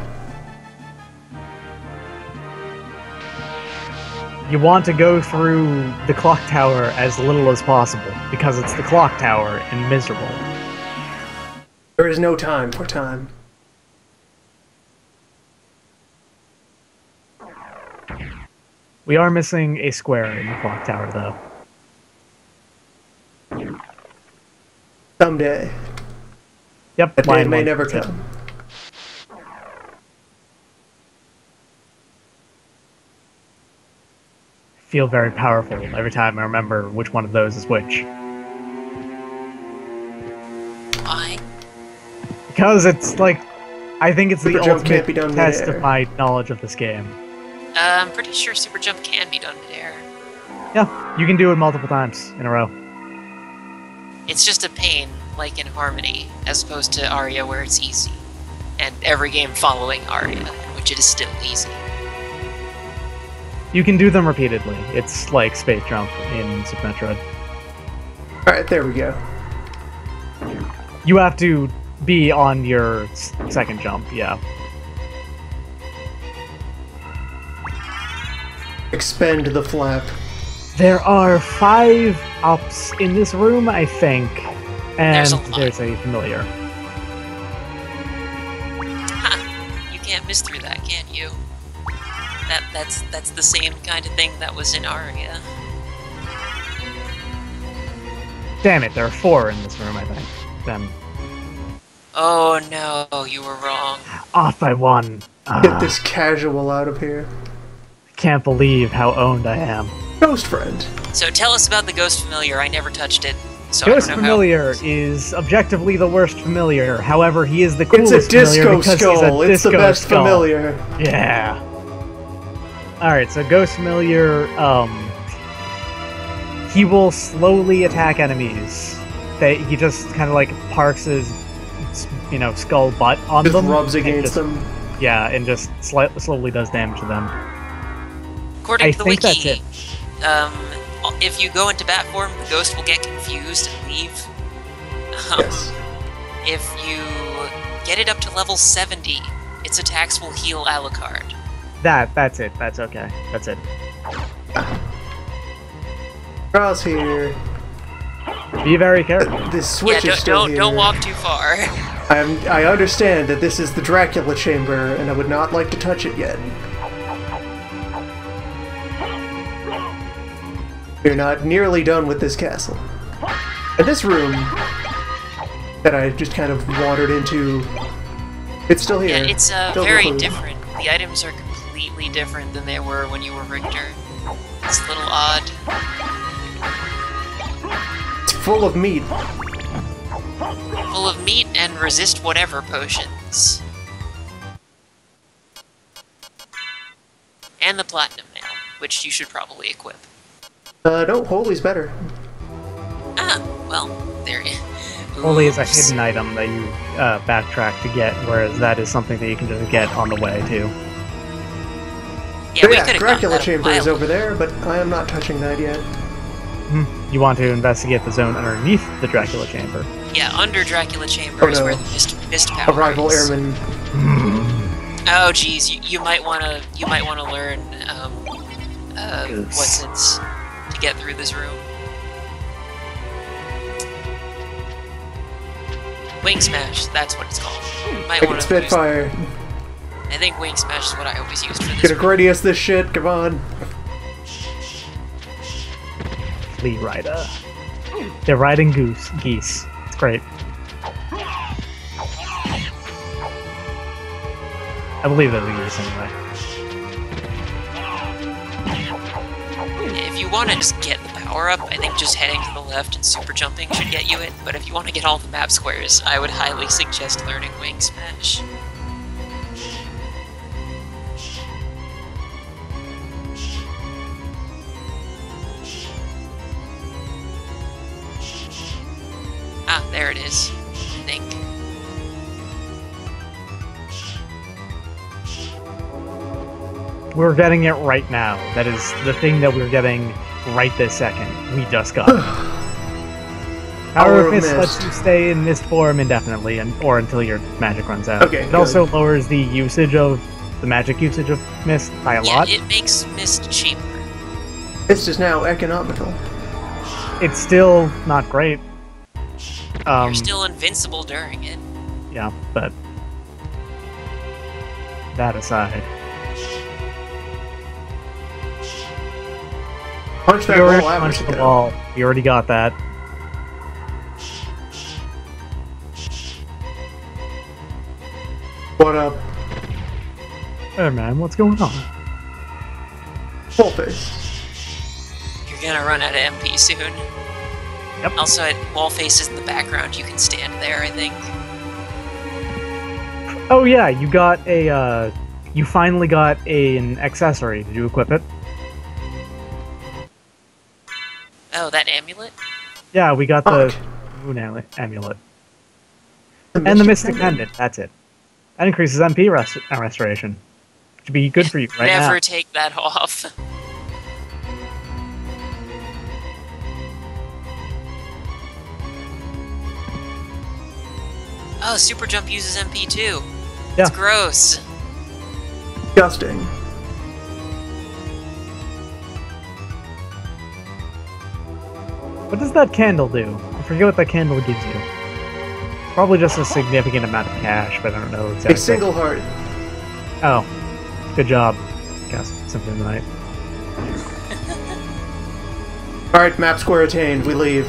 [SPEAKER 2] You want to go through the clock tower as little as possible, because it's the clock tower and miserable.
[SPEAKER 1] There is no time for time.
[SPEAKER 2] We are missing a square in the clock tower, though.
[SPEAKER 1] Someday.
[SPEAKER 2] Yep,
[SPEAKER 1] That day
[SPEAKER 2] line
[SPEAKER 1] may
[SPEAKER 2] one.
[SPEAKER 1] never
[SPEAKER 2] Yep.
[SPEAKER 1] come.
[SPEAKER 2] Feel very powerful every time I remember which one of those is which.
[SPEAKER 3] Why?
[SPEAKER 2] Because it's like, I think it's
[SPEAKER 1] Super
[SPEAKER 2] the
[SPEAKER 1] jump can't be
[SPEAKER 2] ultimate
[SPEAKER 1] done
[SPEAKER 2] test
[SPEAKER 1] midair.
[SPEAKER 2] of my knowledge of this game.
[SPEAKER 3] I'm pretty sure super jump can be done midair.
[SPEAKER 2] Yeah, you can do it multiple times in a row.
[SPEAKER 3] It's just a pain, like in Harmony, as opposed to Aria where it's easy. And every game following Aria, in which it is still easy.
[SPEAKER 2] You can do them repeatedly. It's like Space Jump in Super Metroid.
[SPEAKER 1] Alright, there we go.
[SPEAKER 2] You have to be on your second jump, yeah.
[SPEAKER 1] Expend the flap.
[SPEAKER 2] There are 5 ups in this room, I think, and
[SPEAKER 3] There's a lot.
[SPEAKER 2] there's a familiar.
[SPEAKER 3] Ha! You can't miss through that, can you? That's the same kind of thing that was in Aria.
[SPEAKER 2] Damn it, there are 4 in this room, I think. Then
[SPEAKER 3] Oh no, you were wrong.
[SPEAKER 2] off by 1.
[SPEAKER 1] Get this casual out of here.
[SPEAKER 2] Can't believe how owned I am.
[SPEAKER 1] Ghost friend.
[SPEAKER 3] So tell us about the Ghost Familiar, I never touched it. So
[SPEAKER 2] Ghost
[SPEAKER 3] I don't know
[SPEAKER 2] Familiar is objectively the worst familiar. However, he is the
[SPEAKER 1] It's
[SPEAKER 2] coolest
[SPEAKER 1] a disco
[SPEAKER 2] familiar because
[SPEAKER 1] skull.
[SPEAKER 2] he's a
[SPEAKER 1] It's the
[SPEAKER 2] disco
[SPEAKER 1] best
[SPEAKER 2] skull.
[SPEAKER 1] familiar.
[SPEAKER 2] Yeah. Alright, so Ghost Familiar, he will slowly attack enemies. He just kind of like parks his, skull butt on
[SPEAKER 1] Just
[SPEAKER 2] them.
[SPEAKER 1] rubs
[SPEAKER 2] and
[SPEAKER 1] against
[SPEAKER 2] just-
[SPEAKER 1] them.
[SPEAKER 2] Yeah, and just slowly does damage to them.
[SPEAKER 3] According
[SPEAKER 2] I
[SPEAKER 3] to the
[SPEAKER 2] think
[SPEAKER 3] wiki,
[SPEAKER 2] that's it.
[SPEAKER 3] if you go into bat form, the ghost will get confused and leave.
[SPEAKER 1] Yes.
[SPEAKER 3] If you get it up to level 70, its attacks will heal a la carte.
[SPEAKER 2] That's it. That's okay. That's it.
[SPEAKER 1] Cross here.
[SPEAKER 2] Be very careful.
[SPEAKER 1] This switch is still here.
[SPEAKER 3] Don't walk too far.
[SPEAKER 1] I understand that this is the Dracula chamber, and I would not like to touch it yet. We're not nearly done with this castle. And this room that I just kind of wandered into, it's still here.
[SPEAKER 3] Yeah, it's
[SPEAKER 1] Still
[SPEAKER 3] very
[SPEAKER 1] included.
[SPEAKER 3] different. The items are completely different than they were when you were Richter. It's a little odd.
[SPEAKER 1] It's full of meat.
[SPEAKER 3] Full of meat and resist whatever potions. And the platinum nail, which you should probably equip.
[SPEAKER 1] No, holy's better.
[SPEAKER 3] Ah, well, there you
[SPEAKER 2] Holy is a
[SPEAKER 3] Oops.
[SPEAKER 2] hidden item that you backtrack to get, whereas that is something that you can just get on the way too.
[SPEAKER 3] Yeah,
[SPEAKER 1] But
[SPEAKER 3] we
[SPEAKER 1] yeah,
[SPEAKER 3] could have
[SPEAKER 1] Dracula chamber is over there, but I am not touching that yet.
[SPEAKER 2] You want to investigate the zone underneath the Dracula chamber.
[SPEAKER 3] Yeah, under Dracula chamber is
[SPEAKER 1] no.
[SPEAKER 3] where the mist power
[SPEAKER 1] Arrival
[SPEAKER 3] is.
[SPEAKER 1] airman.
[SPEAKER 3] Oh, geez, you might wanna learn what's it to get through this room. Wing Smash, that's what it's called. You might
[SPEAKER 1] I can
[SPEAKER 3] want to
[SPEAKER 1] Spitfire.
[SPEAKER 3] I think Wing Smash is what I always used for this.
[SPEAKER 1] Gonna Gradius this shit, come on.
[SPEAKER 2] Flea Rider. They're riding geese. It's great. I believe they're the geese anyway.
[SPEAKER 3] If you want to just get the power up, I think just heading to the left and super jumping should get you it. But if you want to get all the map squares, I would highly suggest learning Wing Smash. Ah, there it is. I think.
[SPEAKER 2] We're getting it right now. That is the thing that we're getting right this second. We just got it. Power of Mist lets you stay in Mist form indefinitely, or until your magic runs out.
[SPEAKER 1] Okay,
[SPEAKER 2] It
[SPEAKER 1] good.
[SPEAKER 2] also lowers the magic usage of Mist by a lot.
[SPEAKER 3] It makes Mist cheaper.
[SPEAKER 1] This is now economical.
[SPEAKER 2] It's still not great.
[SPEAKER 3] You're still invincible during it.
[SPEAKER 2] Yeah, but that aside,
[SPEAKER 1] Punch that
[SPEAKER 2] we already
[SPEAKER 1] wall
[SPEAKER 2] punched
[SPEAKER 1] average
[SPEAKER 2] the wall. We already got that.
[SPEAKER 1] What up?
[SPEAKER 2] Hey man, what's going on?
[SPEAKER 1] Full face.
[SPEAKER 3] You're gonna run out of MP soon.
[SPEAKER 2] Yep.
[SPEAKER 3] Also, wall faces in the background. You can stand there, I think.
[SPEAKER 2] Oh yeah, you got a. You finally got an accessory. Did you equip it?
[SPEAKER 3] Oh, that amulet?
[SPEAKER 2] Yeah, we got
[SPEAKER 1] Fuck.
[SPEAKER 2] the moon amulet and the mystic pendant. That's it. That increases MP restoration. Should be good for you right
[SPEAKER 3] Never
[SPEAKER 2] now.
[SPEAKER 3] take that off. Oh, super jump uses MP too.
[SPEAKER 2] Yeah.
[SPEAKER 3] It's gross.
[SPEAKER 1] Disgusting.
[SPEAKER 2] What does that candle do? I forget what that candle gives you. Probably just a significant amount of cash, but I don't know exactly.
[SPEAKER 1] A single heart.
[SPEAKER 2] Oh, good job. Cast Symphony of the Night.
[SPEAKER 1] Alright, map square attained. We leave.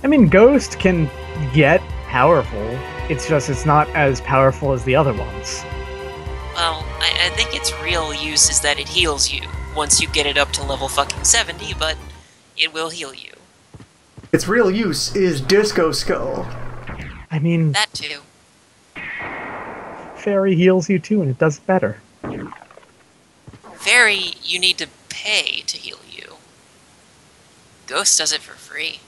[SPEAKER 2] I mean, Ghost can get powerful. It's just it's not as powerful as the other ones.
[SPEAKER 3] Well, I think its real use is that it heals you once you get it up to level fucking 70, but it will heal you.
[SPEAKER 1] Its real use is Disco Skull.
[SPEAKER 2] I mean,
[SPEAKER 3] That too.
[SPEAKER 2] Fairy heals you too, and it does better.
[SPEAKER 3] Fairy, you need to pay to heal you. Ghost does it for free.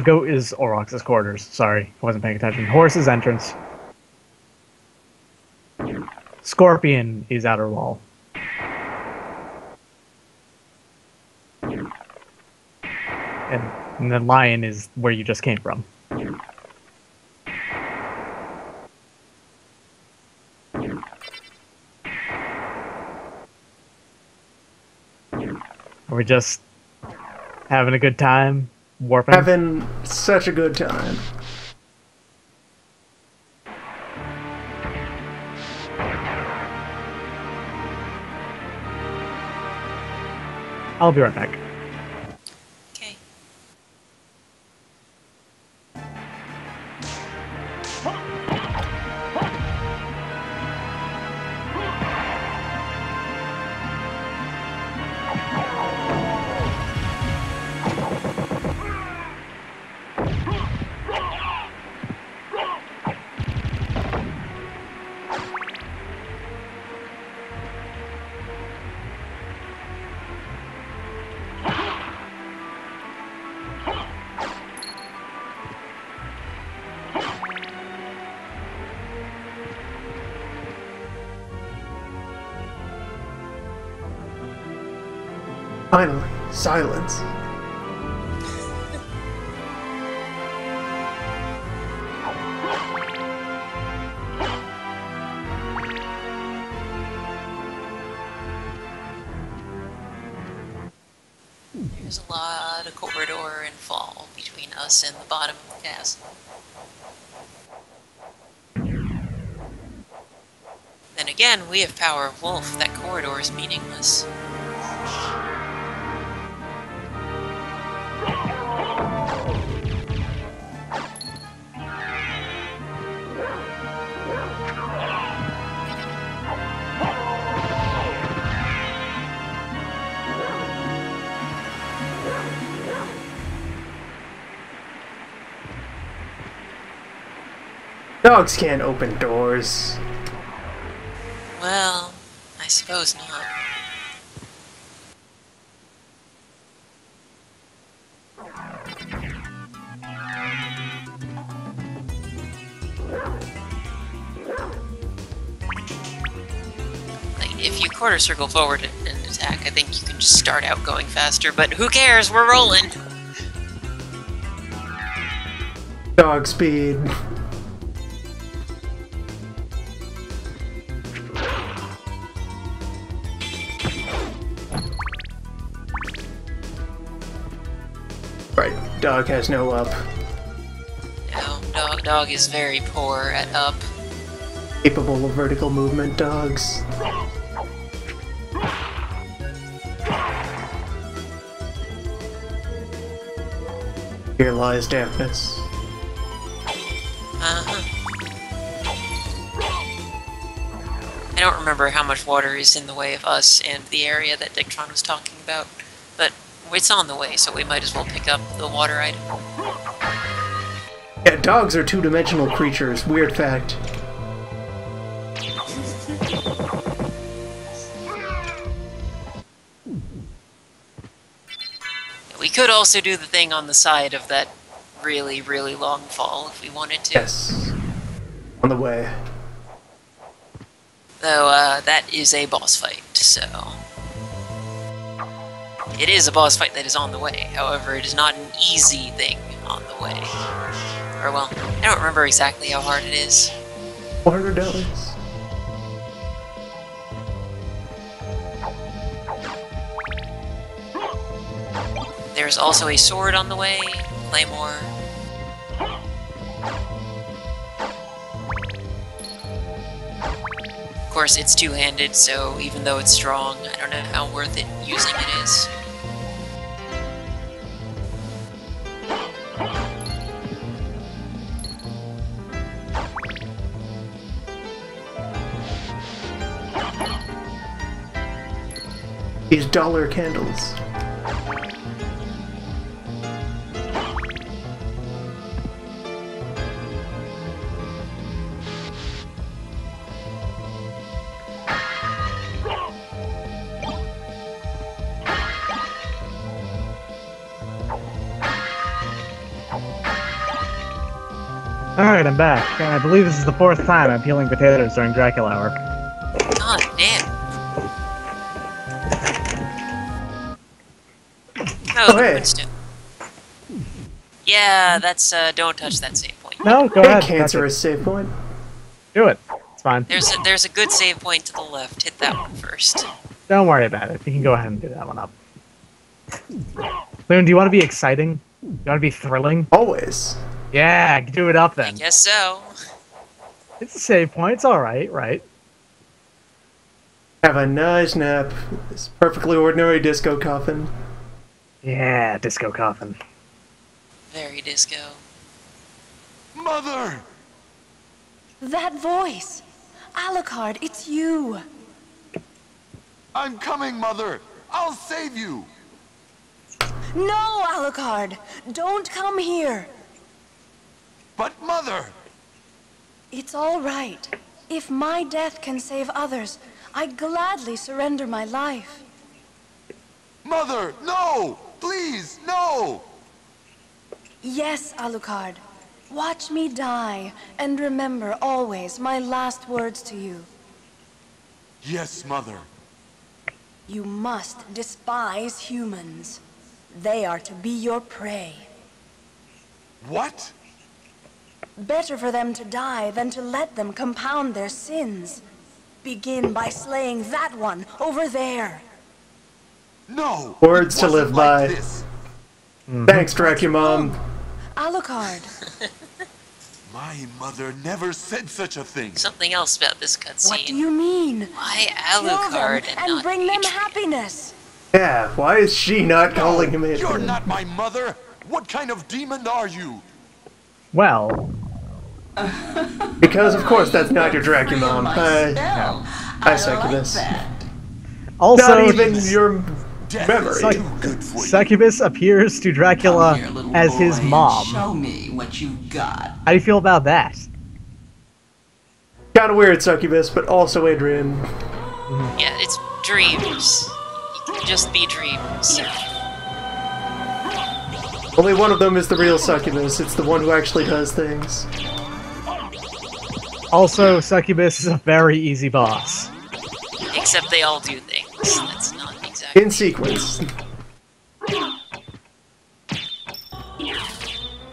[SPEAKER 2] Goat is Orox's quarters. Sorry, I wasn't paying attention. Horse's entrance. Scorpion is outer wall. And the lion is where you just came from. Are we just having a good time? Warping?
[SPEAKER 1] Having such a good time.
[SPEAKER 2] I'll be right back.
[SPEAKER 3] Okay.
[SPEAKER 1] Finally, silence.
[SPEAKER 3] There's a lot of corridor and fall between us and the bottom of the castle. Then again, we have power of wolf. That corridor is meaningless.
[SPEAKER 1] Dogs can't open doors.
[SPEAKER 3] Well, I suppose not. Like, if you quarter circle forward and attack, I think you can just start out going faster, but who cares? We're rolling!
[SPEAKER 1] Dog speed. Right, dog has no up.
[SPEAKER 3] No, dog is very poor at up.
[SPEAKER 1] Capable of vertical movement, dogs. Here lies dampness.
[SPEAKER 3] I don't remember how much water is in the way of us and the area that Dictron was talking about, but it's on the way, so we might as well pick up the water item.
[SPEAKER 1] Yeah, dogs are two-dimensional creatures. Weird fact.
[SPEAKER 3] We could also do the thing on the side of that really, really long fall if we wanted to.
[SPEAKER 1] Yes. On the way.
[SPEAKER 3] Though, that is a boss fight, so... It is a boss fight that is on the way, however, it is not an easy thing on the way. Or, well, I don't remember exactly how hard it is.
[SPEAKER 1] $400.
[SPEAKER 3] There's also a sword on the way, claymore. Of course, it's two-handed, so even though it's strong, I don't know how worth it using it is.
[SPEAKER 1] These dollar candles.
[SPEAKER 2] Alright, I'm back, and I believe this is the 4th time I'm peeling potatoes during Draculhour.
[SPEAKER 3] God damn. Oh, the
[SPEAKER 1] hey.
[SPEAKER 3] Moonstone. Yeah, that's, don't touch that save point.
[SPEAKER 2] No, go
[SPEAKER 1] Hey,
[SPEAKER 2] ahead.
[SPEAKER 1] cancerous save point.
[SPEAKER 2] Do it. It's fine.
[SPEAKER 3] There's a good save point to the left. Hit that one first.
[SPEAKER 2] Don't worry about it. You can go ahead and do that one up. Loon, do you want to be exciting? Do you want to be thrilling?
[SPEAKER 1] Always.
[SPEAKER 2] Yeah, do it up
[SPEAKER 3] I
[SPEAKER 2] then.
[SPEAKER 3] guess so.
[SPEAKER 2] It's a save point. It's alright, right?
[SPEAKER 1] Have a nice nap. This perfectly ordinary disco coffin.
[SPEAKER 2] Yeah, disco coffin.
[SPEAKER 3] Very disco.
[SPEAKER 4] Mother!
[SPEAKER 5] That voice! Alucard, it's you!
[SPEAKER 4] I'm coming, Mother! I'll save you!
[SPEAKER 5] No, Alucard! Don't come here!
[SPEAKER 4] But Mother!
[SPEAKER 5] It's all right. If my death can save others, I'd gladly surrender my life.
[SPEAKER 4] Mother, no! Please, no!
[SPEAKER 5] Yes, Alucard. Watch me die, and remember always my last words to you.
[SPEAKER 4] Yes, Mother.
[SPEAKER 5] You must despise humans. They are to be your prey.
[SPEAKER 4] What?
[SPEAKER 5] Better for them to die than to let them compound their sins. Begin by slaying that one over there.
[SPEAKER 4] No!
[SPEAKER 1] Words
[SPEAKER 4] it
[SPEAKER 1] to live
[SPEAKER 4] wasn't like
[SPEAKER 1] by.
[SPEAKER 4] this.
[SPEAKER 1] Thanks, Dracumom.
[SPEAKER 5] Alucard.
[SPEAKER 4] My mother never said such a thing.
[SPEAKER 3] Something else about this
[SPEAKER 5] What
[SPEAKER 3] cutscene.
[SPEAKER 5] do you mean?
[SPEAKER 3] Why
[SPEAKER 5] Kill them
[SPEAKER 3] Alucard and
[SPEAKER 5] and
[SPEAKER 3] not
[SPEAKER 5] bring them
[SPEAKER 3] Pt.3?
[SPEAKER 5] happiness.
[SPEAKER 1] Yeah, why is she not calling him in?
[SPEAKER 4] You're not my mother! What kind of demon are you?
[SPEAKER 2] Well,
[SPEAKER 1] Because, of course, that's not your Dracumom. I succubus.
[SPEAKER 2] also,
[SPEAKER 1] Not even your
[SPEAKER 4] Death
[SPEAKER 1] memory.
[SPEAKER 4] is too good for you.
[SPEAKER 2] Succubus appears to Dracula
[SPEAKER 6] Come here, little
[SPEAKER 2] as his
[SPEAKER 6] boy, and
[SPEAKER 2] mom.
[SPEAKER 6] show me what you got.
[SPEAKER 2] How do you feel about that?
[SPEAKER 1] Kinda weird, succubus, but also Adrian.
[SPEAKER 3] Yeah, it's dreams. You can just be dreams.
[SPEAKER 1] Only one of them is the real succubus. It's the one who actually does things.
[SPEAKER 2] Also, Succubus is a very easy boss.
[SPEAKER 3] Except they all do things. That's not exactly...
[SPEAKER 1] In sequence.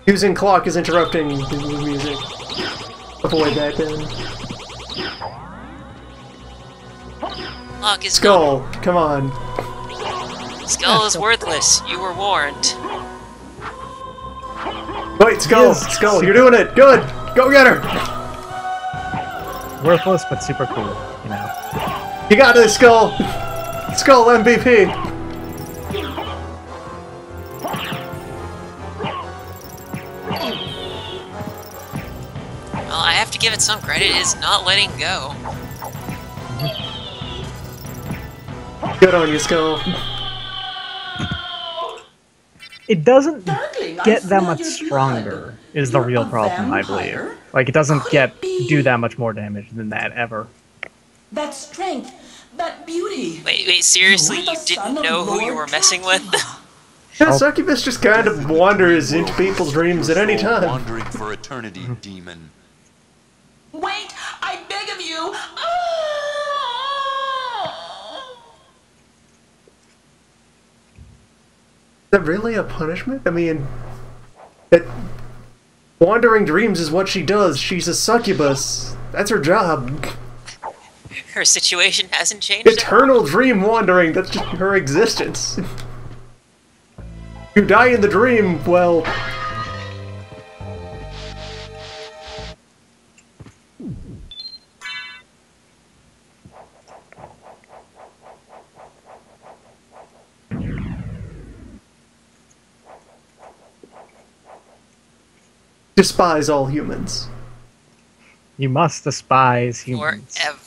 [SPEAKER 1] Using clock is interrupting the music. Avoid that then.
[SPEAKER 3] Lock is
[SPEAKER 1] Skull, come on.
[SPEAKER 3] gone. Skull is worthless. You were warned.
[SPEAKER 1] Wait, Skull,
[SPEAKER 2] Yes.
[SPEAKER 1] Skull, you're doing it! Good! Go get her!
[SPEAKER 2] Worthless, but super cool, you know.
[SPEAKER 1] You got this, Skull! Skull MVP!
[SPEAKER 3] Well, I have to give it some credit. It's not letting go.
[SPEAKER 1] Good on you, Skull.
[SPEAKER 2] It doesn't
[SPEAKER 6] Darling, I
[SPEAKER 2] get that
[SPEAKER 6] smell
[SPEAKER 2] much
[SPEAKER 6] your
[SPEAKER 2] stronger,
[SPEAKER 6] blood.
[SPEAKER 2] is the
[SPEAKER 6] You're
[SPEAKER 2] real
[SPEAKER 6] a
[SPEAKER 2] problem, I believe.
[SPEAKER 6] vampire?
[SPEAKER 2] Like, it doesn't
[SPEAKER 6] Could it be-
[SPEAKER 2] do that much more damage than that, ever.
[SPEAKER 6] That strength, that beauty.
[SPEAKER 3] Wait, seriously?
[SPEAKER 6] You're
[SPEAKER 3] You
[SPEAKER 6] the son
[SPEAKER 3] didn't
[SPEAKER 6] of
[SPEAKER 3] know who you
[SPEAKER 6] Lord
[SPEAKER 3] were messing with?
[SPEAKER 6] Dracula.
[SPEAKER 1] Yeah, Succubus just kind of wanders into people's dreams at any time.
[SPEAKER 4] Wandering for eternity, demon.
[SPEAKER 6] Wait, I beg of you. Ah!
[SPEAKER 1] Is that really a punishment? I mean, that wandering dreams is what she does. She's a succubus. That's her job.
[SPEAKER 3] Her situation hasn't changed at all.
[SPEAKER 1] Eternal dream wandering, that's just her existence. You die in the dream, well... Despise all humans.
[SPEAKER 2] You must despise humans.
[SPEAKER 3] Forever.